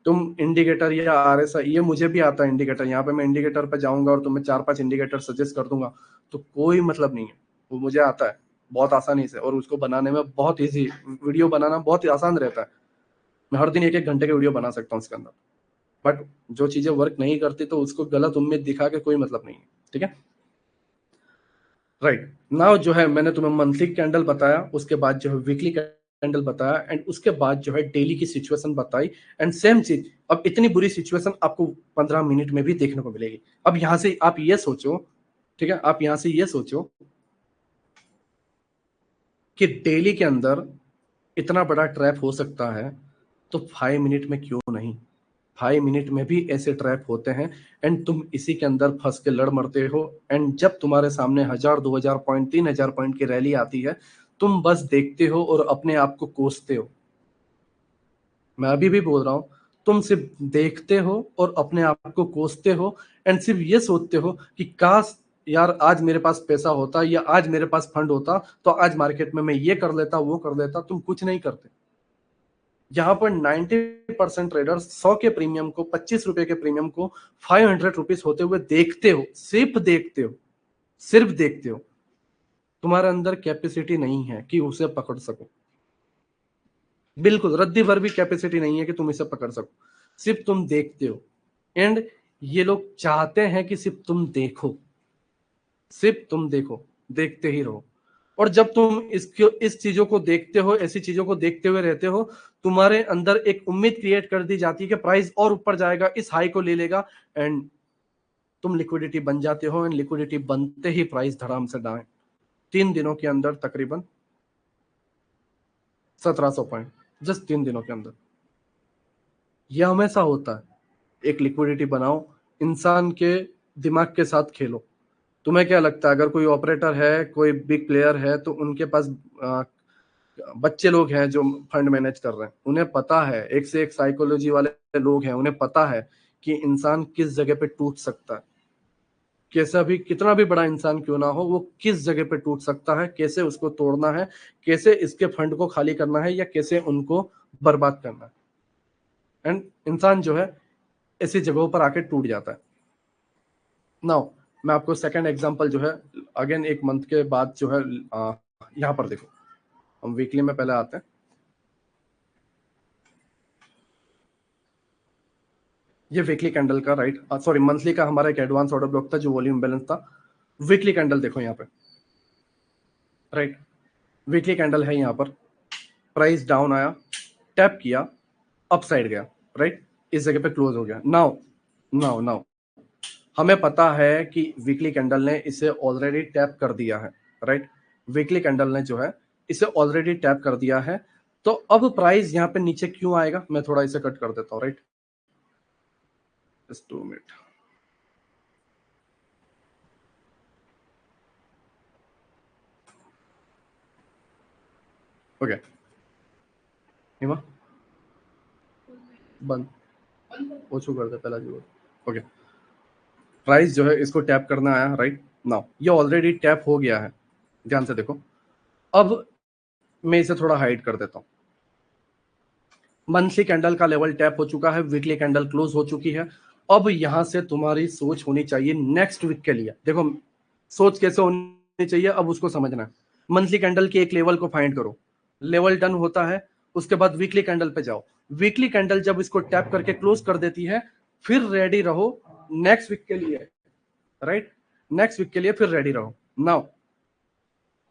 तुम इंडिकेटर या RSI, ये मुझे भी आता है इंडिकेटर, यहाँ पे मैं इंडिकेटर पे जाऊंगा और तुम्हें 4-5 इंडिकेटर सजेस्ट कर दूंगा, तो कोई मतलब नहीं है, वो मुझे आता है बहुत आसानी से, और उसको बनाने में बहुत इजी, वीडियो बनाना बहुत ही आसान रहता है। मैं हर दिन 1-1 घंटे के वीडियो बना सकता हूँ इसके अंदर। बट जो चीजें वर्क नहीं करती तो उसको गलत उम्मीद दिखा के कोई मतलब नहीं है। ठीक है, राइट। नाउ जो है मैंने तुम्हें मंथली कैंडल बताया, उसके बाद जो है वीकली कैंडल बताया, एंड उसके बाद जो है डेली की सिचुएशन बताई। एंड सेम चीज, अब इतनी बुरी सिचुएशन आपको 15 मिनट में भी देखने को मिलेगी। अब यहां से आप ये सोचो, ठीक है, आप यहां से ये सोचो कि डेली के अंदर इतना बड़ा ट्रैप हो सकता है, तो 5 मिनट में क्यों नहीं? 5 मिनट में भी ऐसे ट्रैप होते हैं, एंड तुम इसी के अंदर फंस के लड़ मरते हो। एंड जब तुम्हारे सामने 1000, 2000 पॉइंट, 3000 पॉइंट की रैली आती है, तुम बस देखते हो और अपने आप को कोसते हो। मैं अभी भी बोल रहा हूं, तुम सिर्फ देखते हो और अपने आप को कोसते हो, एंड सिर्फ ये सोचते हो कि काश यार आज मेरे पास पैसा होता या आज मेरे पास फंड होता तो आज मार्केट में मैं ये कर लेता वो कर लेता। तुम कुछ नहीं करते। यहाँ पर 90% ट्रेडर 100 के प्रीमियम को, 25 रुपए के प्रीमियम को 500 रुपीज होते हुए देखते हो, सिर्फ देखते हो, सिर्फ देखते हो। तुम्हारे अंदर कैपेसिटी नहीं है कि उसे पकड़ सको, बिल्कुल रद्दी भर भी कैपेसिटी नहीं है कि तुम इसे पकड़ सको, सिर्फ तुम देखते हो। एंड ये लोग चाहते हैं कि सिर्फ तुम देखो, सिर्फ तुम देखो, देखते ही रहो। और जब तुम इस चीजों को देखते हो, ऐसी चीजों को देखते हुए रहते हो, तुम्हारे अंदर एक उम्मीद क्रिएट कर दी जाती है कि प्राइस और ऊपर जाएगा, इस हाई को ले लेगा, एंड तुम लिक्विडिटी बन जाते हो। एंड लिक्विडिटी बनते ही प्राइस धड़ाम से डाउन, 3 दिनों के अंदर तकरीबन 1700 पॉइंट, जस्ट 3 दिनों के अंदर। यह हमेशा होता है। एक लिक्विडिटी बनाओ, इंसान के दिमाग के साथ खेलो। तुम्हें क्या लगता है, अगर कोई ऑपरेटर है, कोई बिग प्लेयर है, तो उनके पास बच्चे लोग हैं जो फंड मैनेज कर रहे हैं, उन्हें पता है, एक से एक साइकोलॉजी वाले लोग हैं, उन्हें पता है कि इंसान किस जगह पे टूट सकता है, कैसा भी कितना भी बड़ा इंसान क्यों ना हो, वो किस जगह पे टूट सकता है, कैसे उसको तोड़ना है, कैसे इसके फंड को खाली करना है, या कैसे उनको बर्बाद करना है। एंड इंसान जो है ऐसी जगहों पर आके टूट जाता है। नाउ मैं आपको सेकंड एग्जांपल जो है, अगेन एक मंथ के बाद जो है, यहाँ पर देखो, हम वीकली में पहले आते हैं। ये वीकली कैंडल का, राइट, सॉरी मंथली का हमारा एक एडवांस ऑर्डर ब्लॉक था जो वॉल्यूम बैलेंस था। वीकली कैंडल देखो यहाँ पे, राइट, वीकली कैंडल है यहाँ पर, प्राइस डाउन आया, टैप किया, अपसाइड गया, राइट, इस जगह पे क्लोज हो गया। नाउ नाउ नाउ हमें पता है कि वीकली कैंडल ने इसे ऑलरेडी टैप कर दिया है, राइट, वीकली कैंडल ने जो है इसे ऑलरेडी टैप कर दिया है। तो अब प्राइस यहाँ पे नीचे क्यों आएगा, मैं थोड़ा इसे कट कर देता हूँ, राइट, जस्ट 2 मिनट। ओके, हिमा, बंद। ओछू कर दे पहला जो। ओके, प्राइस जो है इसको टैप करना आया, राइट नाउ ये ऑलरेडी टैप हो गया है, ध्यान से देखो। अब मैं इसे थोड़ा हाइड कर देता हूं। मंथली कैंडल का लेवल टैप हो चुका है, वीकली कैंडल क्लोज हो चुकी है। अब यहां से तुम्हारी सोच होनी चाहिए नेक्स्ट वीक के लिए। देखो सोच कैसे होनी चाहिए, अब उसको समझना है। मंथली कैंडल के एक लेवल को फाइंड करो, लेवल डन होता है, उसके बाद वीकली कैंडल पे जाओ। वीकली कैंडल जब इसको टैप करके क्लोज कर देती है, फिर रेडी रहो नेक्स्ट वीक के लिए, राइट। नेक्स्ट वीक के लिए फिर रेडी रहो। नाउ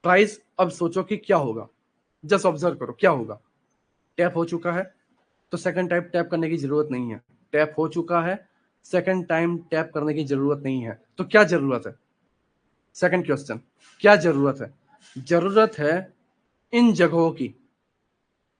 प्राइस, अब सोचो कि क्या होगा, जस्ट ऑब्जर्व करो क्या होगा। टैप हो चुका है तो सेकंड टाइम टैप करने की जरूरत नहीं है। टैप हो चुका है, सेकंड टाइम टैप करने की जरूरत नहीं है। तो क्या जरूरत है, सेकंड क्वेश्चन, क्या जरूरत है? जरूरत है इन जगहों की,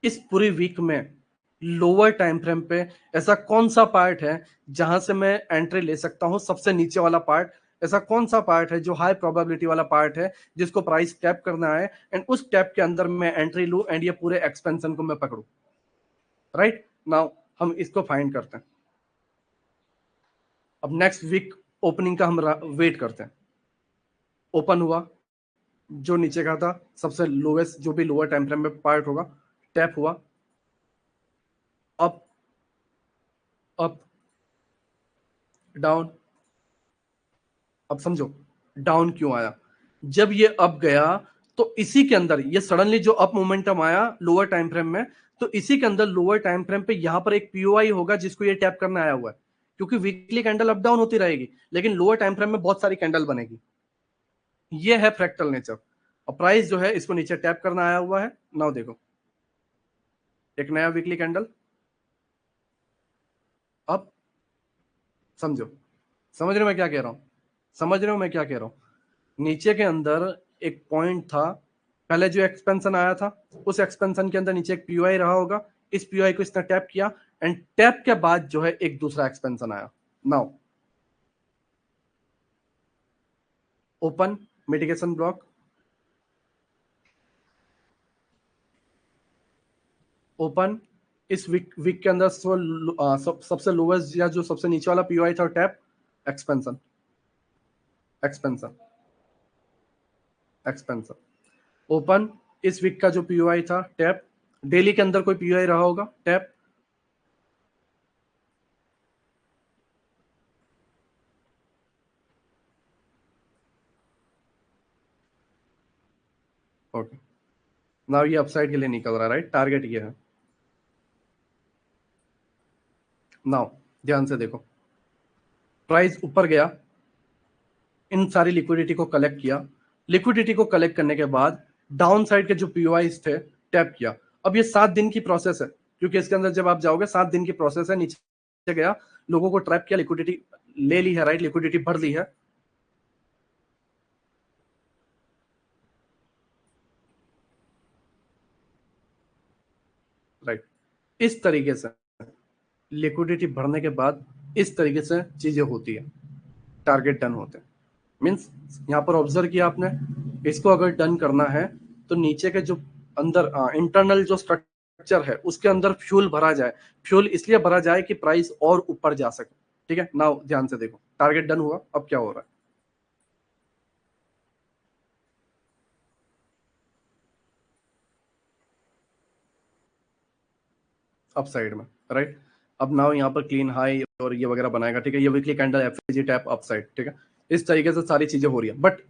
इस पूरी वीक में लोअर टाइम फ्रेम पे ऐसा कौन सा पार्ट है जहां से मैं एंट्री ले सकता हूं, सबसे नीचे वाला पार्ट। ऐसा कौन सा पार्ट है जो हाई प्रोबेबिलिटी वाला पार्ट है जिसको प्राइस टैप करना है, एंड उस टैप के अंदर मैं एंट्री लूं एंड ये पूरे एक्सपेंशन को मैं पकड़ू, राइट नाउ हम इसको फाइंड करते हैं। अब नेक्स्ट वीक ओपनिंग का हम वेट करते हैं। ओपन हुआ, जो नीचे का था सबसे लोएस्ट, जो भी लोअर टाइम फ्रेम में पार्ट होगा, टैप हुआ, अप अप डाउन। अब समझो डाउन क्यों आया। जब ये अप गया तो इसी के अंदर ये सडनली जो अप मोमेंटम आया लोअर टाइम फ्रेम में, तो इसी के अंदर लोअर टाइम फ्रेम पे यहां पर एक पीओआई होगा जिसको ये टैप करना आया हुआ है। क्योंकि वीकली कैंडल अप डाउन होती रहेगी, लेकिन लोअर टाइम फ्रेम में बहुत सारी कैंडल बनेगी। ये है फ्रैक्टल नेचर। और प्राइस जो है इसको नीचे टैप करना आया हुआ है। नाउ देखो एक नया वीकली कैंडल, अब समझो, समझ रहे हो मैं क्या कह रहा हूं, समझ रहे हो मैं क्या कह रहा हूं। नीचे के अंदर एक पॉइंट था, पहले जो एक्सपेंशन आया था उस एक्सपेंशन के अंदर नीचे एक पीओआई रहा होगा, इस पीओआई को इसने टैप किया, एंड टैप के बाद जो है एक दूसरा एक्सपेंशन आया। Now open mitigation block, open इस वीक के अंदर सबसे लोएस्ट या जो सबसे नीचे वाला पीओआई था tap, expansion expansion expansion. Open इस वीक का जो पीओआई था टैप, डेली के अंदर कोई पीओआई रहा होगा, टैप, ओके। नाउ ये अपसाइड के लिए निकल रहा है, राइट, टारगेट ये है। नाउ ध्यान से देखो, प्राइस ऊपर गया, इन सारी लिक्विडिटी को कलेक्ट किया, लिक्विडिटी को कलेक्ट करने के बाद डाउन साइड के जो पीओआईज थे टैप किया। अब ये 7 दिन की प्रोसेस है, क्योंकि इसके अंदर जब आप जाओगे 7 दिन की प्रोसेस है। नीचे गया, लोगों को ट्रैप किया, लिक्विडिटी ले ली है, राइट, लिक्विडिटी भर ली है। राइट, इस तरीके से लिक्विडिटी भरने के बाद इस तरीके से चीजें होती है, टारगेट डन होते हैं। मीन्स यहाँ पर ऑब्जर्व किया आपने, इसको अगर डन करना है तो नीचे के जो अंदर इंटरनल जो स्ट्रक्चर है उसके अंदर फ्यूल भरा जाए। फ्यूल इसलिए भरा जाए कि प्राइस और ऊपर जा सके। ठीक है, नाउ ध्यान से देखो, टारगेट डन हुआ, अब क्या हो रहा है, अप साइड में, राइट। अब नाउ यहाँ पर क्लीन हाई और ये वगैरह बनाएगा, ठीक है, ये weekly candle FG tap up side, ठीक है। इस तरीके से सारी चीजें हो रही है। बट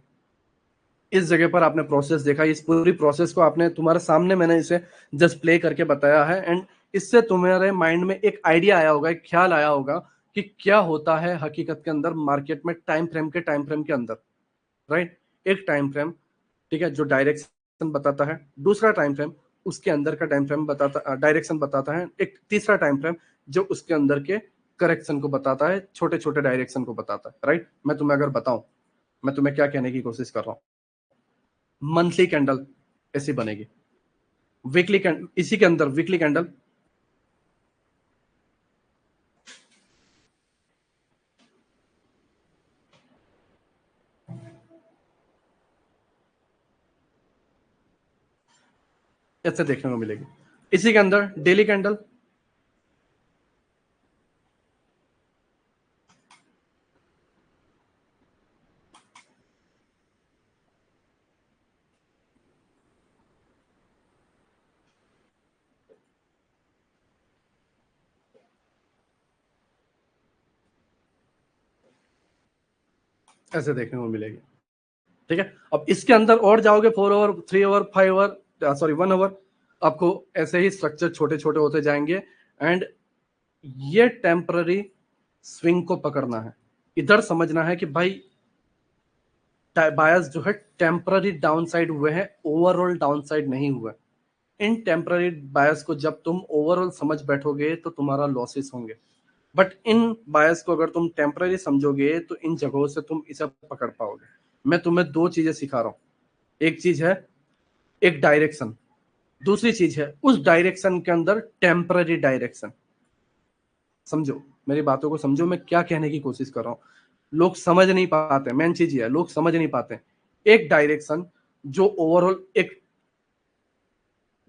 इस जगह पर आपने प्रोसेस देखा, इस पूरी प्रोसेस को आपने, तुम्हारे सामने मैंने इसे जस्ट प्ले करके बताया है, एंड इससे तुम्हारे माइंड में एक आइडिया आया होगा, एक ख्याल आया होगा कि क्या होता है हकीकत के अंदर मार्केट में टाइम फ्रेम के अंदर, राइट। एक टाइम फ्रेम, ठीक है, जो डायरेक्शन बताता है, दूसरा टाइम फ्रेम उसके अंदर का टाइम फ्रेम बताता, डायरेक्शन बताता है, एक तीसरा टाइम फ्रेम जो उसके अंदर के करेक्शन को बताता है, छोटे छोटे डायरेक्शन को बताता है, राइट। मैं तुम्हें अगर बताऊं, मैं तुम्हें क्या कहने की कोशिश कर रहा हूं, मंथली कैंडल ऐसी बनेगी, वीकली कैंडल इसी के अंदर वीकली कैंडल, ऐसे देखने को मिलेगी। इसी के अंदर डेली कैंडल, ऐसे देखने को मिलेगी। ठीक है, अब इसके अंदर और जाओगे 4 hour, 3 hour, 5 hour, sorry 1 hour, आपको ऐसे ही स्ट्रक्चर छोटे छोटे होते जाएंगे। एंड ये टेम्पररी स्विंग को पकड़ना है। इधर समझना है कि भाई बायस जो है टेम्पररी डाउनसाइड हुए हैं, ओवरऑल डाउनसाइड नहीं हुआ। इन टेम्पररी बायस को जब तुम ओवरऑल समझ बैठोगे तो तुम्हारा लॉसेस होंगे, बट इन बायस को अगर तुम टेम्पररी समझोगे तो इन जगहों से तुम इसे पकड़ पाओगे। मैं तुम्हें दो चीजें सिखा रहा हूं, एक चीज है एक डायरेक्शन, दूसरी चीज है उस डायरेक्शन के अंदर टेम्पररी डायरेक्शन। समझो मेरी बातों को, समझो मैं क्या कहने की कोशिश कर रहा हूं। लोग समझ नहीं पाते, मेन चीज ये है लोग समझ नहीं पाते। एक डायरेक्शन जो ओवरऑल एक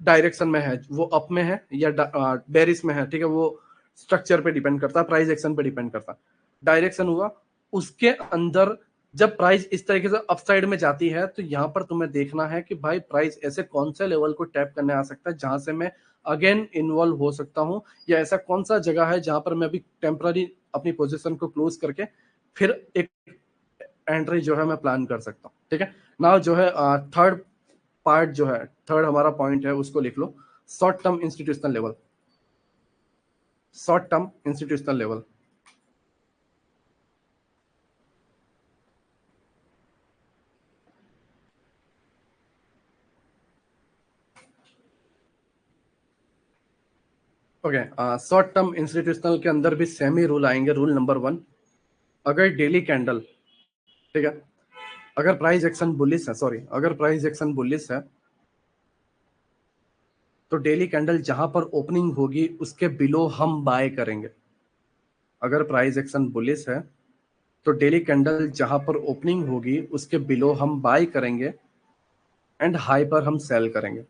डायरेक्शन में है, वो अप में है या बेरिस में है, ठीक है, वो स्ट्रक्चर पे डिपेंड करता है, प्राइस एक्शन पे डिपेंड करता है। डायरेक्शन हुआ, उसके अंदर जब प्राइस इस तरीके से अपसाइड में जाती है तो यहां पर तुम्हें देखना है कि भाई प्राइस ऐसे कौन से लेवल को टैप करने आ सकता है जहां से मैं अगेन इन्वॉल्व हो सकता हूं, या ऐसा कौन सा जगह है जहां पर मैं अभी टेम्पररी अपनी पोजीशन को क्लोज करके फिर एक एंट्री जो है मैं प्लान कर सकता हूँ। ठीक है, नाउ जो है थर्ड पार्ट जो है, थर्ड हमारा पॉइंट है, उसको लिख लो, short term institutional level. Short term institutional level, okay. Short term institutional के अंदर भी सेम ही रूल आएंगे। रूल नंबर 1, अगर डेली कैंडल, ठीक है, अगर प्राइस एक्शन बुलिश है, सॉरी अगर प्राइस एक्शन बुलिश है तो डेली कैंडल जहां पर ओपनिंग होगी उसके बिलो हम बाय करेंगे। अगर प्राइस एक्शन बुलिश है तो डेली कैंडल जहां पर ओपनिंग होगी उसके बिलो हम बाय करेंगे एंड हाई पर हम सेल करेंगे।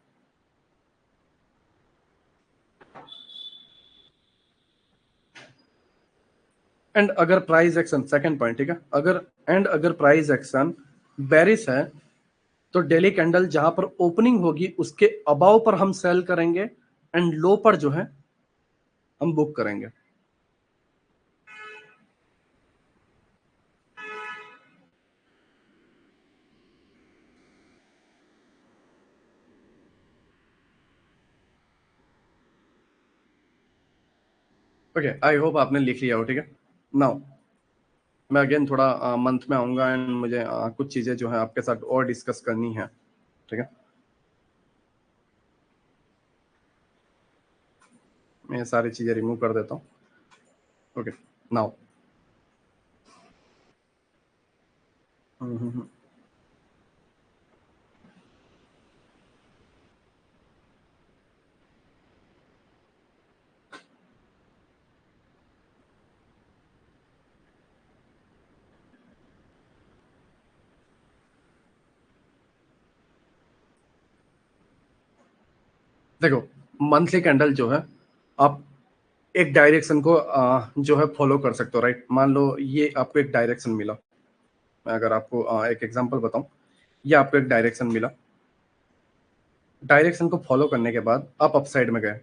एंड अगर प्राइस एक्शन, सेकंड पॉइंट, ठीक है, अगर प्राइस एक्शन बेरिश है तो डेली कैंडल जहां पर ओपनिंग होगी उसके अबाव पर हम सेल करेंगे एंड लो पर जो है हम बुक करेंगे। ओके, आई होप आपने लिख लिया हो। ठीक है, नाउ मैं अगेन थोड़ा मंथ में आऊंगा एंड मुझे कुछ चीजें जो है आपके साथ और डिस्कस करनी है। ठीक है, मैं ये सारी चीजें रिमूव कर देता हूँ। ओके, नाउ देखो, मंथली कैंडल जो है आप एक डायरेक्शन को जो है फॉलो कर सकते हो, राइट। मान लो ये आपको एक डायरेक्शन मिला, मैं अगर आपको एक एग्जांपल बताऊं, ये आपको एक डायरेक्शन मिला, डायरेक्शन को फॉलो करने के बाद आप अप साइड में गए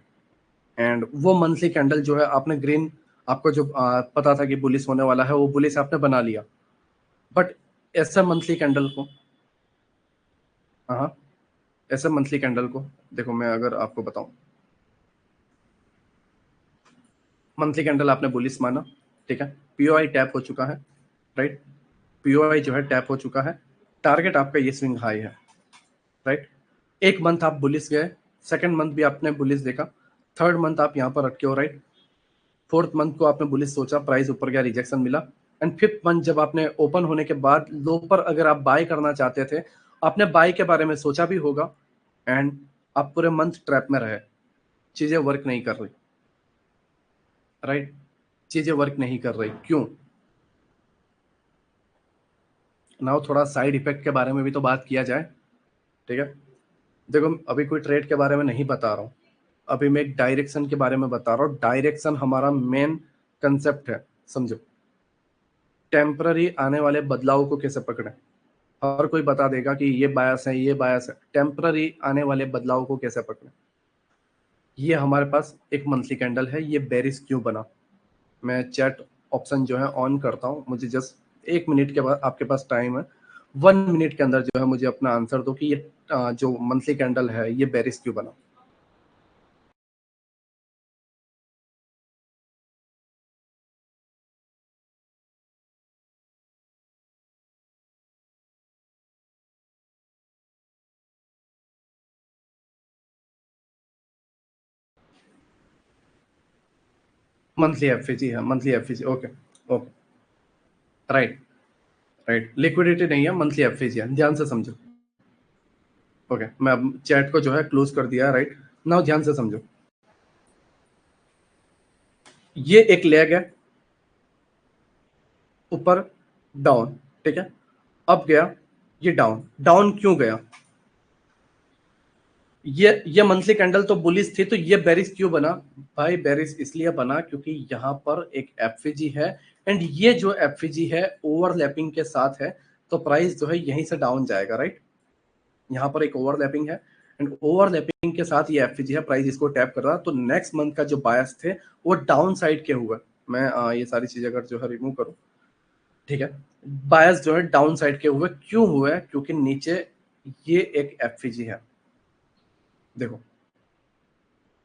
एंड वो मंथली कैंडल जो है आपने ग्रीन, आपको जो पता था कि बुलिश होने वाला है वो बुलिश आपने बना लिया। बट ऐसा मंथली कैंडल को, हाँ, ऐसा मंथली कैंडल को देखो, मैं अगर आपको बताऊं, मंथली कैंडल आपने बुलिश माना, ठीक है, पीओआई टैप हो चुका है, राइट, पीओआई जो है टैप हो चुका है, टारगेट आपका ये स्विंग हाई है, राइट। एक मंथ आप बुलिश गए, सेकंड मंथ भी आपने बुलिश देखा, थर्ड मंथ आप यहाँ पर रखे हो, राइट। फोर्थ मंथ को आपने बुलिश सोचा, प्राइस ऊपर गया, रिजेक्शन मिला। एंड फिफ्थ मंथ जब आपने ओपन होने के बाद लो पर अगर आप बाय करना चाहते थे, आपने बाय के बारे में सोचा भी होगा एंड आप पूरे मंथ ट्रैप में रहे, चीजें वर्क नहीं कर रही, राइट, चीजें वर्क नहीं कर रही, क्यों? नाउ थोड़ा साइड इफेक्ट के बारे में भी तो बात किया जाए। ठीक है, देखो अभी कोई ट्रेड के बारे में नहीं बता रहा हूँ, अभी मैं एक डायरेक्शन के बारे में बता रहा हूँ। डायरेक्शन हमारा मेन कंसेप्ट है, समझो। टेम्पररी आने वाले बदलाव को कैसे पकड़े, हर कोई बता देगा कि ये बायस है, ये बायस है। टेम्पररी आने वाले बदलाव को कैसे पकड़े, ये हमारे पास एक मंथली कैंडल है, ये बेरिस क्यों बना। मैं चैट ऑप्शन जो है ऑन करता हूँ, मुझे जस्ट 1 मिनट के बाद आपके पास टाइम है, 1 मिनट के अंदर जो है मुझे अपना आंसर दो कि ये जो मंथली कैंडल है ये बेरिश क्यों बना। मंथली एफएजी है, monthly FVG, okay okay, right right, liquidity नहीं है, मंथली एफएजी है, ध्यान से समझो। ओके, मैं अब चैट को जो है क्लोज कर दिया, राइट नाउ ध्यान से समझो। ये एक लेग है, ऊपर डाउन, ठीक है, अब गया ये डाउन, डाउन क्यों गया? ये मंथली कैंडल तो बुलिश थी, तो ये बेरिश क्यों बना? भाई बेरिश इसलिए बना क्योंकि यहाँ पर एक एफवीजी है, एंड ये जो एफवीजी है ओवरलैपिंग के साथ है, तो प्राइस जो है यहीं से डाउन जाएगा, राइट। यहाँ पर एक ओवरलैपिंग है, एंड ओवरलैपिंग के साथ ये एफवीजी है, प्राइस इसको टैप कर रहा, तो नेक्स्ट मंथ का जो बायस थे वो डाउन साइड के हुए। मैं ये सारी चीजें अगर जो है रिमूव करूँ, ठीक है, बायस जो है डाउन साइड के हुए, क्यों हुए? क्योंकि नीचे ये एक एफवीजी है, देखो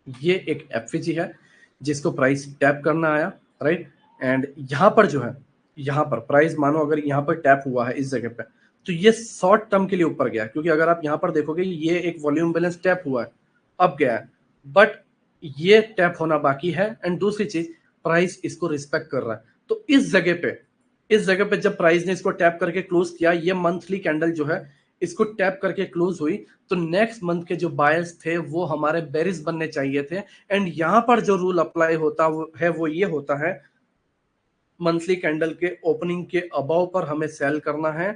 ये एक एफवीजी है जिसको प्राइस टैप करना आया, राइट। एंड यहाँ पर जो है, यहाँ पर प्राइस मानो अगर यहाँ पर टैप हुआ है इस जगह पे, तो ये शॉर्ट टर्म के लिए ऊपर गया, क्योंकि अगर आप यहाँ पर देखोगे ये एक वॉल्यूम बैलेंस टैप हुआ है, अब गया है, बट ये टैप होना बाकी है, एंड दूसरी चीज प्राइस इसको रिस्पेक्ट कर रहा है, तो इस जगह पे जब प्राइस ने इसको टैप करके क्लोज किया, ये मंथली कैंडल जो है इसको टैप करके क्लोज हुई, तो नेक्स्ट मंथ के जो बायर्स थे वो हमारे बेरिस बनने चाहिए थे, एंड यहां पर जो रूल अप्लाई होता है वो ये होता है, मंथली कैंडल के ओपनिंग के अबव पर हमें सेल करना है,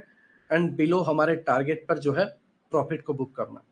एंड बिलो हमारे टारगेट पर जो है प्रॉफिट को बुक करना है,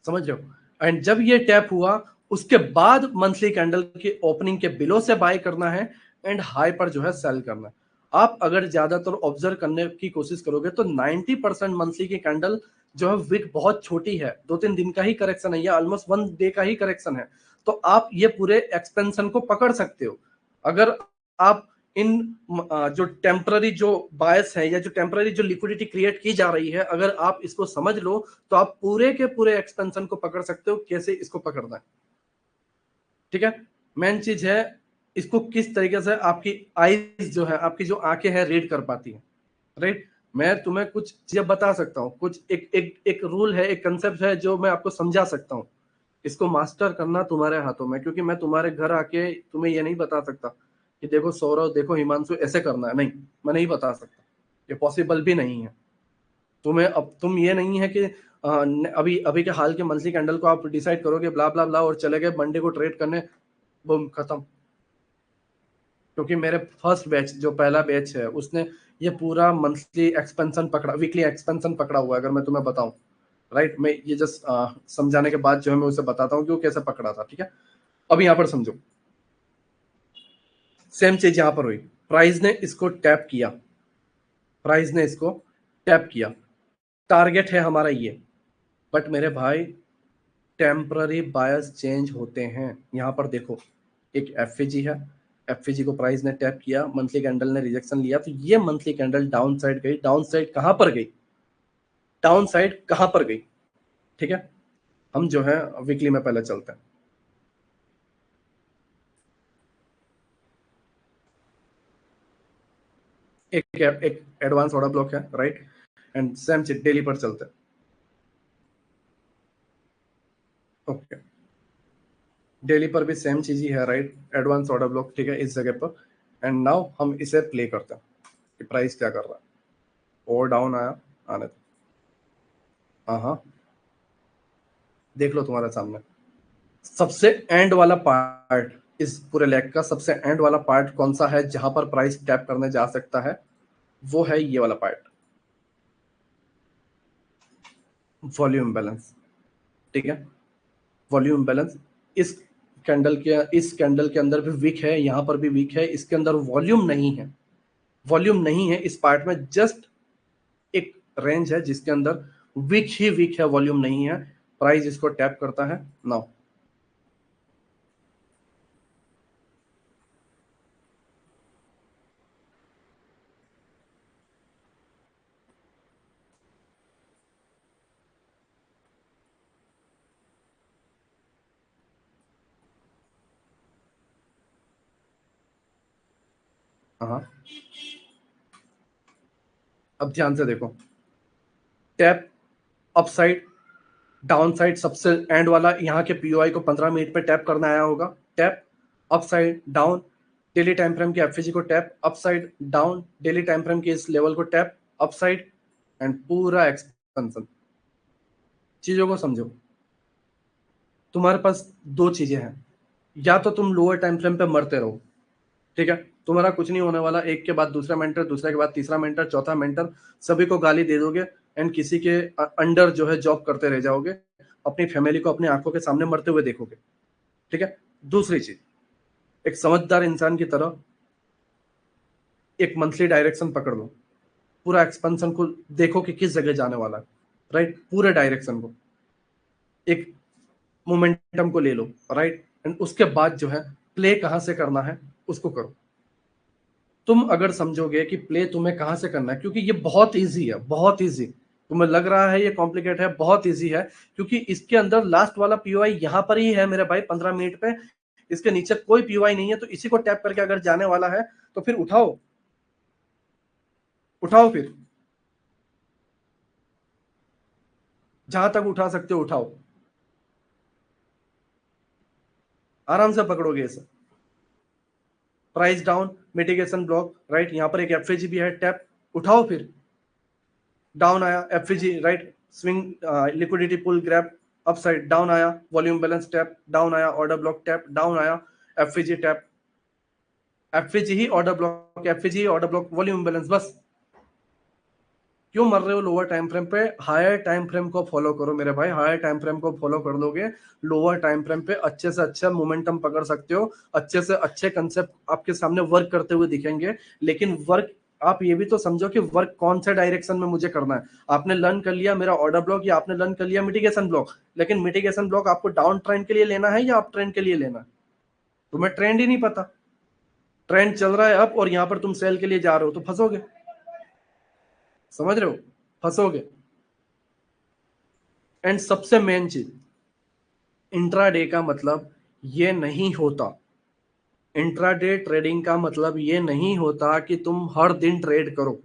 समझ रहे हो। एंड जब ये टैप हुआ उसके बाद मंथली कैंडल के ओपनिंग के बिलो से बाय करना है, एंड हाई पर जो है सेल करना है। आप अगर ज्यादातर ऑब्जर्व करने की कोशिश करोगे तो 90% मंथली की कैंडल जो है विक बहुत छोटी है, 2-3 दिन का ही करेक्शन है, या ऑलमोस्ट 1 डे का ही करेक्शन है, तो आप ये पूरे एक्सपेंशन को पकड़ सकते हो अगर आप इन जो टेम्पररी जो बायस है या जो टेम्पररी जो लिक्विडिटी क्रिएट की जा रही है, अगर आप इसको समझ लो तो आप पूरे के पूरे एक्सपेंशन को पकड़ सकते हो, कैसे इसको पकड़ना है, ठीक है। मेन चीज है इसको किस तरीके से आपकी आईज जो है, आपकी जो आंखें हैं रीड कर पाती है, राइट। मैं तुम्हें कुछ चीजें बता सकता हूँ, कुछ एक एक एक रूल है, एक कंसेप्ट है जो मैं आपको समझा सकता हूँ, इसको मास्टर करना तुम्हारे हाथों में, क्योंकि मैं तुम्हारे घर आके तुम्हें ये नहीं बता सकता कि देखो सौरभ, देखो हिमांशु, ऐसे करना है, नहीं, मैं नहीं बता सकता, ये पॉसिबल भी नहीं है। तुम्हें अब तुम ये नहीं है कि अभी अभी के हाल के मंथली कैंडल को आप डिसाइड करोगे ब्ला ब्ला ब्ला और चले गए मंडे को ट्रेड करने, बूम खत्म। क्योंकि मेरे फर्स्ट बैच जो पहला बैच है उसने ये पूरा मंथली एक्सपेंशन पकड़ा, वीकली एक्सपेंशन पकड़ा हुआ है, अगर मैं तुम्हें बताऊं, राइट। मैं ये जस्ट समझाने के बाद जो है मैं उसे बताता हूँ कि वो कैसे पकड़ा था, ठीक है। अब यहाँ पर समझो, सेम चीज यहां पर हुई, प्राइस ने इसको टैप किया, प्राइस ने इसको टैप किया, टारगेट है हमारा ये, बट मेरे भाई टेम्पररी बायस चेंज होते हैं। यहां पर देखो एक एफएजी है, एफएजी को प्राइस ने टैप किया, मंथली कैंडल ने रिजेक्शन लिया, तो ये मंथली कैंडल डाउन साइड गई, डाउन साइड कहां पर गई, डाउन साइड कहां पर गई, ठीक है। हम जो है वीकली में पहले चलते हैं, एक एडवांस ऑर्डर ब्लॉक है, राइट। एंड सेम चीज डेली पर चलते हैं, ओके। डेली पर भी सेम चीज ही है, राइट, एडवांस ऑर्डर ब्लॉक, ठीक है, इस जगह पर। एंड नाउ हम इसे प्ले करते हैं कि प्राइस क्या कर रहा है, और डाउन आया, आने दो, हाँ हाँ, देख लो तुम्हारे सामने सबसे एंड वाला पार्ट, इस पूरे लेग का सबसे एंड वाला पार्ट कौन सा है जहां पर प्राइस टैप करने जा सकता है? वो है ये वाला पार्ट, वॉल्यूम बैलेंस, ठीक है। वॉल्यूम बैलेंस इस इस कैंडल के अंदर भी वीक है, यहां पर भी वीक है, इसके अंदर वॉल्यूम नहीं है, वॉल्यूम नहीं है इस पार्ट में, जस्ट एक रेंज है जिसके अंदर वीक ही वीक है, वॉल्यूम नहीं है, प्राइस इसको टैप करता है नाउ, हाँ, अब ध्यान से देखो, टैप अपसाइड डाउन साइड, सबसे एंड वाला यहाँ के पीओआई को 15 मिनट पे टैप करना आया होगा, tap upside down, daily time frame की एफवीजी को tap upside down, daily time frame की इस लेवल को टैप अपसाइड, एंड पूरा एक्सपेंशन। चीजों को समझो, तुम्हारे पास दो चीजें हैं, या तो तुम लोअर टाइम फ्रेम पे मरते रहो, ठीक है, तुम्हारा कुछ नहीं होने वाला, एक के बाद दूसरा मेंटर, दूसरे के बाद तीसरा मेंटर, चौथा मेंटर, सभी को गाली दे दोगे एंड किसी के अंडर जो है जॉब करते रह जाओगे, अपनी फैमिली को अपनी आंखों के सामने मरते हुए देखोगे, ठीक है। दूसरी चीज, एक समझदार इंसान की तरह एक मंथली डायरेक्शन पकड़ लो, पूरा एक्सपेंशन को देखो कि किस जगह जाने वाला है, राइट, पूरे डायरेक्शन को, एक मोमेंटम को ले लो, राइट, एंड उसके बाद जो है प्ले कहां से करना है उसको करो। तुम अगर समझोगे कि प्ले तुम्हें कहां से करना है, क्योंकि ये बहुत इजी है, बहुत इजी, तुम्हें लग रहा है ये कॉम्प्लिकेट है, बहुत इजी है, क्योंकि इसके अंदर लास्ट वाला पीओआई यहां पर ही है मेरे भाई, 15 मिनट पे, इसके नीचे कोई पीओआई नहीं है, तो इसी को टैप करके अगर जाने वाला है तो फिर उठाओ, उठाओ फिर, जहां तक उठा सकते हो उठाओ, आराम से पकड़ोगे इसे। Price down, mitigation block, right, यहां पर एक एफएजी भी है, टैप, उठाओ फिर, डाउन आया एफएजी, राइट, स्विंग लिक्विडिटी पुल ग्रैब, अपसाइड डाउन आया, वॉल्यूम बैलेंस टैप, डाउन आया, ऑर्डर ब्लॉक टैप, डाउन आया, एफएजी टैप, एफएजी ही ऑर्डर ब्लॉक, एफएजी ही ऑर्डर ब्लॉक, वॉल्यूम बैलेंस, बस। क्यों मर रहे हो लोअर टाइम फ्रेम पे? हायर टाइम फ्रेम को फॉलो करो मेरे भाई, हायर टाइम फ्रेम को फॉलो कर लोगे, लोअर टाइम फ्रेम पे अच्छे से अच्छा मोमेंटम पकड़ सकते हो, अच्छे से अच्छे कंसेप्ट आपके सामने वर्क करते हुए दिखेंगे। लेकिन वर्क आप ये भी तो समझो कि वर्क कौन से डायरेक्शन में मुझे करना है। आपने लर्न कर लिया मेरा ऑर्डर ब्लॉक, या आपने लर्न कर लिया मिटिगेशन ब्लॉक, लेकिन मिटिगेशन ब्लॉक आपको डाउन ट्रेंड के लिए लेना है या अप ट्रेंड के लिए लेना है? तुम्हें ट्रेंड ही नहीं पता, ट्रेंड चल रहा है अप और यहां पर तुम सेल के लिए जा रहे हो, तो फंसोगे, समझ रहे हो, फंसोगे। एंड सबसे मेन चीज, इंट्राडे का मतलब ये नहीं होता, इंट्राडे ट्रेडिंग का मतलब ये नहीं होता कि तुम हर दिन ट्रेड करो।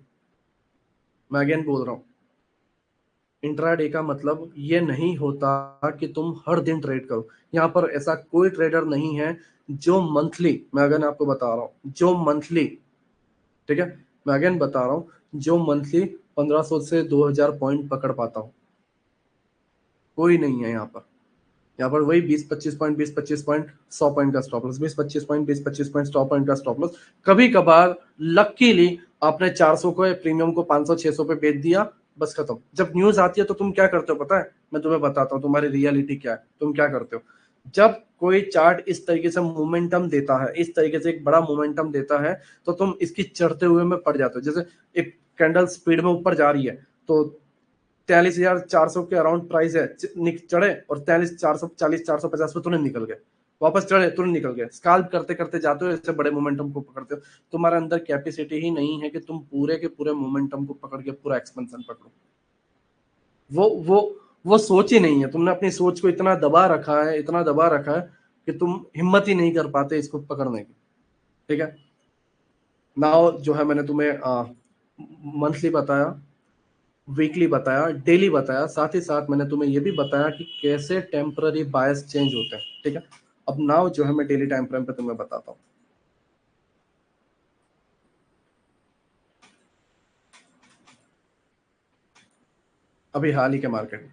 मैं अगेन बोल रहा हूं, इंट्राडे का मतलब ये नहीं होता कि तुम हर दिन ट्रेड करो। यहां पर ऐसा कोई ट्रेडर नहीं है जो मंथली, मैं अगेन आपको बता रहा हूं, जो मंथली, ठीक है, मैं अगेन बता रहा हूं, जो मंथली 1500 से 2000 पॉइंट पकड़ पाता हूं, कोई नहीं है यहाँ पर। यहाँ पर वही 20-25 पॉइंट, 20-25 पॉइंट, 100 पॉइंट का stop loss, 20-25 point, 20-25 point, 100 point का स्टॉप लॉस। कभी कभार लकीली आपने 400 को प्रीमियम को 500-600 पे बेच दिया, बस खत्म। जब न्यूज आती है तो तुम क्या करते हो पता है? मैं तुम्हें बताता हूँ तुम्हारी रियलिटी क्या है, तुम क्या करते हो। जब कोई चार्ट इस तरीके से मोमेंटम देता है, इस तरीके से एक बड़ा मोमेंटम देता है, तो तुम इसकी चढ़ते हुए में पड़ जाते हो। जैसे एक कैंडल स्पीड में ऊपर जा रही है, तो 43,400 के अराउंड प्राइस है, चढ़े और 43,440, 450 पे तुरंत निकल गए, वापस चढ़े तुरंत निकल गए, स्काल्प करते करते जाते हो, इससे बड़े मोमेंटम को पकड़ते हो। तुम्हारे अंदर कैपेसिटी ही नहीं है कि तुम पूरे के पूरे मोमेंटम को पकड़ के पूरा एक्सपेंशन पकड़ो। वो सोच ही नहीं है, तुमने अपनी सोच को इतना दबा रखा है, इतना दबा रखा है कि तुम हिम्मत ही नहीं कर पाते इसको पकड़ने की, ठीक है। नाउ जो है मैंने तुम्हें मंथली बताया, वीकली बताया, डेली बताया, साथ ही साथ मैंने तुम्हें यह भी बताया कि कैसे टेम्पररी बायस चेंज होते हैं, ठीक है। अब नाउ जो है मैं डेली टाइम फ्रेम पे तुम्हें बताता हूं। अभी हाल ही के मार्केट,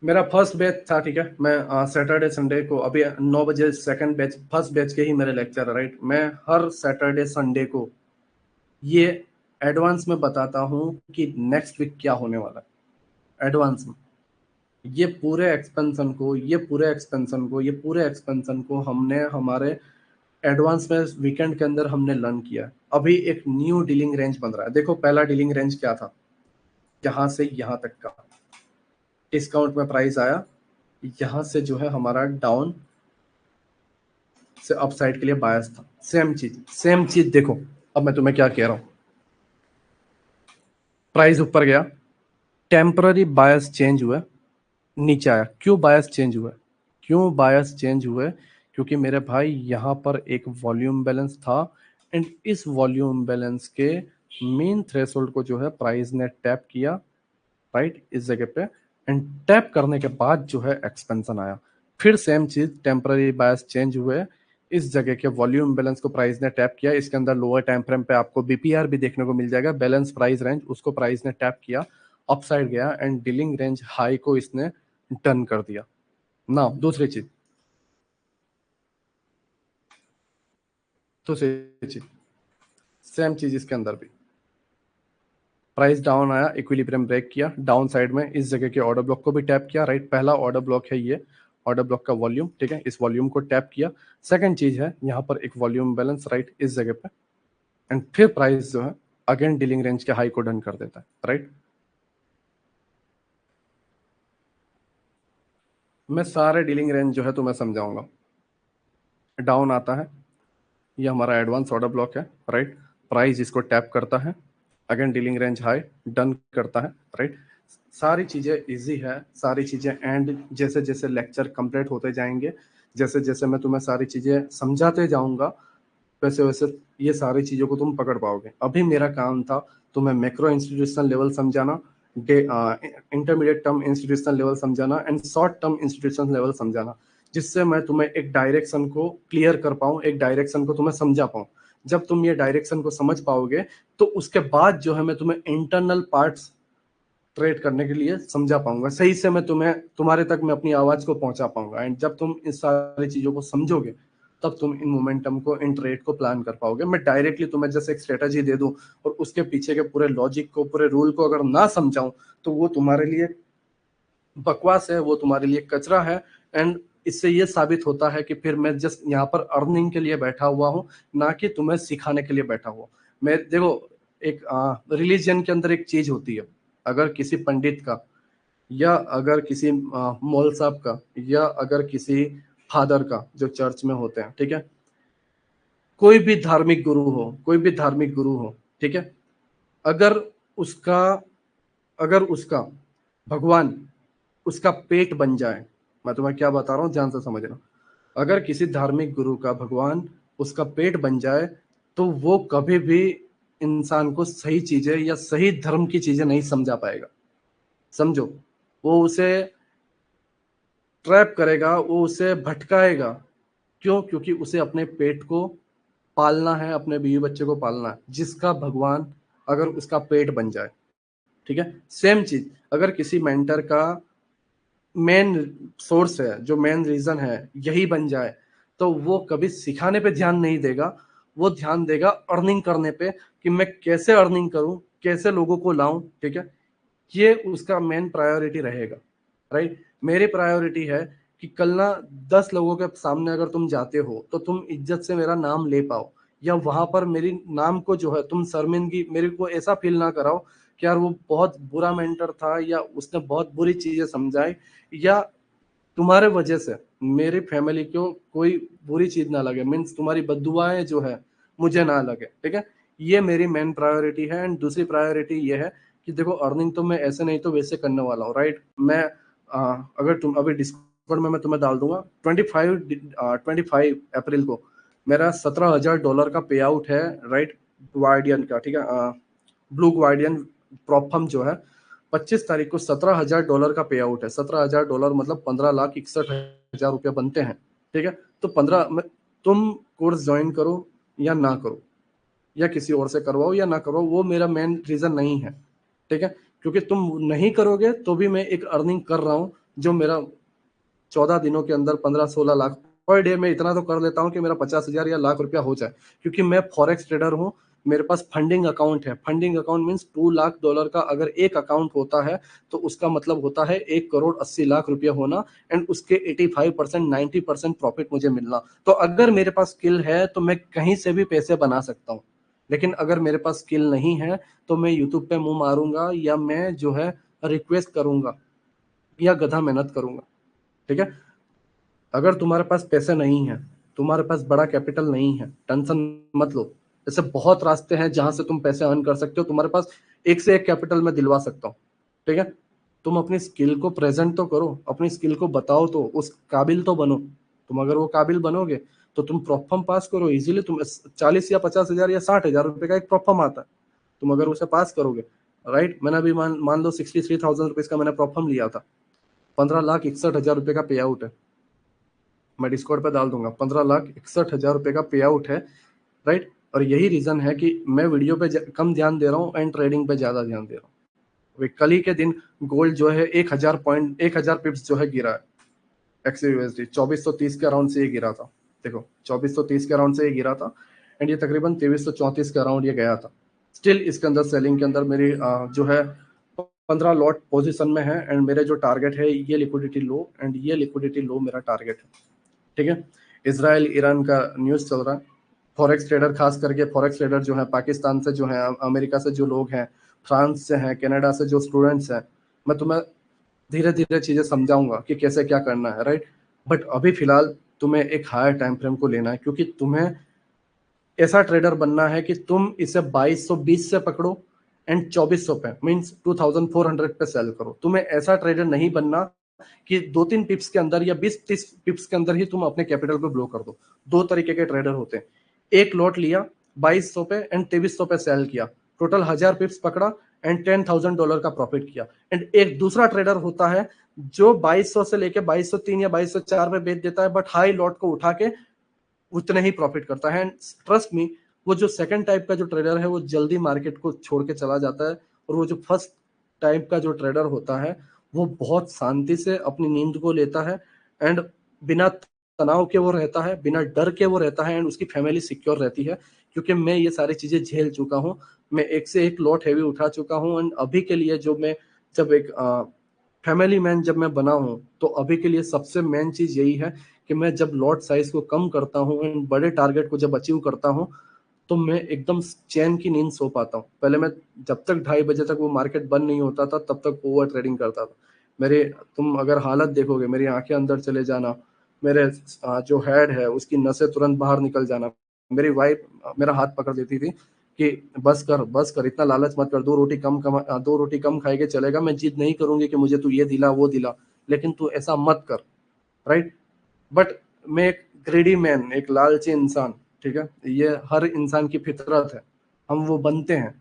मेरा फर्स्ट बैच था, ठीक है, मैं सैटरडे संडे को, अभी 9 बजे सेकंड बैच, फर्स्ट बैच के ही मेरे लेक्चर है, राइट। मैं हर सैटरडे संडे को ये एडवांस में बताता हूं कि नेक्स्ट वीक क्या होने वाला है, एडवांस में। ये पूरे एक्सपेंशन को हमने हमारे एडवांस में वीकेंड के अंदर हमने लर्न किया। अभी एक न्यू डीलिंग रेंज बन रहा है, देखो पहला डीलिंग रेंज क्या था, यहां से यहां तक का डिस्काउंट में प्राइस आया, यहां से जो है हमारा डाउन से अपसाइड के लिए बायस था। सेम चीज देखो, अब मैं तुम्हें क्या कह रहा हूं, प्राइस ऊपर गया, टेम्पररी बायस चेंज हुआ, नीचे आया। क्यों बायस चेंज हुआ? क्यों बायस चेंज हुए? क्योंकि मेरे भाई यहाँ पर एक वॉल्यूम बैलेंस था, एंड इस वॉल्यूम बैलेंस के मेन थ्रेशोल्ड को जो है प्राइस ने टैप किया, राइट, इस जगह पे। एंड टैप करने के बाद जो है एक्सपेंशन आया, फिर सेम चीज, टेम्पररी बायस चेंज हुए, इस जगह के वॉल्यूम बैलेंस को प्राइस ने टैप किया। इसके अंदर लोअर टाइम फ्रेम पे आपको बीपीआर भी देखने को मिल जाएगा, बैलेंस प्राइस रेंज, उसको प्राइस ने टैप किया, अपसाइड गया एंड डीलिंग रेंज हाई को इसने डन कर दिया। ना दूसरी चीज, दूसरी चीज, सेम चीज इसके अंदर भी, प्राइस डाउन आया, इक्विलिब्रियम ब्रेक किया, डाउन साइड में इस जगह के ऑर्डर ब्लॉक को भी टैप किया, राइट। पहला ऑर्डर ब्लॉक है ये, ऑर्डर ब्लॉक का वॉल्यूम, ठीक है, इस वॉल्यूम को टैप किया। सेकंड चीज है यहाँ पर एक वॉल्यूम बैलेंस, राइट, इस जगह पे। एंड फिर प्राइस जो है अगेन डीलिंग रेंज के हाई को डन कर देता है, राइट। मैं सारे डीलिंग रेंज जो है तुम्हें समझाऊंगा। डाउन आता है, ये हमारा एडवांस ऑर्डर ब्लॉक है, राइट। प्राइस इसको टैप करता है, again dealing range high done करता है, राइट। सारी चीजें इजी है, सारी चीजें, एंड जैसे जैसे लेक्चर कंप्लीट होते जाएंगे, जैसे जैसे मैं तुम्हें सारी चीजें समझाते जाऊंगा, वैसे वैसे ये सारी चीजों को तुम पकड़ पाओगे। अभी मेरा काम था तुम्हें मैक्रो इंस्टीट्यूशनल लेवल समझाना, इंटरमीडिएट टर्म इंस्टीट्यूशनल लेवल समझाना and short term institutional level समझाना, जिससे मैं तुम्हें एक डायरेक्शन को क्लियर कर पाऊं, एक डायरेक्शन को तुम्हें समझा पाऊं। जब तुम ये डायरेक्शन को समझ पाओगे तो उसके बाद जो है मैं तुम्हें इंटरनल पार्ट्स ट्रेड करने के लिए समझा पाऊंगा, सही से मैं तुम्हें, तुम्हारे तक मैं अपनी आवाज को पहुंचा पाऊंगा। एंड जब तुम इस सारी चीजों को समझोगे तब तुम इन मोमेंटम को, इन ट्रेड को प्लान कर पाओगे। मैं डायरेक्टली तुम्हें जैसे एक स्ट्रेटजी दे दूं और उसके पीछे के पूरे लॉजिक को, पूरे रूल को अगर ना समझाऊं तो वो तुम्हारे लिए बकवास है, वो तुम्हारे लिए कचरा है। एंड इससे ये साबित होता है कि फिर मैं जस्ट यहाँ पर अर्निंग के लिए बैठा हुआ हूँ, ना कि तुम्हें सिखाने के लिए बैठा हुआ। मैं देखो, एक रिलीजन के अंदर एक चीज होती है, अगर किसी पंडित का, या अगर किसी मौल साहब का, या अगर किसी फादर का जो चर्च में होते हैं, ठीक है, कोई भी धार्मिक गुरु हो, कोई भी धार्मिक गुरु हो, ठीक है, अगर उसका, अगर उसका भगवान उसका पेट बन जाए, मैं तुम्हें क्या बता रहा हूँ ध्यान से समझना, अगर किसी धार्मिक गुरु का भगवान उसका पेट बन जाए तो वो कभी भी इंसान को सही चीजें या सही धर्म की चीजें नहीं समझा पाएगा। समझो, वो उसे ट्रैप करेगा, वो उसे भटकाएगा। क्यों? क्योंकि उसे अपने पेट को पालना है, अपने बीवी बच्चे को पालना है। जिसका भगवान अगर उसका पेट बन जाए, ठीक है, सेम चीज अगर किसी मेंटर का मेन सोर्स है, जो मेन रीजन है, यही बन जाए, तो वो कभी सिखाने पे ध्यान नहीं देगा, वो ध्यान देगा अर्निंग करने पे, कि मैं कैसे अर्निंग करूं, कैसे लोगों को लाऊं, ठीक है, ये उसका मेन प्रायोरिटी रहेगा, राइट। मेरी प्रायोरिटी है कि कल ना 10 लोगों के सामने अगर तुम जाते हो तो तुम इज्जत से मेरा नाम ले पाओ, या वहां पर मेरी नाम को जो है तुम शर्मिंदगी, मेरे को ऐसा फील ना कराओ कि यार वो बहुत बुरा मेंटर था, या उसने बहुत बुरी चीजें समझाई, या तुम्हारे वजह से मेरी फैमिली को कोई बुरी चीज ना लगे, मीन्स तुम्हारी बददुआएं जो है मुझे ना लगे, ठीक है। ये मेरी मेन प्रायोरिटी है। एंड दूसरी प्रायोरिटी ये है कि देखो, अर्निंग तो मैं ऐसे नहीं तो वैसे करने वाला हूँ, राइट। मैं अगर तुम अभी डिस्कॉर्ड में मैं तुम्हें डाल दूंगा, 25 अप्रैल को मेरा $17,000 का पे आउट है, राइट, ग्वार्डियन का, ठीक है, ब्लू ग्वार्डियन प्रॉफम जो है, 25 तारीख को $17,000 का पे आउट है। $17,000 मतलब 15,61,000 रुपये बनते हैं, ठीक है। तो 15 तुम कोर्स ज्वाइन करो या ना करो, या किसी और से करवाओ या ना करवाओ, वो मेरा मेन रीजन नहीं है, ठीक है। क्योंकि तुम नहीं करोगे तो भी मैं एक अर्निंग कर रहा हूँ, जो मेरा 14 दिनों के अंदर 15-16 लाख पर डे में इतना तो कर लेता हूँ कि मेरा 50,000 या लाख रुपया हो जाए। क्योंकि मैं फॉरेक्स ट्रेडर हूँ, मेरे पास फंडिंग अकाउंट है। फंडिंग अकाउंट मीन्स $2 लाख का अगर एक अकाउंट होता है तो उसका मतलब होता है 1,80,00,000 रुपया होना, एंड उसके 85% 90% प्रॉफिट मुझे मिलना। तो अगर मेरे पास स्किल है तो मैं कहीं से भी पैसे बना सकता हूँ, लेकिन अगर मेरे पास स्किल नहीं है तो मैं यूट्यूब पे मुंह मारूंगा, या मैं जो है रिक्वेस्ट करूंगा, या गधा मेहनत करूंगा, ठीक है। अगर तुम्हारे पास पैसे नहीं है, तुम्हारे पास बड़ा कैपिटल नहीं है, टेंशन मत लो। ऐसे बहुत रास्ते हैं जहां से तुम पैसे अर्न कर सकते हो, तुम्हारे पास एक से एक कैपिटल में दिलवा सकता हूँ, ठीक है। तुम अपनी स्किल को प्रेजेंट तो करो, अपनी स्किल को बताओ, तो उस काबिल तो बनो, तुम अगर वो काबिल बनोगे तो तुम प्रॉप पास करो इजीली। तुम 40 या 50 हजार या 60 हजार रुपए का एक प्रॉप आता है, तुम अगर उसे पास करोगे, राइट। मैंने अभी मान लो 63,000 रुपीज का मैंने प्रॉप लिया था, 15,61,000 रुपए का पे आउट है। मैं डिस्कॉर्ड पे डाल दूंगा, 15,61,000 रुपए का पे आउट है, राइट। और यही रीजन है कि मैं वीडियो पे कम ध्यान दे रहा हूँ एंड ट्रेडिंग पे ज्यादा ध्यान दे रहा हूँ। वे कल ही के दिन गोल्ड जो है 1,000 पिप्स जो है गिरा है, XUSD 2430 के अराउंड से ये गिरा था। देखो 2430 के अराउंड से ये गिरा था एंड ये तकरीबन 2334 के अराउंड ये गया था। स्टिल इसके अंदर सेलिंग के अंदर मेरी जो है 15 लॉट पोजीशन में है एंड मेरे जो टारगेट है ये लिक्विडिटी लो एंड ये लिक्विडिटी लो मेरा टारगेट है, ठीक है। इसराइल ईरान का न्यूज चल रहा है, फॉरेक्स ट्रेडर खास करके फॉरेक्स ट्रेडर जो है पाकिस्तान से जो है, अमेरिका से जो लोग हैं, फ्रांस से हैं, कनाडा से जो स्टूडेंट्स हैं, मैं तुम्हें धीरे धीरे चीजें समझाऊंगा कि कैसे क्या करना है, राइट। बट अभी फिलहाल तुम्हें एक हायर टाइम फ्रेम को लेना है, क्योंकि तुम्हें ऐसा ट्रेडर बनना है कि तुम इसे 2220 से पकड़ो एंड 2400 पे मींस 2400 पे सेल करो। तुम्हें ऐसा ट्रेडर नहीं बनना कि 2-3 पिप्स के अंदर या 20-30 पिप्स के अंदर ही तुम अपने कैपिटल को ब्लो कर दो। दो तरीके के ट्रेडर होते हैं, एक लॉट लिया 2200 पे एंड 2300 पे सेल किया, टोटल 1000 पिप्स पकड़ा एंड $10,000 का प्रॉफिट किया। एंड एक दूसरा ट्रेडर होता है जो 2200 से लेके 2203 या 2204 पे बेच देता है बट हाई लॉट को उठा के उतने ही प्रॉफिट करता है। एंड ट्रस्ट मी, वो जो सेकंड टाइप का जो ट्रेडर है वो जल्दी मार्केट को छोड़ के चला जाता है, और वो जो फर्स्ट टाइप का जो ट्रेडर होता है वो बहुत शांति से अपनी नींद को लेता है एंड बिना तनाव के वो रहता है, बिना डर के वो रहता है एंड उसकी फैमिली सिक्योर रहती है। क्योंकि मैं ये सारी चीजें झेल चुका हूँ, मैं एक से एक लॉट हैवी उठा चुका हूँ एंड अभी के लिए जो मैं जब एक फैमिली मैन जब मैं बना हूँ तो अभी के लिए सबसे मेन चीज यही है कि मैं जब लॉट साइज को कम करता हूँ एंड बड़े टारगेट को जब अचीव करता हूँ तो मैं एकदम चैन की नींद सो पाता हूँ। पहले मैं जब तक 2:30 बजे तक वो मार्केट बंद नहीं होता था तब तक ओवर ट्रेडिंग करता था। मेरे तुम अगर हालत देखोगे, मेरी आंखें अंदर चले जाना, मेरे जो हेड है उसकी नसें तुरंत बाहर निकल जाना। मेरी वाइफ मेरा हाथ पकड़ देती थी कि बस कर, इतना लालच मत कर, 2 रोटी कम खाए के चलेगा, मैं जिद नहीं करूंगी कि मुझे तू ये दिला वो दिला, लेकिन तू ऐसा मत कर, राइट। बट मैं एक ग्रेडी मैन, एक लालची इंसान, ठीक है, ये हर इंसान की फितरत है, हम वो बनते हैं।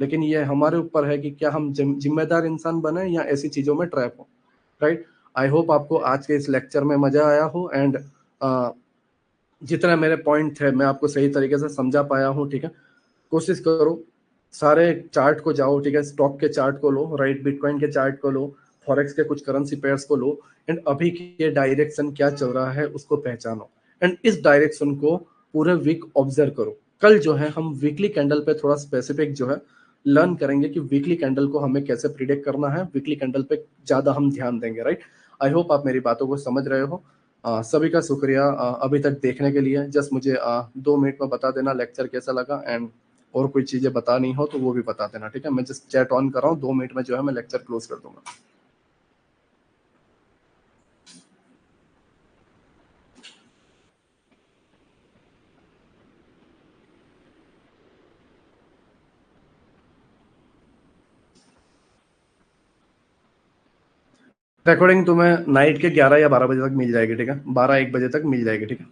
लेकिन ये हमारे ऊपर है कि क्या हम जिम्मेदार इंसान बने या ऐसी चीजों में ट्रैप हो, राइट। आई होप आपको आज के इस लेक्चर में मजा आया हो एंड जितना मेरे पॉइंट थे मैं आपको सही तरीके से समझा पाया हूँ, ठीक है। कोशिश करो सारे चार्ट को जाओ, ठीक है, स्टॉक के चार्ट को लो, राइट, बिटकॉइन के चार्ट को लो, फॉरेक्स के कुछ करेंसी पेयर्स को लो एंड अभी के डायरेक्शन क्या चल रहा है उसको पहचानो एंड इस डायरेक्शन को पूरे वीक ऑब्जर्व करो। कल जो है हम वीकली कैंडल पे थोड़ा स्पेसिफिक जो है लर्न करेंगे कि वीकली कैंडल को हमें कैसे प्रिडिक्ट करना है, वीकली कैंडल पे ज्यादा हम ध्यान देंगे, राइट। आई होप आप मेरी बातों को समझ रहे हो। सभी का शुक्रिया अभी तक देखने के लिए। जस्ट मुझे 2 मिनट में बता देना लेक्चर कैसा लगा एंड और कोई चीजें बतानी हो तो वो भी बता देना, ठीक है। मैं जस्ट चैट ऑन कर रहा हूँ, 2 मिनट में जो है मैं लेक्चर क्लोज कर दूंगा। रिकॉर्डिंग तुम्हें नाइट के 11 या 12 बजे तक मिल जाएगी, ठीक है, 12-1 बजे तक मिल जाएगी, ठीक है।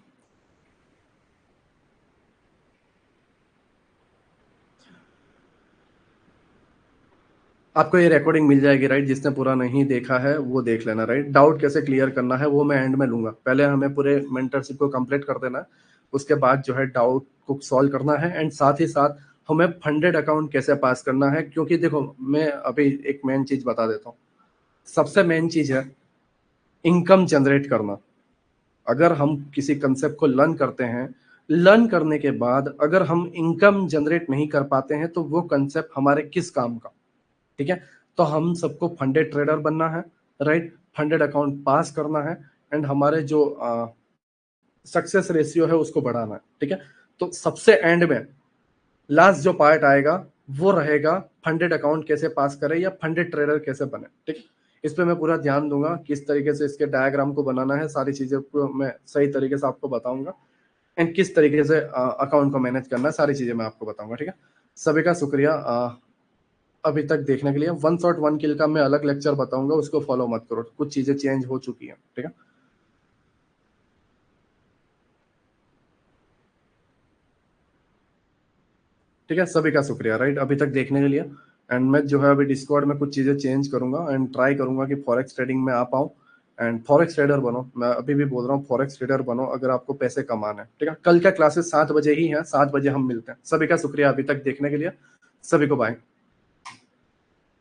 आपको ये रिकॉर्डिंग मिल जाएगी, राइट। जिसने पूरा नहीं देखा है वो देख लेना, राइट। डाउट कैसे क्लियर करना है वो मैं एंड में लूंगा, पहले हमें पूरे मेंटरशिप को कंप्लीट कर देना है, उसके बाद जो है डाउट को सॉल्व करना है एंड साथ ही साथ हमें फंडेड अकाउंट कैसे पास करना है। क्योंकि देखो मैं अभी एक मेन चीज बता देता हूँ, सबसे मेन चीज है इनकम जनरेट करना। अगर हम किसी कंसेप्ट को लर्न करते हैं, लर्न करने के बाद अगर हम इनकम जनरेट नहीं कर पाते हैं तो वो कंसेप्ट हमारे किस काम का, ठीक है। तो हम सबको फंडेड ट्रेडर बनना है, राइट, फंडेड अकाउंट पास करना है एंड हमारे जो सक्सेस रेशियो है उसको बढ़ाना है, ठीक है। तो सबसे एंड में लास्ट जो पार्ट आएगा वो रहेगा फंडेड अकाउंट कैसे पास करें या फंडेड ट्रेडर कैसे बने, ठीक है। इस पे मैं पूरा ध्यान दूंगा, किस तरीके से इसके डायग्राम को बनाना है, सारी चीजें को मैं सही तरीके से आपको बताऊंगा एंड किस तरीके से अकाउंट को मैनेज करना है, सारी चीजें मैं आपको बताऊंगा, ठीक है। सभी का शुक्रिया अभी तक देखने के लिए। वन शॉट वन किल का मैं अलग लेक्चर बताऊंगा, उसको फॉलो मत करो, कुछ चीजें चेंज हो चुकी हैं, ठीक है। ठीक है, सभी का शुक्रिया, राइट, अभी तक देखने के लिए। एंड मैं जो है अभी डिस्कॉर्ड में कुछ चीज़ें चेंज करूंगा एंड ट्राई करूंगा कि फॉरेक्स ट्रेडिंग में आ पाऊँ एंड फॉरेक्स ट्रेडर बनो। मैं अभी भी बोल रहा हूँ, फॉरेक्स ट्रेडर बनो अगर आपको पैसे कमाना है। ठीक है, कल का क्लासेस 7 बजे ही है, 7 बजे हम मिलते हैं। सभी का शुक्रिया अभी तक देखने के लिए, सभी को बाय।